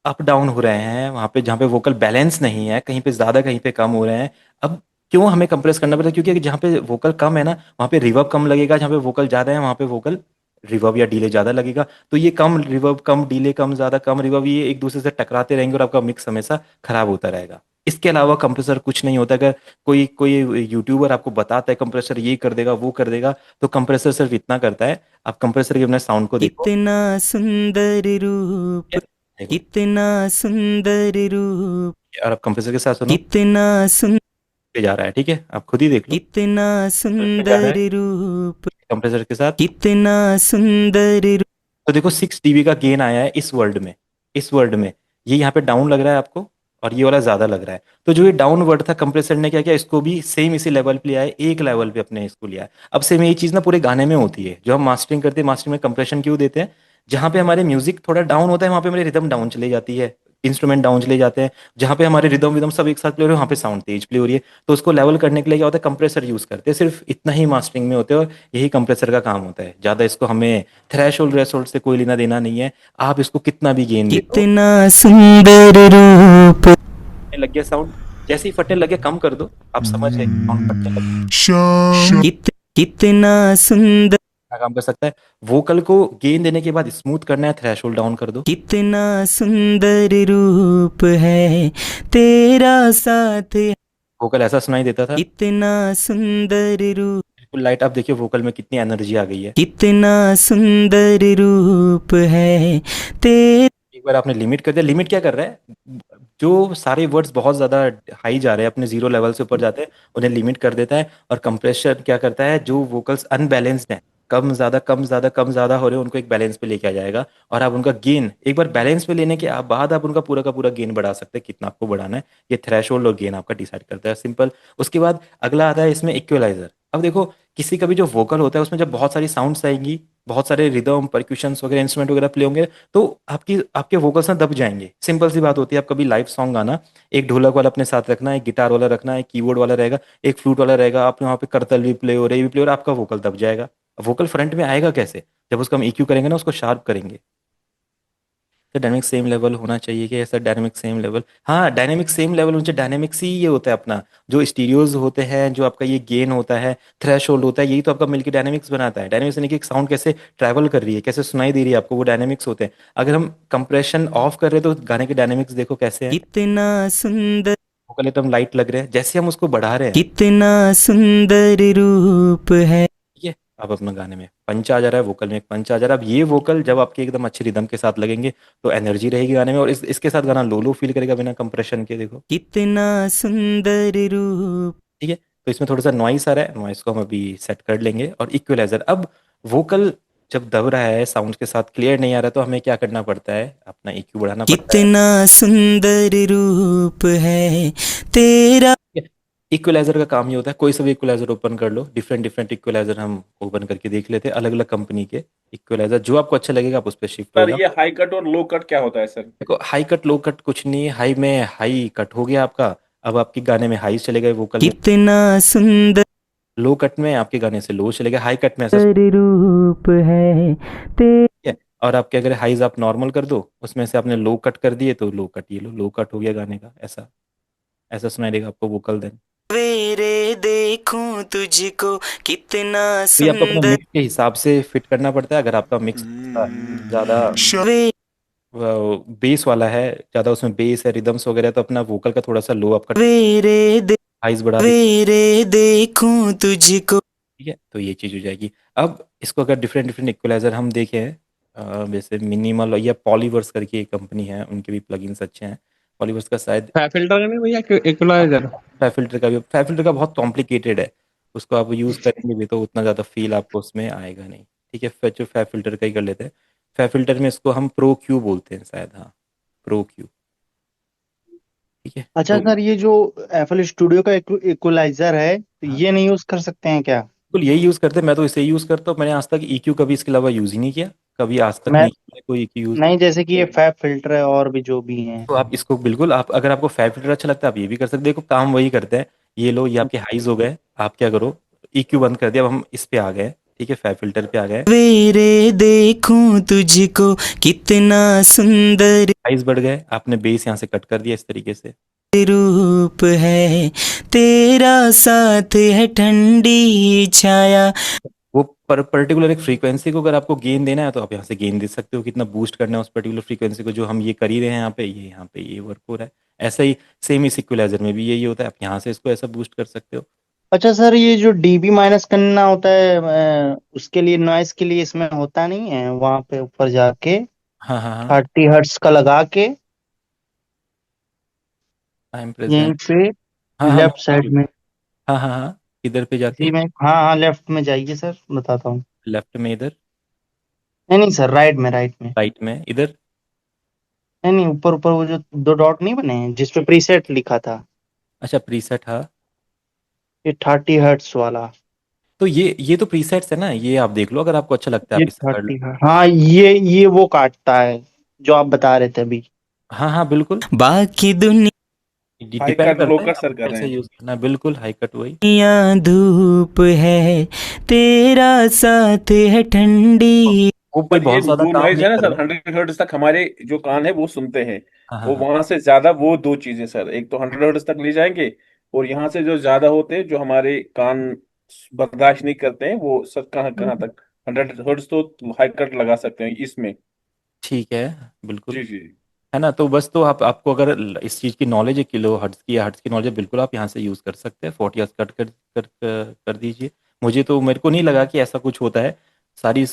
Speaker 1: अप डाउन हो रहे हैं, वहाँ पे जहाँ पे वोकल बैलेंस नहीं है, कहीं पे ज़्यादा कहीं पे कम हो रहे हैं। अब क्यों हमें कंप्रेस करना पड़ता है? क्योंकि जहाँ पे वोकल कम है ना, वहाँ पे रिवर्ब कम लगेगा, जहाँ पे वोकल ज़्यादा है वहाँ पे वोकल रिवर्ब या डिले ज़्यादा लगेगा। तो ये कम रिवर्ब, कम डिले, कम ज़्यादा, कम रिवर्ब, ये एक दूसरे से टकराते रहेंगे और आपका मिक्स हमेशा खराब होता रहेगा। इसके अलावा कंप्रेसर कुछ नहीं होता। अगर कोई कोई यूट्यूबर आपको बताता है कंप्रेसर ये कर देगा वो कर देगा, तो कंप्रेसर सिर्फ इतना करता है। आप कंप्रेसर के अपने साउंड को देखो,
Speaker 11: कितना सुंदर रूप,
Speaker 1: देखो,
Speaker 11: कितना सुंदर रूप,
Speaker 1: और आप कंप्रेसर के साथ सुनो,
Speaker 11: कितना सुंदर,
Speaker 1: पे जा रहा है। ठीक है, आप खुद ही देख लो
Speaker 11: कितना
Speaker 1: पे जा रहा
Speaker 11: सुंदर
Speaker 1: है
Speaker 11: रूप,
Speaker 1: कंप्रेसर के साथ।
Speaker 11: कितना सुंदर रूप,
Speaker 1: तो देखो 6 dB का गेन आया है इस वर्ड में ये यहाँ पे डाउन लग रहा है आपको, और ये वाला ज्यादा लग रहा है। तो जो ये डाउन वर्ड था, कंप्रेसर ने क्या किया, इसको भी सेम इसी लेवल पे लिया है, एक लेवल पे अपने इसको लिया है। अब सेम यही चीज ना पूरे गाने में होती है। जो हम मास्टरिंग करते हैं, मास्टरिंग में कंप्रेशन क्यों देते हैं? जहाँ पे हमारे म्यूजिक थोड़ा डाउन होता है, वहाँ पे हमारी रिदम डाउन चली जाती है, इंस्ट्रूमेंट डाउन चले जाते हैं। जहाँ पे हमारे रिदम विदम सब एक साथ प्ले हो रहे हैं, वहाँ पे साउंड तेज प्ले हो रही है। तो उसको लेवल करने के लिए क्या होता है, कंप्रेसर यूज करते हैं। सिर्फ इतना ही मास्टरिंग में होते हैं, और यही कंप्रेसर का काम होता है। ज्यादा इसको हमें थ्रेशोल्ड रेशोल्ड से कोई लेना देना नहीं है। आप इसको कितना भी गेन दे दो,
Speaker 11: कितना सुंदर रूप,
Speaker 1: लग गया साउंड, जैसे ही फटने लगे कम कर दो, आप समझ गए साउंड फटने लगे।
Speaker 11: कितना सुंदर,
Speaker 1: क्या काम कर सकता है? वोकल को गेन देने के बाद स्मूथ करना है, थ्रेशोल्ड डाउन कर दो।
Speaker 11: कितना सुंदर रूप है तेरा साथ,
Speaker 1: वोकल ऐसा सुनाई देता था,
Speaker 11: कितना सुंदर रूप,
Speaker 1: बिल्कुल लाइट। आप देखिए वोकल में कितनी एनर्जी आ गई है।
Speaker 11: कितना सुंदर रूप है तेरा,
Speaker 1: एक बार आपने लिमिट कर दिया। लिमिट क्या कर रहा है? जो सारे वर्ड्स बहुत ज्यादा हाई जा रहे हैं, अपने जीरो लेवल से ऊपर जाते हैं, उन्हें लिमिट कर देता है। और कंप्रेशर क्या करता है? जो वोकल्स अनबैलेंस्ड हैं, कम ज्यादा कम ज्यादा कम ज्यादा हो रहे हैं, उनको एक बैलेंस पे लेके आ जाएगा। और आप उनका गेन एक बार बैलेंस पे लेने के बाद आप उनका पूरा का पूरा गेन बढ़ा सकते हैं, कितना आपको बढ़ाना है। ये थ्रेशोल्ड और गेन आपका डिसाइड करता है, सिंपल। उसके बाद अगला आता है इसमें इक्वलाइजर। अब देखो किसी का भी जो वोकल होता है, उसमें जब बहुत सारी साउंड्स आएंगी, बहुत सारे रिदम परक्यूशंस वगैरह इंस्ट्रूमेंट वगैरह प्ले होंगे, तो आपके वोकल्स ना दब जाएंगे। सिंपल सी बात होती है। आप कभी लाइव सॉन्ग गाना, एक ढोलक वाला अपने साथ रखना, एक गिटार वाला रखना, एक कीबोर्ड वाला रहेगा, एक फ्लूट वाला रहेगा, आप वहाँ पे करतल भी प्ले हो रही, भी प्ले हो रहा है, आपका वोकल दब जाएगा। वोकल फ्रंट में आएगा कैसे? जब उसको हम EQ करेंगे ना, उसको शार्प करेंगे। तो डायनेमिक सेम लेवल होना चाहिए कि ऐसा डायनेमिक सेम लेवल? हाँ, डायनेमिक सेम लेवल मुझे डायनेमिक्स ही ये होता है अपना। जो स्टीरियोज होते हैं, जो आपका ये गेन होता है, थ्रेशोल्ड होता है, यही तो आपका मिलके डायनेमिक्स बनाता है। डायनेमिक्स यानी कि एक साउंड कैसे ट्रैवल कर रही है, कैसे सुनाई दे रही है आपको, वो डायनेमिक्स होते हैं। अगर हम कंप्रेशन ऑफ कर रहे हैं, तो गाने के डायनेमिक्स देखो कैसे हैं।
Speaker 11: कितना सुंदर,
Speaker 1: वोकल एकदम लाइट लग रहे हैं, जैसे हम उसको बढ़ा रहे हैं,
Speaker 11: कितना सुंदर रूप है,
Speaker 1: ठीक है, अब अपना गाने में पंच आ जा रहा है, वोकल में एक पंच आ जा रहा है। अब ये वोकल जब आपके एकदम अच्छे रिदम के साथ लगेंगे, तो एनर्जी रहेगी गाने में, और इसके साथ गाना लो लो फील करेगा बिना कंप्रेशन के। देखो,
Speaker 11: कितना सुंदर रूप,
Speaker 1: ठीक है। तो इसमें थोड़ा सा नॉइस आ रहा है, नॉइस को हम अभी सेट कर लेंगे। और इक्वलाइजर, अब वोकल जब दब रहा है, साउंड के साथ क्लियर नहीं आ रहा, तो हमें क्या करना पड़ता है? अपना EQ बढ़ाना पड़ता है।
Speaker 11: कितना सुंदर रूप है तेरा,
Speaker 1: इक्वलाइजर का काम ये होता है, कोई सा भी इक्वलाइजर ओपन कर लो, डिफरेंट डिफरेंट इक्वलाइजर हम ओपन करके देख लेते हैं, अलग अलग कंपनी के इक्वलाइजर। जो आपको अच्छा लगेगा आप उस पर शिफ्ट हो
Speaker 7: सर
Speaker 1: जाओ।
Speaker 7: ये हाई कट और लो कट क्या होता है सर?
Speaker 1: देखो हाई कट लो कट कुछ नहीं है। हाई में हाई कट हो गया आपका, अब आपके गाने में हाई चले गए, वोकल में।
Speaker 11: कितना सुंदर
Speaker 1: लो कट में आपके गाने से लो चले गए, हाई कट में ऐसा
Speaker 11: रूप है ते,
Speaker 1: ठीक है। और आपके अगर हाइज आप नॉर्मल कर दो, उसमें से आपने लो कट कर दिए, तो लो कट, ये लो कट हो गया गाने का। ऐसा ऐसा सुनाई देगा आपको वोकल देन।
Speaker 11: सवेरे देखूं तुझको कितना
Speaker 1: तो ये आपको अपने
Speaker 11: सुंदर,
Speaker 1: मिक्स के हिसाब से फिट करना पड़ता है। अगर आपका मिक्स ज़्यादा
Speaker 11: वे
Speaker 1: बेस वाला है, ज़्यादा उसमें बेस है, रिदम्स वगैरह, तो अपना वोकल का थोड़ा सा लो आपका
Speaker 11: सवेरे
Speaker 1: हाइज बढ़ा दीजिए,
Speaker 11: सवेरे देखूं तुझको,
Speaker 1: ठीक है। तो ये चीज़ हो जाएगी। अब इसको अगर डिफरेंट डिफरेंट इक्वलाइजर हम देखें, जैसे मिनिमल या पॉलीवर्स करके एक कंपनी है, उनके भी प्लगइन्स अच्छे हैं। पॉलीवर्स का शायद
Speaker 5: फिल्टर का नहीं भैया, इक्वलाइजर।
Speaker 1: फै फिल्टर का बहुत कॉम्प्लिकेटेड है। उसको आप यूज़ करेंगे भी तो उतना ज़्यादा फील आपको उसमें आएगा नहीं, ठीक है। फै फिल्टर का ही कर लेते हैं। फै फिल्टर में इसको हम प्रो क्यू बोलते हैं शायद, हाँ, प्रो क्यू, ठीक है।
Speaker 8: अच्छा
Speaker 1: तो
Speaker 8: सर, ये जो FL स्टूडियो का इक्वलाइजर है, तो
Speaker 1: हाँ,
Speaker 8: ये नहीं यूज कर सकते हैं क्या?
Speaker 1: बिल्कुल यही यूज़ करते हैं, मैं तो इसे यूज़ करता हूँ। मैंने आज तक EQ कभी इसके अलावा यूज़ ही नहीं किया, कभी आज तक
Speaker 8: मैं
Speaker 1: नहीं किया कोई EQ यूज़।
Speaker 8: नहीं, जैसे कि ये फैब फिल्टर है और भी जो भी हैं।
Speaker 1: तो आप इसको बिल्कुल, आप अगर आपको फैब फिल्टर अच्छा लगता है आप ये भी कर सकते हैं। देखो काम वही करते हैं। ये लो, ये आपके हाइज हो गए, आप क्या करो, EQ बंद कर दिया, अब हम इस पे आ गए, ठीक है, फैब फिल्टर पे आ गए,
Speaker 11: सवेरे देखूं तुझको कितना सुंदर
Speaker 1: हाइज बढ़ गए, आपने बेस यहाँ से कट कर दिया इस तरीके से।
Speaker 11: रूप है तेरा, साथ है ठंडी छाया।
Speaker 1: वो पर्टिकुलर एक फ्रीक्वेंसी को अगर आपको गेन देना है तो आप यहाँ से गेन दे सकते हो, कितना बूस्ट करना है उस पर्टिकुलर फ्रीक्वेंसी को, जो हम ये कर ही रहे हैं यहाँ पे, ये यहाँ पे ये वर्क हो रहा है। ऐसा ही सेम इस इक्वलाइजर में भी यही होता है, आप यहाँ से इसको ऐसा बूस्ट कर सकते हो।
Speaker 8: अच्छा सर, ये जो डीबी माइनस करना होता है, उसके लिए नॉइस के लिए इसमें होता नहीं है वहां पे ऊपर जाके
Speaker 1: हाँ हाँ हाँ,
Speaker 8: 30 हर्ट्स का लगा के
Speaker 1: आई एम
Speaker 8: यहीं
Speaker 1: प्रेजेंट।
Speaker 8: पे
Speaker 1: हाँ हाँ,
Speaker 8: लेफ्ट साइड में?
Speaker 1: हाँ हाँ हाँ, इधर पे
Speaker 8: इसी
Speaker 1: जाके,
Speaker 8: में, हाँ हाँ, लेफ्ट में जाइए सर, बताता हूँ।
Speaker 1: लेफ्ट में इधर,
Speaker 8: नहीं नहीं सर, राइट में, राइट में।
Speaker 1: राइट में इधर।
Speaker 8: नहीं नहीं, ऊपर ऊपर वो जो दो डॉट नहीं बने हैं जिसपे प्रीसेट लिखा था,
Speaker 1: अच्छा प्रीसेट, हाँ।
Speaker 8: ये 30 हर्ट्स वाला।
Speaker 1: तो ये तो प्रीसेट्स है ना, ये आप देख लो अगर आपको अच्छा लगता है
Speaker 8: ये
Speaker 1: आप इससे कर लो।
Speaker 8: 30 हाँ, ये वो काटता है जो आप बता रहे थे अभी।
Speaker 1: हाँ हाँ बिल्कुल,
Speaker 11: बाकी दुनिया
Speaker 7: हाई
Speaker 1: डिपेंड
Speaker 7: कट लो
Speaker 1: करता है
Speaker 7: कट
Speaker 1: आप
Speaker 7: सर कर रहे
Speaker 1: कैसे
Speaker 7: हैं।
Speaker 1: यूज करना है, बिल्कुल हाई कट वही।
Speaker 11: धूप है तेरा, साथ है ठंडी।
Speaker 1: वो कोई
Speaker 7: पर ये
Speaker 1: बहुत ज्यादा
Speaker 7: जो
Speaker 1: काम
Speaker 7: नॉइज
Speaker 1: नहीं
Speaker 7: है ना
Speaker 1: कर
Speaker 7: सर,
Speaker 1: रहा।
Speaker 7: 100 हर्ट्ज तक हमारे जो कान है वो सुनते हैं।
Speaker 1: हाँ हाँ
Speaker 7: वो
Speaker 1: हाँ,
Speaker 7: वहां से ज्यादा, वो दो चीजें सर, एक तो 100 हर्ट्ज तक ले जाएंगे, और यहाँ से जो ज्यादा होते हैं जो हमारे कान बर्दाश्त नहीं करते हैं, वो सर कहाँ कहाँ तक 100 हर्ट्ज तो हाई कट लगा सकते हैं इसमें।
Speaker 1: ठीक है, बिल्कुल।
Speaker 7: जी जी।
Speaker 1: है ना, तो बस तो आपको अगर इस चीज़ की नॉलेज है, किलो हर्ट्ज की या हर्ट्ज की नॉलेज है, बिल्कुल आप यहाँ से यूज़ कर सकते हैं। 40 हर्ट्ज कट कर दीजिए। मुझे तो, मेरे को नहीं लगा कि ऐसा कुछ होता है।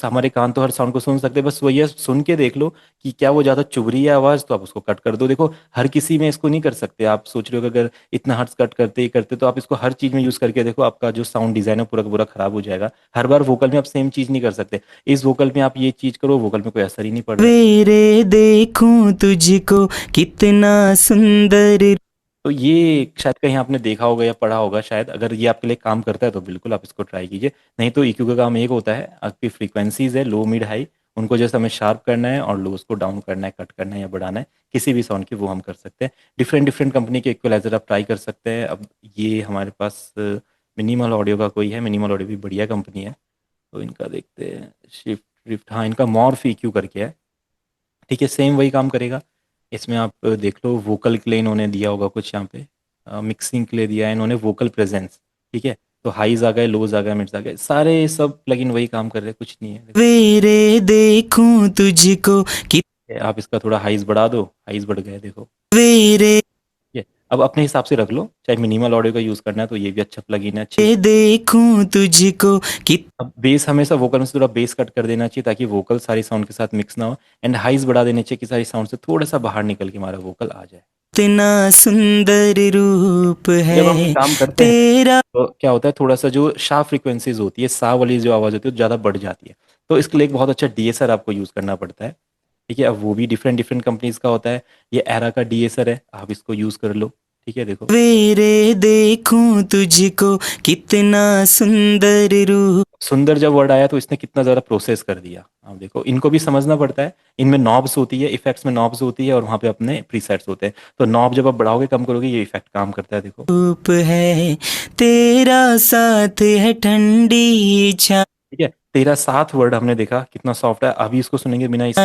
Speaker 1: हमारे कान तो हर साउंड को सुन सकते हैं, बस वही है, सुन के देख लो कि क्या वो ज़्यादा चुभ रही है आवाज़, तो आप उसको कट कर दो। देखो हर किसी में इसको नहीं कर सकते, आप सोच रहे हो कि अगर इतना हर्ट्ज कट करते ही करते, तो आप इसको हर चीज़ में यूज़ करके देखो, आपका जो साउंड डिज़ाइन है पूरा का पूरा खराब हो जाएगा। हर बार वोकल में आप सेम चीज़ नहीं कर सकते। इस वोकल में आप ये चीज़ करो, वोकल में कोई असर ही नहीं पड़ रहा।
Speaker 11: सवेरे देखूं तुझको कितना सुंदर।
Speaker 1: तो ये शायद कहीं आपने देखा होगा या पढ़ा होगा शायद, अगर ये आपके लिए काम करता है तो बिल्कुल आप इसको ट्राई कीजिए। नहीं तो EQ का काम एक होता है, आपकी फ्रीक्वेंसीज है लो मिड हाई, उनको जैसे हमें शार्प करना है और लोज को डाउन करना है, कट करना है या बढ़ाना है किसी भी साउंड की, वो हम कर सकते हैं। डिफरेंट डिफरेंट कंपनी के इक्वलाइजर आप ट्राई कर सकते हैं। अब ये हमारे पास मिनिमल ऑडियो का कोई है, मिनिमल ऑडियो भी बढ़िया कंपनी है, तो इनका देखते हैं। शिफ्ट शिफ्ट, हाँ, इनका मॉर्फ EQ करके है, ठीक है, सेम वही काम करेगा। इसमें आप देख लो, वोकल के लिए इन्होंने दिया होगा कुछ यहाँ पे, मिक्सिंग के लिए दिया है इन्होंने वोकल प्रेजेंस, ठीक है। तो हाईज आ गए, लोज आ गए, मिड्स आ गए, सारे सब प्लगइन वही काम कर रहे हैं, कुछ नहीं है।
Speaker 11: सवेरे देखूं तुझको कि
Speaker 1: आप इसका थोड़ा हाईज बढ़ा दो, हाईज बढ़ गए देखो,
Speaker 11: सवेरे
Speaker 1: ये अब अपने हिसाब से रख लो, चाहे मिनिमल ऑडियो का यूज़ करना है तो ये भी अच्छा प्लगइन है, अच्छी।
Speaker 11: देखूं तुझको कि
Speaker 1: अब बेस हमेशा वोकल में से थोड़ा बेस कट कर देना चाहिए ताकि वोकल सारी साउंड के साथ मिक्स ना हो, एंड हाईज बढ़ा देने चाहिए कि सारी साउंड से थोड़ा सा बाहर निकल के हमारा वोकल आ जाए।
Speaker 11: कितना सुंदर रूप
Speaker 1: जब हम ये
Speaker 11: है
Speaker 1: काम करते हैं
Speaker 11: तेरा।
Speaker 1: तो क्या होता है, थोड़ा सा जो शार्प फ्रीक्वेंसीज होती है, सा वाली जो आवाज़ होती है, वो ज़्यादा बढ़ जाती है। तो इसके लिए एक बहुत अच्छा DSR आपको यूज़ करना पड़ता है, ठीक है। अब वो भी डिफरेंट डिफरेंट कंपनीज का होता है। ये एरा का DSR है, आप इसको यूज़ कर लो, ठीक है। देखो
Speaker 11: सवेरे देखूं तुझको कितना सुंदर रूप।
Speaker 1: सुंदर जब वर्ड आया तो इसने कितना ज़्यादा प्रोसेस कर दिया। आप देखो, इनको भी समझना पड़ता है, इनमें नॉब्स होती है, इफेक्ट्स में नॉब्स होती है और वहाँ पे अपने प्रीसेट्स होते हैं। तो नॉब जब आप बढ़ाओगे कम करोगे, ये इफेक्ट काम करता है, देखो,
Speaker 11: रूप है तेरा, साथ है ठंडी छाया।
Speaker 1: ठीक है। तेरा साथ वर्ड हमने देखा कितना सॉफ्ट है, अभी इसको सुनेंगे बिना इस,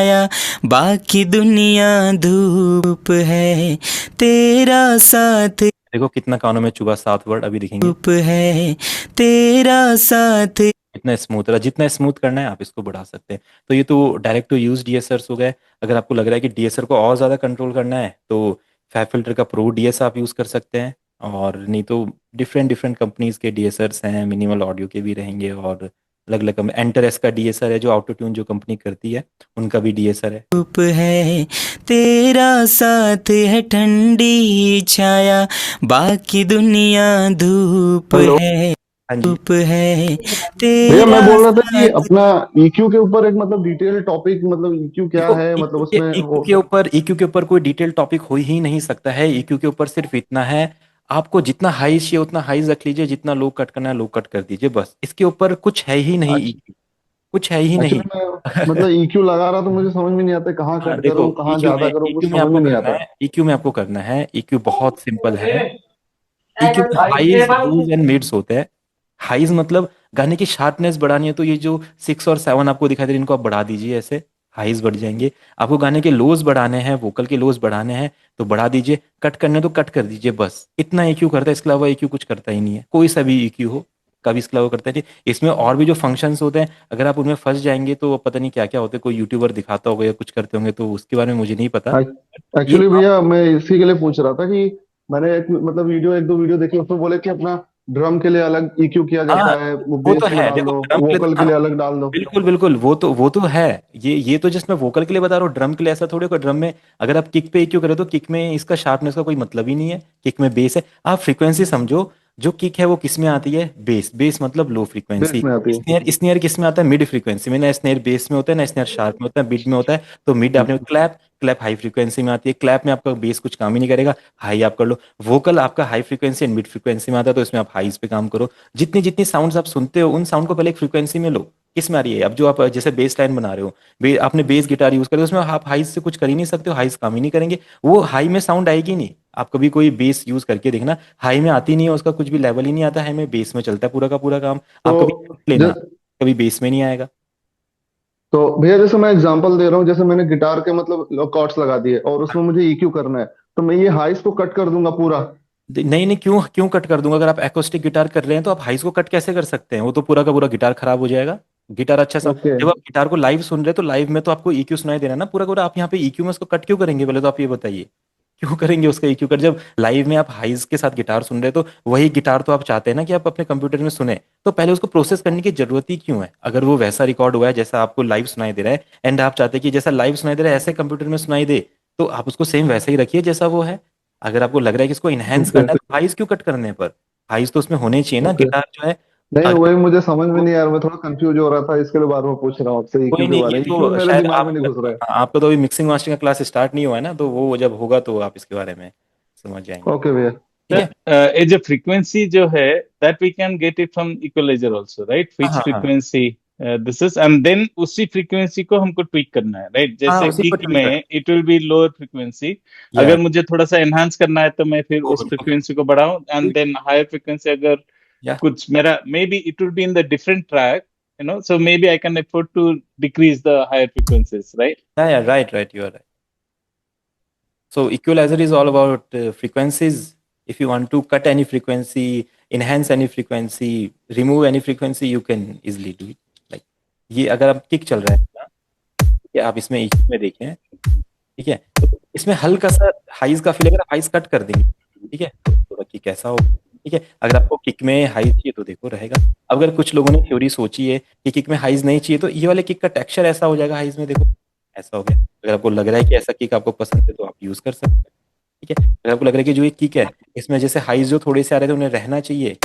Speaker 11: बाकी दुनिया धूप है तेरा, साथ
Speaker 1: देखो कितना कानों में चुभा साथ वर्ड, अभी दिखेंगे
Speaker 11: रूप है तेरा, साथ।
Speaker 1: कितना स्मूथ रहा। जितना स्मूथ करना है आप इसको बढ़ा सकते हैं। तो ये तो डायरेक्ट टू यूज DSRs हो गए। अगर आपको लग रहा है कि DSR को और ज़्यादा कंट्रोल करना है तो फैब फिल्टर का प्रो DSR आप यूज़ कर सकते हैं, और नहीं तो डिफरेंट डिफरेंट कंपनीज के DSRs हैं, मिनिमल ऑडियो के भी रहेंगे, और अलग अलग एंटर एस का DSR है जो ऑटो ट्यून जो कंपनी करती है, उनका भी DSR है।
Speaker 11: रूप है तेरा, साथ है ठंडी छाया, बाकी दुनिया धूप
Speaker 3: हेलो।
Speaker 11: है।
Speaker 1: हाँ जी,
Speaker 11: धूप है
Speaker 3: भैया
Speaker 11: तेरा,
Speaker 3: मैं बोल रहा था कि
Speaker 11: साथ।
Speaker 3: अपना ईक्यू के ऊपर एक मतलब डिटेल टॉपिक, मतलब ईक्यू क्या
Speaker 1: देखो
Speaker 3: है, मतलब उसमें
Speaker 1: EQ
Speaker 3: वो।
Speaker 1: के ऊपर कोई डिटेल टॉपिक हो ही नहीं सकता है। EQ के ऊपर सिर्फ इतना है, आपको जितना हाई चाहिए उतना हाई रख लीजिए, जितना लो कट करना है लो कट कर दीजिए, बस इसके ऊपर कुछ है ही नहीं EQ, कुछ है ही नहीं।
Speaker 3: एक्चुअली मैं मतलब ईक्यू लगा रहा तो मुझे समझ में नहीं आता कहाँ
Speaker 1: हाँ
Speaker 3: कट
Speaker 1: देखो,
Speaker 3: करूँ कहाँ
Speaker 1: EQ
Speaker 3: ज्यादा
Speaker 1: में
Speaker 3: करूँ,
Speaker 1: EQ
Speaker 3: कुछ
Speaker 1: में
Speaker 3: समझ
Speaker 1: आपको
Speaker 3: में नहीं
Speaker 1: करना
Speaker 3: आता।
Speaker 1: है, EQ में आपको करना है, EQ बहुत सिंपल है। EQ में हाईज लूज एंड मिड्स होते हैं। हाईज मतलब गाने की शार्पनेस बढ़ानी है तो ये जो 6 और 7 आपको दिखाई दे रहे हैं इनको आप बढ़ा दीजिए, ऐसे हाईज बढ़ जाएंगे। आपको गाने के लोज बढ़ाने हैं, वोकल के लोज बढ़ाने हैं तो बढ़ा दीजिए, कट करने तो कट कर दीजिए, बस इतना EQ करता है, इसके अलावा EQ कुछ करता ही नहीं है, कोई सा भी EQ हो, कभी इसके अलावा करता है नहीं। इसमें और भी जो फंक्शंस होते हैं अगर आप उनमें फंस जाएंगे तो पता नहीं क्या क्या होते हैं, कोई यूट्यूबर दिखाता होगा या कुछ करते होंगे तो उसके बारे में मुझे नहीं पता। ये
Speaker 3: एक्चुअली भैया मैं इसी के लिए पूछ रहा था कि मैंने एक मतलब वीडियो एक दो वीडियो देखी, उसमें बोले कि अपना ड्रम के लिए अलग ईक्यू किया
Speaker 1: हाँ
Speaker 3: जाता है, वो
Speaker 1: वो तो
Speaker 3: बेस में
Speaker 1: है,
Speaker 3: डाल
Speaker 1: देखो
Speaker 3: दो,
Speaker 1: ड्रम के लिए
Speaker 3: वोकल के
Speaker 1: हाँ
Speaker 3: लिए अलग डाल दो।
Speaker 1: बिल्कुल बिल्कुल, वो तो है। ये तो जस्ट मैं वोकल के लिए बता रहा हूँ, ड्रम के लिए ऐसा थोड़ी होगा। ड्रम में अगर आप किक पे EQ करें तो किक में इसका शार्पनेस का कोई मतलब ही नहीं है, किक में बेस है। आप फ्रीक्वेंसी समझो, जो किक है वो किस में आती है, बेस, बेस मतलब लो
Speaker 3: बेस
Speaker 1: फ्रीक्वेंसी।
Speaker 3: में आती है।
Speaker 1: स्नेयर, स्नेयर किस में आता है, मिड फ्रीक्वेंसी में, ना स्नेयर बेस में होता है ना स्नेयर शार्प में होता है, मिड में होता है। तो मिड आपने क्लैप, क्लैप हाई फ्रीक्वेंसी में आती है, क्लैप में आपका बेस कुछ काम ही नहीं करेगा, हाई आप कर लो। वोकल आपका high frequency and mid frequency में आता है तो इसमें आप हाईज पे काम करो। जितनी जितनी साउंड्स आप सुनते हो उन साउंड को पहले एक फ्रीक्वेंसी में लो, किस में आ रही है। अब जो आप जैसे बेस लाइन बना रहे हो, आपने बेस गिटार यूज करे उसमें आप हाइज से कुछ कर ही नहीं सकते हो, हाइज काम ही नहीं करेंगे, वो हाई में साउंड आएगी नहीं। आप कभी कोई बेस यूज करके देखना, हाई में आती नहीं है, उसका कुछ भी लेवल ही नहीं आता, हाई में बेस में चलता है पूरा का पूरा काम। आप कभी
Speaker 3: तो
Speaker 1: लेना,
Speaker 3: ज,
Speaker 1: कभी बेस में नहीं आएगा।
Speaker 3: तो भैया जैसे मैं एग्जांपल दे रहा हूँ, जैसे मैंने गिटार के मतलब कॉर्ड्स लगा दिए और उसमें मुझे ईक्यू करना है, तो मैं ये हाइस को कट कर दूंगा पूरा।
Speaker 1: नहीं नहीं, क्यों क्यों कट कर दूंगा? अगर आप एकोस्टिक गिटार कर रहे हैं तो आप हाइस को कट कैसे कर सकते हैं? वो तो पूरा का पूरा गिटार खराब हो जाएगा। गिटार अच्छा सा,
Speaker 3: ओके।
Speaker 1: जब आप गिटार को लाइव सुन रहे हैं तो लाइव में तो आपको EQ सुनाई दे रहा है ना पूरा का पूरा, आप यहाँ पे EQ में उसको कट क्यों करेंगे? पहले तो आप ये बताइए, क्यों करेंगे उसका EQ कट? जब लाइव में आप हाइज के साथ गिटार सुन रहे हैं तो वही गिटार तो आप चाहते हैं ना कि आप अपने कंप्यूटर में सुने, तो पहले उसको प्रोसेस करने की जरूरत ही क्यों है? अगर वो वैसा रिकॉर्ड हुआ है जैसा आपको लाइव सुनाई दे रहा है एंड आप चाहते हैं कि जैसा लाइव सुनाई दे रहा है ऐसे कंप्यूटर में सुनाई दे, तो आप उसको सेम वैसे ही रखिए जैसा वो है। अगर आपको लग रहा है कि इसको इनहेंस
Speaker 3: ओके।
Speaker 1: करना है तो हाइज क्यों कट करने पर? हाइज तो उसमें होने चाहिए ना,
Speaker 3: ओके।
Speaker 1: गिटार जो है।
Speaker 3: नहीं
Speaker 1: अगर
Speaker 3: वही मुझे समझ में नहीं आ रहा, मैं थोड़ा कंफ्यूज हो रहा था, इसके लिए बार बार पूछ रहा हूँ आपसे
Speaker 1: कोई
Speaker 3: ईक्यू के
Speaker 1: नहीं, ये
Speaker 3: बारे में, ईक्यू
Speaker 1: तो
Speaker 3: मेरे
Speaker 1: शायद
Speaker 3: दिमाग में
Speaker 1: आप,
Speaker 3: नहीं घुस रहा है।
Speaker 1: आपका तो अभी मिक्सिंग मास्टरिंग का क्लास स्टार्ट नहीं हुआ है ना, तो वो जब होगा तो आप इसके बारे में समझ जाएंगे।
Speaker 3: ओके भैया।
Speaker 1: ठीक है।
Speaker 7: एज अ फ्रीक्वेंसी जो है, that we can get it from equaliser also, right?
Speaker 1: हाँ
Speaker 7: विच
Speaker 1: हाँ हाँ
Speaker 7: frequency this is, and then उसी फ्रीक्वेंसी को हमको ट्विक करना है, राइट?
Speaker 1: हाँ,
Speaker 7: जैसे
Speaker 1: उसी पर
Speaker 7: किक
Speaker 1: ट्यून कर।
Speaker 7: में it will be lower frequency,
Speaker 1: या
Speaker 7: अगर मुझे थोड़ा सा एनहांस करना है तो मैं फिर
Speaker 1: वो
Speaker 7: उस
Speaker 1: बिल्कुल
Speaker 7: फ्रीक्वेंसी को बढ़ाऊं, एंड देन हायर फ्रीक्वेंसी अगर
Speaker 1: या
Speaker 7: कुछ मेरा, maybe it will be in the different track, you know, so maybe I can afford to decrease the higher frequencies, right?
Speaker 1: या right right, you are right. So equalizer is all about frequencies. If you want to cut any frequency, enhance any frequency, remove any frequency, you can easily do it. Like ये अगर आप kick चल रहा है ना, ठीक है, आप इसमें EQ में देखें, ठीक है, तो इसमें हल्का सा हाइज का फील, अगर आप हाइज कट कर देंगे, ठीक है, तो थोड़ा किक ऐसा होगा। ठीक है, अगर आपको किक में हाइज चाहिए तो देखो रहेगा। अगर कुछ लोगों ने थ्योरी सोची है कि किक में हाइज नहीं चाहिए तो ये वाले किक का टेक्सचर ऐसा हो जाएगा हाइज में, देखो ऐसा हो गया। अगर आपको लग रहा है कि ऐसा किक आपको पसंद है तो आप यूज कर सकते हैं। ठीक है, अगर आपको लग रहा है कि जो ये किक है इसमें जैसे हाइज जो थोड़े से आ रहे थे उन्हें रहना चाहिए,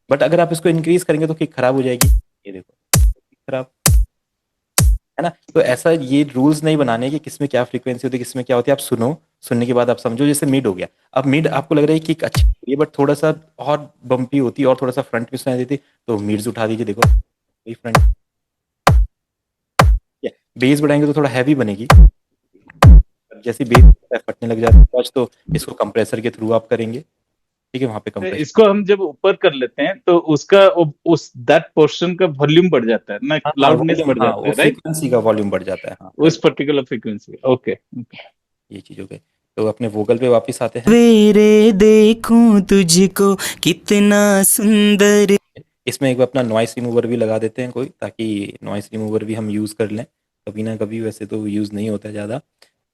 Speaker 1: बट अगर आप इसको इंक्रीज करेंगे तो किक खराब हो जाएगी, ये देखो किक खराब है ना। तो ऐसा ये रूल्स नहीं बनाने कि किसमें क्या फ्रीक्वेंसी होती है किसमें क्या होती है, आप सुनो, सुनने के बाद आप समझो। जैसे मिड हो गया, अब मिड आपको लग रहा है कि किक अच्छी है बट थोड़ा सा और बम्पी होती और थोड़ा सा फ्रंट में सुनाई देती, तो मिड्स उठा दीजिए, देखो वही फ्रंट। बेस बढ़ाएंगे तो थोड़ा हैवी बनेगी, जैसे बेस फटने लग जाता है तो इसको कंप्रेसर के थ्रू आप करेंगे, ठीक है, वहां पे कंप्रेसर।
Speaker 7: इसको हम जब ऊपर कर लेते हैं तो उसका उस दैट पोर्शन का वॉल्यूम बढ़ जाता है ना,
Speaker 1: हाँ हाँ
Speaker 7: लाउडनेस
Speaker 1: वॉल्यूम,
Speaker 7: बढ़
Speaker 1: हाँ
Speaker 7: जाता
Speaker 1: वो
Speaker 7: है, राइट?
Speaker 1: फ्रीक्वेंसी का वॉल्यूम बढ़ जाता है, हाँ
Speaker 7: उस
Speaker 1: राइट।
Speaker 7: Particular frequency, okay.
Speaker 1: ये चीज हो गई। तो अपने वोकल पे वापस आते हैं।
Speaker 11: सवेरे देखूं तुझको कितना सुंदर।
Speaker 1: इसमें एक अपना नॉइस रिमूवर भी लगा देते हैं कोई, ताकि नॉइस रिमूवर भी हम यूज़ कर लें कभी ना कभी, वैसे तो यूज़ नहीं होता ज़्यादा।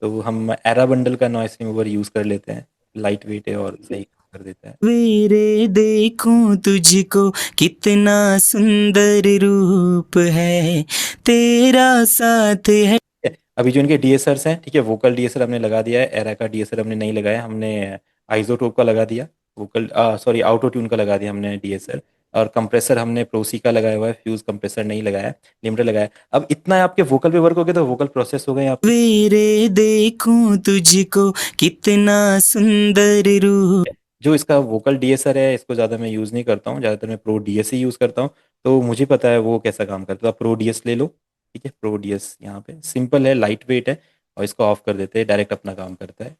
Speaker 1: तो हम एरा बंडल का नॉइस रिमूवर यूज़ कर लेते हैं, लाइट वेट है और सही काम कर देता है।
Speaker 11: सवेरे देखूं तुझको कितना सुंदर रूप है तेरा साथ है।
Speaker 1: ठीक है, अभी जो इनके डीएसआरस हैं, ठीक है, वोकल डीएसआर हमने लगा दिया है, एरा का डीएसआर हमने नहीं लगाया, हमने आइसोटोप का लगा दिया, वोकल सॉरी ऑटो ट्यून का लगा दिया हमने डीएसआर। और कंप्रेसर हमने प्रोसी का लगाया हुआ है, फ्यूज कंप्रेसर नहीं लगाया, लिमिटर लगाया। अब इतना आपके वोकल पे वर्क हो गया तो वोकल प्रोसेस हो गए आपके।
Speaker 11: सवेरे देखूं तुझको कितना सुंदर रूप।
Speaker 1: जो इसका वोकल डीएसआर है, इसको ज़्यादा मैं यूज़ नहीं करता हूँ, ज़्यादातर मैं प्रो डीएस ही यूज़ करता हूँ। तो मुझे पता है वो कैसा काम करता है। आप प्रो डीएस ले लो, ठीक है। प्रो डीएस यहाँ पे सिंपल है, लाइट वेट है, और इसको ऑफ कर देते हैं, डायरेक्ट अपना काम करता है।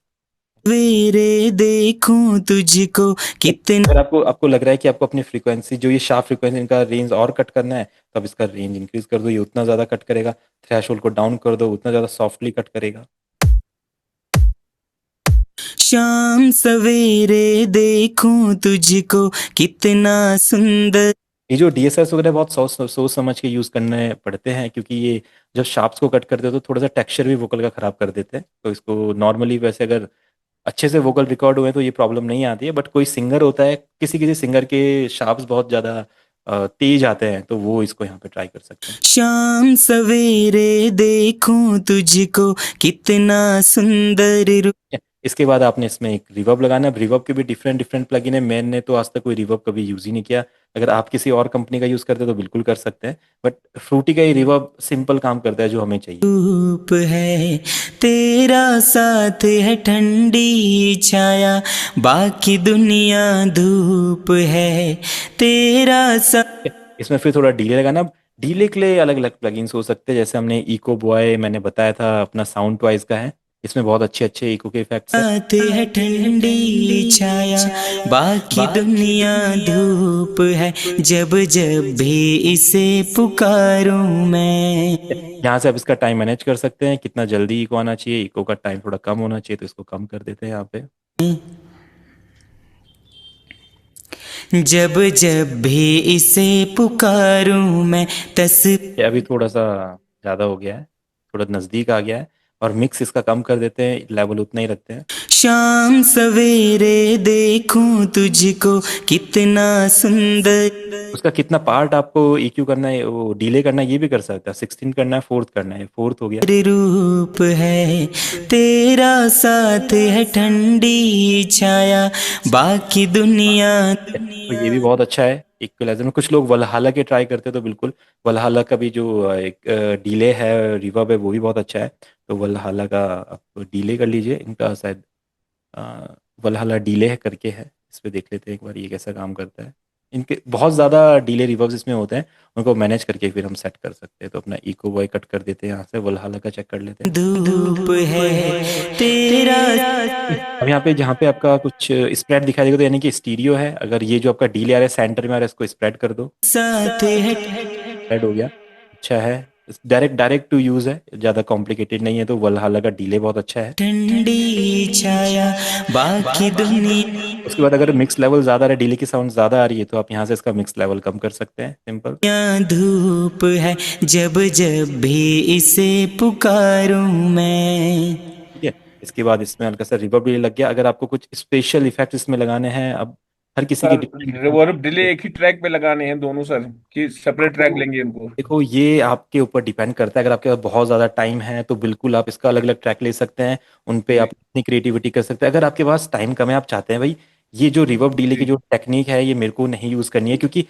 Speaker 11: सवेरे देखूं तुझको कितना।
Speaker 1: अगर आपको आपको लग रहा है कि आपको अपनी फ्रीक्वेंसी, जो ये शार्प फ्रीक्वेंसी, इनका रेंज और कट करना है, तो अब इसका रेंज इंक्रीज कर दो, ये उतना ज़्यादा कट करेगा। थ्रेशोल्ड को डाउन कर दो, उतना ज़्यादा सॉफ्टली कट करेगा।
Speaker 11: शाम सवेरे देखूं तुझको कितना सुंदर।
Speaker 1: ये जो डीएसएस वगैरह बहुत सोच समझ के यूज़ करने पड़ते हैं, क्योंकि ये जब शार्प्स को कट करते हैं तो थोड़ा सा टेक्सचर भी वोकल का ख़राब कर देते हैं। तो इसको नॉर्मली वैसे अगर अच्छे से वोकल रिकॉर्ड हुए तो ये प्रॉब्लम नहीं आती है, बट कोई सिंगर होता है, किसी किसी सिंगर के शार्प्स बहुत ज़्यादा तेज आते हैं, तो वो इसको यहाँ पे ट्राई कर सकते हैं।
Speaker 11: शाम सवेरे देखूं तुझको कितना सुंदर।
Speaker 1: इसके बाद आपने इसमें एक रिवर्ब लगाना है। रिवर्ब के भी डिफरेंट डिफरेंट प्लगइन है, मैंने तो आज तक कोई रिवर्ब कभी यूज़ ही नहीं किया। अगर आप किसी और कंपनी का यूज़ करते हैं तो बिल्कुल कर सकते हैं, बट फ्रूटी का ही रिवर्ब सिंपल काम करता है जो हमें चाहिए।
Speaker 11: धूप है तेरा साथ है ठंडी छाया, बाकी दुनिया धूप है तेरा साथ।
Speaker 1: इसमें फिर थोड़ा डीले लगाना। डीले के लिए अलग अलग प्लगइन्स हो सकते हैं, जैसे हमने इको बॉय मैंने बताया था अपना साउंड टॉइस का है, इसमें बहुत अच्छे अच्छे इको के इफेक्ट्स हैं।
Speaker 11: साथ है ठंडी छाया, बाकी दुनिया धूप है, जब जब भी इसे पुकारूं मैं।
Speaker 1: यहाँ से आप इसका टाइम मैनेज कर सकते हैं, कितना जल्दी इको आना चाहिए, इको का टाइम थोड़ा कम होना चाहिए तो इसको कम कर देते हैं यहाँ पे।
Speaker 11: जब जब भी इसे पुकारूं मैं
Speaker 1: ये अभी थोड़ा सा ज़्यादा हो गया है, थोड़ा नज़दीक आ गया है, और मिक्स इसका कम कर देते हैं, लेवल उतना ही रखते हैं।
Speaker 11: शाम सवेरे देखूं तुझको कितना सुंदर।
Speaker 1: उसका कितना पार्ट आपको EQ करना है, वो डिले करना है, ये भी कर सकता है। 16 करना है, फोर्थ करना है, फोर्थ हो गया।
Speaker 11: रूप है तेरा साथ है ठंडी छाया, बाकी दुनिया।
Speaker 1: तो ये भी बहुत अच्छा है इक्वलाइजर में। कुछ लोग वलहल्ला के ट्राई करते हैं, तो बिल्कुल वलहल्ला का भी जो एक डिले है, रिवर्ब है, वो भी बहुत अच्छा है। तो वलहल्ला का आप डिले कर लीजिए, इनका शायद वलहल्ला डिले करके है, इस पे देख लेते हैं एक बार ये कैसा काम करता है। इनके बहुत ज़्यादा डिले रिवर्ब्स इसमें होते हैं, उनको मैनेज करके फिर हम सेट कर सकते हैं। तो अपना इको बॉय कट कर देते हैं, यहाँ से वलहल्ला का चेक कर लेते हैं।
Speaker 11: धूप है तेरा।
Speaker 1: अब यहाँ पे जहाँ पे आपका कुछ स्प्रेड दिखाई देगा, तो यानी कि स्टीरियो है। अगर ये जो आपका डिले आ रहा है सेंटर में आ रहा है, इसको स्प्रेड कर दो,
Speaker 11: साथ है
Speaker 1: स्प्रेड हो गया, अच्छा है। डायरेक्ट डायरेक्ट टू यूज है, ज़्यादा कॉम्प्लिकेटेड नहीं है। तो वलहल्ला का डिले बहुत अच्छा है।
Speaker 11: ठंडी छाया, बाकी दुनिया।
Speaker 1: उसके बाद अगर मिक्स लेवल ज़्यादा आ रहा है, डिले की साउंड ज़्यादा आ रही है, तो आप यहाँ से इसका मिक्स लेवल कम कर सकते हैं, सिंपल।
Speaker 11: धूप है जब जब भी इसे पुकारूं मैं।
Speaker 1: ठीक है। इसके बाद इसमें हल्का सा रिवर्ब भी लग गया। अगर आपको कुछ स्पेशल इफेक्ट इसमें लगाने हैं, अब हर किसी की
Speaker 7: रिवर्ब डिले एक ही ट्रैक पे लगाने हैं दोनों सर, कि सेपरेट ट्रैक लेंगे इनको?
Speaker 1: देखो, ये आपके ऊपर डिपेंड करता है। अगर आपके पास बहुत ज़्यादा टाइम है तो बिल्कुल आप इसका अलग अलग ट्रैक ले सकते हैं, उन पे
Speaker 7: जी
Speaker 1: आप अपनी क्रिएटिविटी कर सकते हैं। अगर आपके पास टाइम कम है, आप चाहते हैं भाई ये जो रिवर्ब डिले की
Speaker 7: जी
Speaker 1: जो टेक्निक है ये मेरे को नहीं यूज़ करनी है, क्योंकि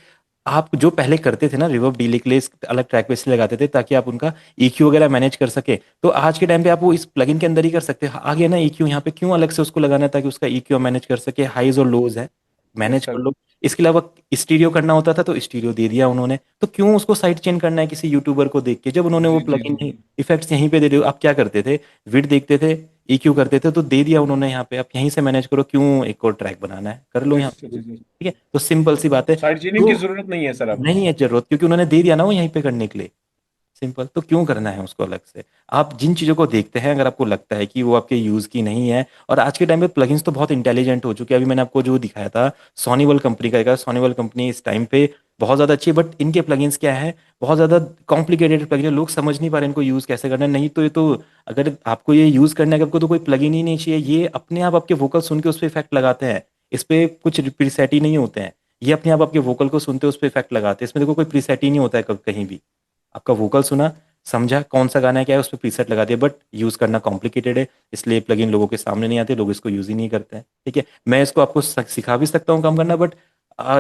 Speaker 1: आप जो पहले करते थे ना रिवर्ब डिले के लिए अलग ट्रैक पे इसलिए लगाते थे ताकि आप उनका EQ वगैरह मैनेज कर सके, तो आज के टाइम पे आप वो इस प्लगइन के अंदर ही कर सकते हैं। आ गया ना EQ, यहाँ पे क्यों अलग से उसको लगाना है, ताकि उसका EQ मैनेज कर सके, हाईज और लोज है
Speaker 7: यस
Speaker 1: मैनेज कर
Speaker 7: सर।
Speaker 1: लो। इसके अलावा स्टीरियो करना होता था तो स्टीरियो दे दिया उन्होंने, तो क्यों उसको साइड चेन करना है किसी यूट्यूबर को देख के, जब उन्होंने वो
Speaker 7: जी जी
Speaker 1: प्लगइन
Speaker 7: जी
Speaker 1: इफेक्ट्स यहीं पे दे दिए। आप क्या करते थे, विड देखते थे, EQ करते थे, तो दे दिया उन्होंने यहाँ पे, आप यहीं से मैनेज करो, क्यों एक और ट्रैक बनाना है, कर लो
Speaker 7: जी
Speaker 1: यहाँ
Speaker 7: जी
Speaker 1: पे।
Speaker 7: जी जी।
Speaker 1: ठीक है, तो सिंपल सी बात है।
Speaker 7: साइड चेनिंग की
Speaker 1: तो
Speaker 7: जरूरत नहीं है सर अब।
Speaker 1: नहीं है जरूरत, क्योंकि उन्होंने दे दिया ना वो यहीं पे करने के लिए, सिंपल। तो क्यों करना है उसको अलग से। आप जिन चीज़ों को देखते हैं, अगर आपको लगता है कि वो आपके यूज़ की नहीं है, और आज के टाइम पे प्लगइन्स तो बहुत इंटेलिजेंट हो चुके हैं। अभी मैंने आपको जो दिखाया था सोनीवल कंपनी का, सोनीवल कंपनी इस टाइम पे बहुत ज़्यादा अच्छी है, बट इनके प्लगइन्स क्या है, बहुत ज़्यादा कॉम्प्लिकेटेड प्लगइन है, लोग समझ नहीं पा रहे इनको यूज़ कैसे करना है। नहीं तो ये तो, अगर आपको ये यूज़ करना है, आपको तो कोई प्लगइन ही नहीं चाहिए। ये अपने आप आपके वोकल सुन के उस पर इफेक्ट लगाते हैं, इस पर कुछ प्रीसेट ही नहीं होते हैं। ये अपने आप आपके वोकल को सुनते उस पर इफेक्ट लगाते हैं। इसमें देखो कोई प्रीसेट ही नहीं होता है कहीं भी। आपका वोकल सुना, समझा कौन सा गाना है क्या है, उस पर प्रीसेट लगा दिया, बट यूज़ करना कॉम्प्लिकेटेड है, इसलिए प्लगइन लोगों के सामने नहीं आते, लोग इसको यूज़ ही नहीं करते हैं। ठीक है, मैं इसको आपको सिखा भी सकता हूँ काम करना, बट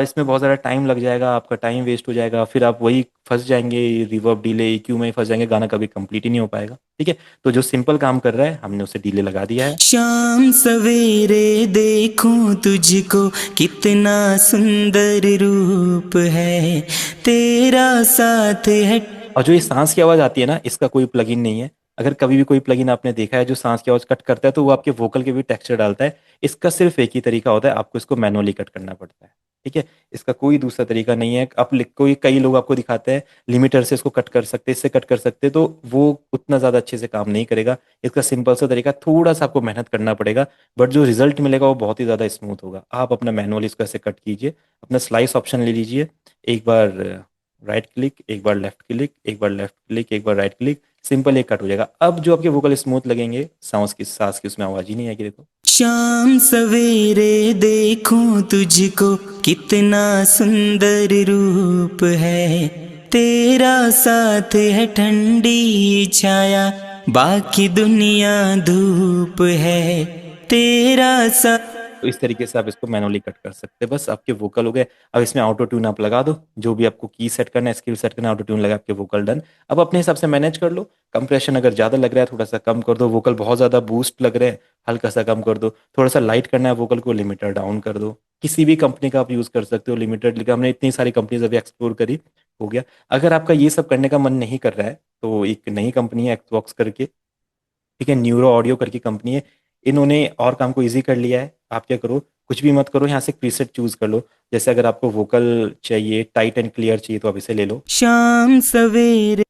Speaker 1: इसमें बहुत ज़्यादा टाइम लग जाएगा, आपका टाइम वेस्ट हो जाएगा, फिर आप वही फंस जाएंगे, रिवर्ब डिले EQ में ही फंस जाएंगे, गाना कभी कंप्लीट ही नहीं हो पाएगा। ठीक है, तो जो सिंपल काम कर रहा है हमने उसे डिले लगा दिया है।
Speaker 11: शाम सवेरे देखूं तुझको, कितना सुंदर रूप है, तेरा साथ है।
Speaker 1: और जो ये सांस की आवाज़ आती है ना, इसका कोई प्लगइन नहीं है। अगर कभी भी कोई प्लगइन आपने देखा है जो सांस की आवाज़ कट करता है, तो वो आपके वोकल के भी टेक्सचर डालता है। इसका सिर्फ एक ही तरीका होता है, आपको इसको मैनुअली कट करना पड़ता है। ठीक है, इसका कोई दूसरा तरीका नहीं है। आप कोई कई लोग आपको दिखाते हैं लिमिटर से इसको कट कर सकते, इससे कट कर सकते, तो वो उतना ज़्यादा अच्छे से काम नहीं करेगा। इसका सिंपल सा तरीका, थोड़ा सा आपको मेहनत करना पड़ेगा, बट जो रिजल्ट मिलेगा वो बहुत ही ज़्यादा स्मूथ होगा। आप अपना मैनुअली इसको ऐसे कट कीजिए, अपना स्लाइस ऑप्शन ले लीजिए, एक बार राइट क्लिक, एक बार लेफ्ट क्लिक, एक बार लेफ्ट क्लिक, एक बार राइट क्लिक, सिंपल एक कट हो जाएगा। अब जो आपके वोकल स्मूथ लगेंगे, सांस की उसमें आवाज ही नहीं आएगी। देखो,
Speaker 11: शाम सवेरे देखूं तुझको, कितना सुंदर रूप है, तेरा साथ है ठंडी छाया, बाकी दुनिया धूप है, तेरा साथ।
Speaker 1: तो इस तरीके से आप इसको मैनुअली कट कर सकते हैं। बस आपके वोकल हो गए। अब इसमें ऑटो ट्यून आप लगा दो, जो भी आपको की सेट करना है, स्किल सेट करना है, ऑटो ट्यून लगा, आपके वोकल डन। अब अपने हिसाब से मैनेज कर लो। कंप्रेशन अगर ज़्यादा लग रहा है थोड़ा सा कम कर दो, वोकल बहुत ज़्यादा बूस्ट लग रहे हैं हल्का सा कम कर दो, थोड़ा सा लाइट करना है वोकल को, लिमिटर डाउन कर दो। किसी भी कंपनी का आप यूज़ कर सकते हो लिमिटेड, लेकिन हमने इतनी सारी कंपनीज अभी एक्सप्लोर करी, हो गया। अगर आपका ये सब करने का मन नहीं कर रहा है तो एक नई कंपनी है एक्सबॉक्स करके, ठीक है, न्यूरो ऑडियो करके कंपनी है, इन्होंने और काम को इजी कर लिया है। आप क्या करो, कुछ भी मत करो, यहाँ से प्रीसेट चूज कर लो। जैसे अगर आपको वोकल चाहिए, टाइट एंड क्लियर चाहिए, तो आप इसे ले लो।
Speaker 11: शाम सवेरे,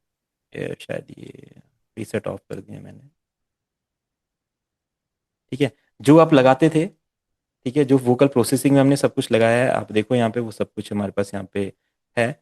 Speaker 1: शायद ये प्रीसेट ऑफ कर दिया मैंने। ठीक है, जो आप लगाते थे, ठीक है, जो वोकल प्रोसेसिंग में हमने सब कुछ लगाया है, आप देखो यहाँ पे वो सब कुछ हमारे पास यहाँ पे है।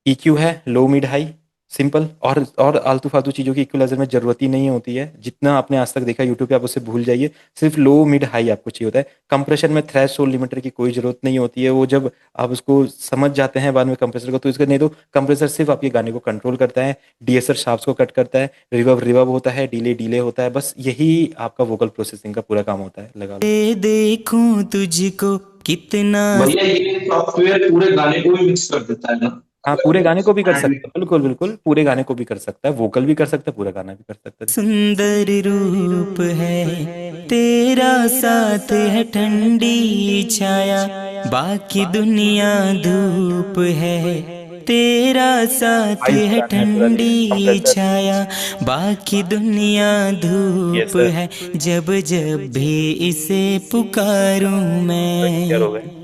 Speaker 1: EQ है लो मिड हाई सिंपल, और आलतू फालतू चीज़ों की इक्वलाइजर में ज़रूरत ही नहीं होती है। जितना आपने आज तक देखा यूट्यूब पे, आप उससे भूल जाइए। सिर्फ लो मिड हाई आपको चाहिए होता है। कंप्रेशन में थ्रेशोल्ड लिमिटर की कोई ज़रूरत नहीं होती है। वो जब आप उसको समझ जाते हैं बाद में कंप्रेसर को, तो इसका नहीं, तो कंप्रेसर सिर्फ आपके गाने को कंट्रोल करता है, DSR शार्प्स को कट करता है, रिवर्ब रिवर्ब होता है, डिले डिले होता है। बस यही आपका वोकल प्रोसेसिंग का पूरा काम होता है। लगा लो।
Speaker 11: देखूं तुझको, कितना।
Speaker 3: भैया ये सॉफ्टवेयर पूरे गाने को भी मिक्स कर देता है ना?
Speaker 1: हाँ, पूरे गाने को भी कर सकता है, बिल्कुल बिल्कुल, पूरे गाने को भी कर सकता है, वोकल भी कर सकता है, पूरा गाना भी कर सकता है।
Speaker 11: सुंदर रूप है, तेरा साथ है ठंडी छाया, बाकी दुनिया धूप है, तेरा साथ है ठंडी छाया, बाकी दुनिया धूप है, जब जब भी इसे पुकारूं मैं।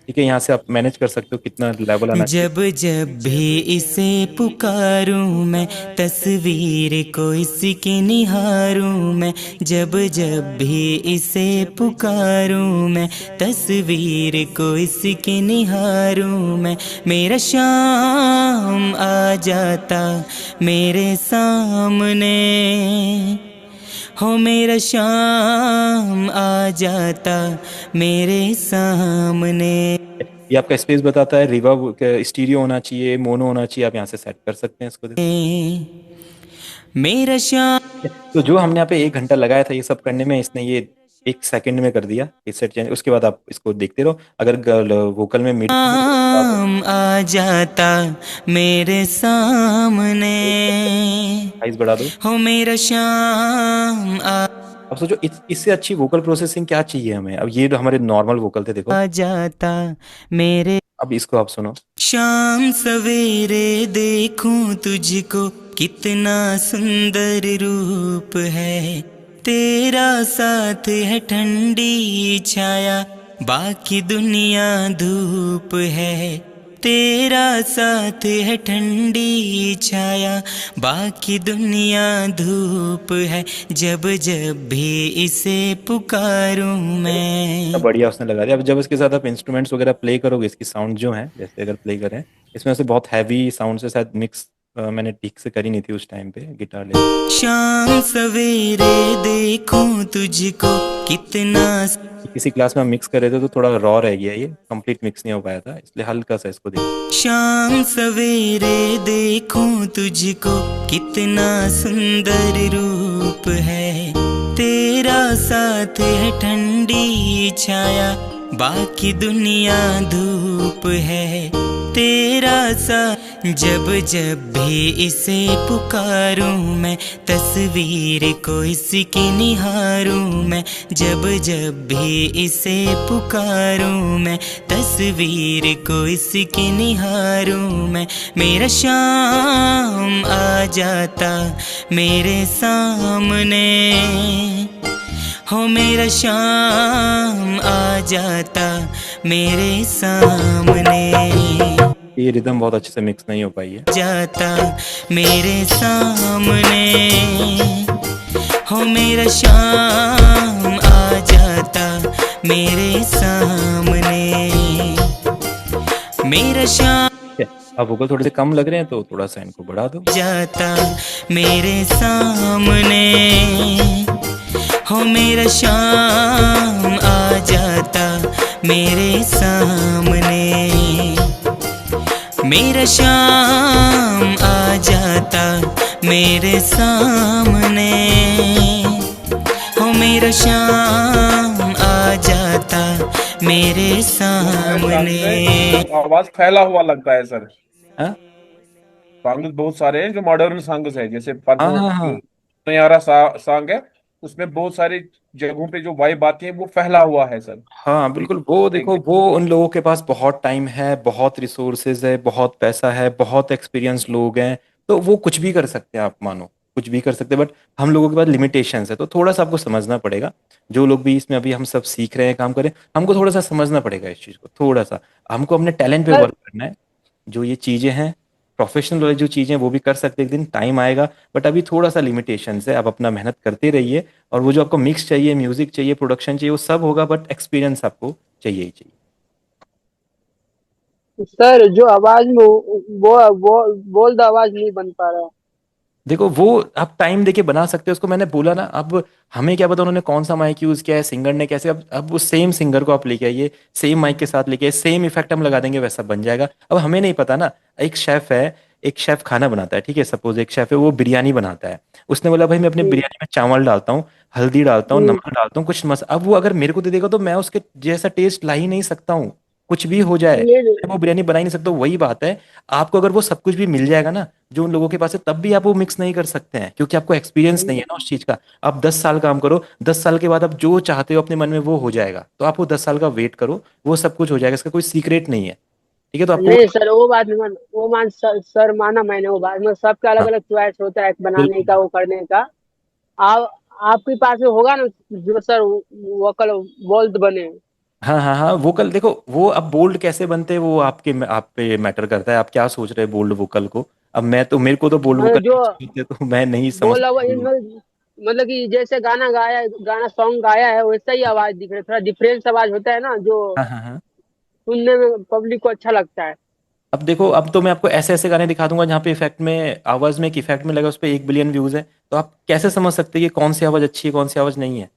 Speaker 1: ठीक है, यहाँ से आप मैनेज कर सकते हो कितना लेवल आना चाहिए।
Speaker 11: जब जब भी इसे पुकारूं मैं, तस्वीर को इसकी निहारूं मैं, जब जब भी इसे पुकारूं मैं, तस्वीर को इसकी निहारूं मैं, मेरा शाम आ जाता मेरे सामने, हो मेरा शाम आ जाता मेरे सामने।
Speaker 1: ये आपका स्पेस बताता है, रिवर्ब स्टीरियो होना चाहिए, मोनो होना चाहिए, आप यहाँ से सेट कर सकते हैं इसको।
Speaker 11: मेरा शाम,
Speaker 1: तो जो हमने यहाँ पे 1 घंटा लगाया था ये सब करने में, इसने ये 1 सेकंड में कर दिया ये सेट चेंज। उसके बाद आप इसको देखते रहो। अगर वोकल में मिड
Speaker 11: आ जाता मेरे सामने,
Speaker 1: साइज बढ़ा दो,
Speaker 11: हो मेरा शाम
Speaker 1: अब सोचो इससे अच्छी वोकल प्रोसेसिंग क्या चाहिए हमें। अब ये जो हमारे नॉर्मल वोकल थे, देखो
Speaker 11: आ जाता मेरे।
Speaker 1: अब इसको आप सुनो।
Speaker 11: शाम सवेरे देखूं तुझको, कितना सुंदर रूप है, तेरा साथ है ठंडी छाया, बाकी दुनिया धूप है, तेरा साथ है ठंडी छाया, बाकी दुनिया धूप है, जब जब भी इसे पुकारूं मैं।
Speaker 1: बढ़िया उसने लगा दिया। अब जब इसके साथ आप इंस्ट्रूमेंट्स वगैरह प्ले करोगे, इसकी साउंड जो है, जैसे अगर प्ले करें, इसमें से बहुत हैवी साउंड से शायद मिक्स मैंने ठीक से करी नहीं थी उस टाइम पे गिटार ले।
Speaker 11: शाम सवेरे देखूं तुझको, कितना।
Speaker 1: किसी क्लास में हम मिक्स कर रहे थे तो थोड़ा रॉ रह गया, ये कंप्लीट मिक्स नहीं हो पाया था, इसलिए हल्का सा इसको देखो।
Speaker 11: शाम सवेरे देखूं तुझको, कितना सुंदर रूप है, तेरा साथ है ठंडी छाया, बाकी दुनिया धूप है तेरा सा। जब जब भी इसे पुकारूं मैं तस्वीर को इसकी निहारूं मैं। जब जब भी इसे पुकारूं मैं तस्वीर को इसकी निहारूं मैं। मेरा शाम आ जाता मेरे सामने हो, मेरा शाम आ जाता मेरे सामने।
Speaker 1: ये रिदम बहुत अच्छे से मिक्स नहीं हो पाई है।
Speaker 11: जाता मेरे सामने हो, मेरा शाम आ जाता मेरे सामने। मेरा शाम
Speaker 1: ठीक है, अब वोकल थोड़े से कम लग रहे हैं तो थोड़ा सा इनको बढ़ा दो।
Speaker 11: जाता मेरे सामने हो, मेरा शाम आ जाता मेरे सामने। मेरा शाम आ जाता मेरे सामने हो, मेरा शाम आ जाता मेरे सामने।
Speaker 7: आवाज फैला हुआ लगता है सर।
Speaker 1: हाँ
Speaker 7: सॉन्ग्स बहुत सारे हैं जो मॉडर्न सॉन्ग्स है, जैसे
Speaker 1: हाँ
Speaker 7: पद्म
Speaker 1: हाँ हाँ
Speaker 7: नयारा सॉन्ग है, उसमें बहुत सारी जगहों पे जो वाइब आती है वो फैला हुआ है सर।
Speaker 1: हाँ बिल्कुल। वो
Speaker 7: एक
Speaker 1: देखो, वो उन लोगों के पास बहुत टाइम है, बहुत रिसोर्सेज है, बहुत पैसा है, बहुत एक्सपीरियंस लोग हैं, तो वो कुछ भी कर सकते हैं। आप मानो कुछ भी कर सकते हैं, बट हम लोगों के पास लिमिटेशंस है, तो थोड़ा सा आपको समझना पड़ेगा। जो लोग भी इसमें अभी हम सब सीख रहे हैं, काम करें, हमको थोड़ा सा समझना पड़ेगा इस चीज़ को। थोड़ा सा हमको अपने टैलेंट पे
Speaker 4: सर
Speaker 1: वर्क करना है। जो ये चीज़ें हैं, प्रोफेशनल वाली जो चीज़ें, वो भी कर सकते हैं, एक दिन टाइम आएगा, बट अभी थोड़ा सा लिमिटेशंस है। आप अपना मेहनत करते रहिए, और वो जो आपको मिक्स चाहिए, म्यूजिक चाहिए, प्रोडक्शन चाहिए, वो सब होगा, बट एक्सपीरियंस आपको चाहिए ही चाहिए।
Speaker 4: सर जो आवाज में वो बोल द आवाज नहीं बन पा रहा है।
Speaker 1: देखो, वो आप टाइम देके बना सकते हो उसको। मैंने बोला ना, अब हमें क्या पता उन्होंने कौन सा माइक यूज किया है, सिंगर ने कैसे। अब उस सेम सिंगर को आप लेके आइए, सेम माइक के साथ लेके आइए, सेम इफेक्ट हम लगा देंगे, वैसा बन जाएगा। अब हमें नहीं पता ना। एक शेफ है, एक शेफ खाना बनाता है, ठीक है, सपोज एक शेफ है, वो बिरयानी बनाता है। उसने बोला भाई मैं अपने
Speaker 4: हम्म,
Speaker 1: बिरयानी में चावल डालता हूँ, हल्दी डालता हूँ,
Speaker 4: हम्म,
Speaker 1: नमक डालता हूँ, कुछ मस। अब वो अगर मेरे को दे देगा तो मैं उसके जैसा टेस्ट ला ही नहीं सकता हूँ। कुछ भी हो जाए,
Speaker 4: ये
Speaker 1: मैं वो बिरयानी बना ही नहीं सकता। वही बात है, आपको अगर वो सब कुछ भी मिल जाएगा ना जो उन लोगों के पास है, तब भी आप वो मिक्स नहीं कर सकते हैं, क्योंकि आपको एक्सपीरियंस नहीं है ना उस चीज का। आप 10 साल काम करो, 10 साल के बाद आप जो चाहते हो अपने मन में वो हो जाएगा। तो आप वो 10 साल का वेट करो, वो सब कुछ हो जाएगा, इसका कोई सीक्रेट नहीं है। ठीक है, तो आपको
Speaker 4: नहीं सर, वो बात नहीं मान, वो मान सर माना मैंने वो बात में। सबका अलग
Speaker 1: हाँ
Speaker 4: अलग चॉइस होता है बनाने
Speaker 1: बिल्कुल।
Speaker 4: का, वो करने का। आप आपके पास में होगा ना जो सर वोकल बोल्ट बने।
Speaker 1: हाँ हाँ हाँ, वोकल देखो, वो अब बोल्ड कैसे बनते हैं वो आप पे मैटर करता है। आप क्या सोच रहे हैं बोल्ड वोकल को। अब मैं तो, मेरे को तो बोल्ड वोकल
Speaker 4: जो
Speaker 1: नहीं चाहिए, तो मैं नहीं समझ
Speaker 4: बोल
Speaker 1: पाऊंगा।
Speaker 4: मतलब कि जैसे गाना गाया, गाना सॉन्ग गाया है वैसा ही आवाज दिख रहा है। थोड़ा डिफरेंस आवाज होता है ना, जो
Speaker 1: हाँ हाँ हाँ।
Speaker 4: सुनने में पब्लिक को अच्छा लगता है।
Speaker 1: अब देखो, अब तो मैं आपको ऐसे ऐसे गाने दिखा दूंगा जहाँ पे इफेक्ट में, आवाज में एक इफेक्ट में लगा, उस पर 1 बिलियन व्यूज है। तो आप कैसे समझ सकते हैं कि कौन सी आवाज अच्छी है, कौन सी आवाज नहीं है।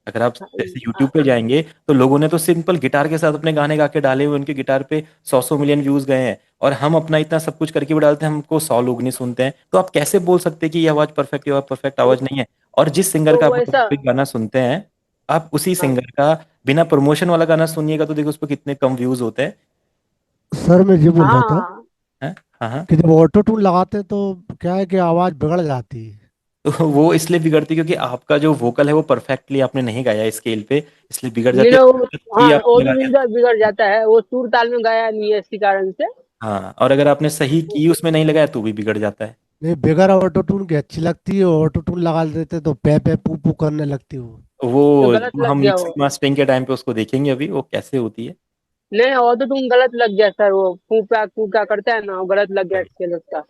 Speaker 1: अगर आप जैसे यूट्यूब पे जाएंगे, तो लोगों ने तो सिंपल गिटार के साथ अपने गाने गा के डाले हुए, उनके गिटार पे 100 100 मिलियन व्यूज गए हैं। और हम अपना इतना सब कुछ करके भी डालते हैं, हमको 100 लोग नहीं सुनते हैं। तो आप कैसे बोल सकते हैं कि ये आवाज परफेक्ट, ये आवाज परफेक्ट आवाज नहीं है। और जिस सिंगर
Speaker 4: तो
Speaker 1: का आप
Speaker 4: वैसा,
Speaker 1: topic गाना सुनते हैं, आप उसी
Speaker 4: हाँ,
Speaker 1: सिंगर का बिना प्रमोशन वाला गाना सुनिएगा, तो देखो उस पर कितने कम व्यूज होते हैं।
Speaker 2: सर मैं ये बोल रहा था
Speaker 4: हाँ,
Speaker 1: हैं? हाँ हाँ।
Speaker 2: कि जब ऑटो ट्यून लगाते हैं तो क्या है कि आवाज़ बिगड़ जाती है।
Speaker 1: तो वो इसलिए बिगड़ती है क्योंकि आपका जो वोकल है वो परफेक्टली आपने नहीं गाया स्केल पे, इसलिए बिगड़
Speaker 4: नहीं
Speaker 1: जाती
Speaker 4: ना
Speaker 1: है।
Speaker 4: वो,
Speaker 1: की
Speaker 4: हाँ
Speaker 1: आपने लगा
Speaker 4: ऑटो
Speaker 1: दिया।
Speaker 4: ट्यून बिगड़ जाता है, वो सुर ताल में गाया नहीं है इसी कारण से।
Speaker 1: हाँ, और अगर आपने सही की उसमें नहीं लगाया तो भी बिगड़ जाता है।
Speaker 2: नहीं, बगैर ऑटो ट्यून की अच्छी लगती है, ऑटो ट्यून लगा देते तो पे पू पू करने लगती है वो।
Speaker 4: तो
Speaker 1: वो
Speaker 4: गलत
Speaker 1: हम
Speaker 4: लग गया
Speaker 1: मिक्सिंग
Speaker 4: वो।
Speaker 1: मास्टरिंग के टाइम पे उसको देखेंगे अभी वो कैसे होती है।
Speaker 4: नहीं ऑटो ट्यून गलत लग गया सर, वो कूका कूका करता है ना, वो गलत लग गया स्केल उसका।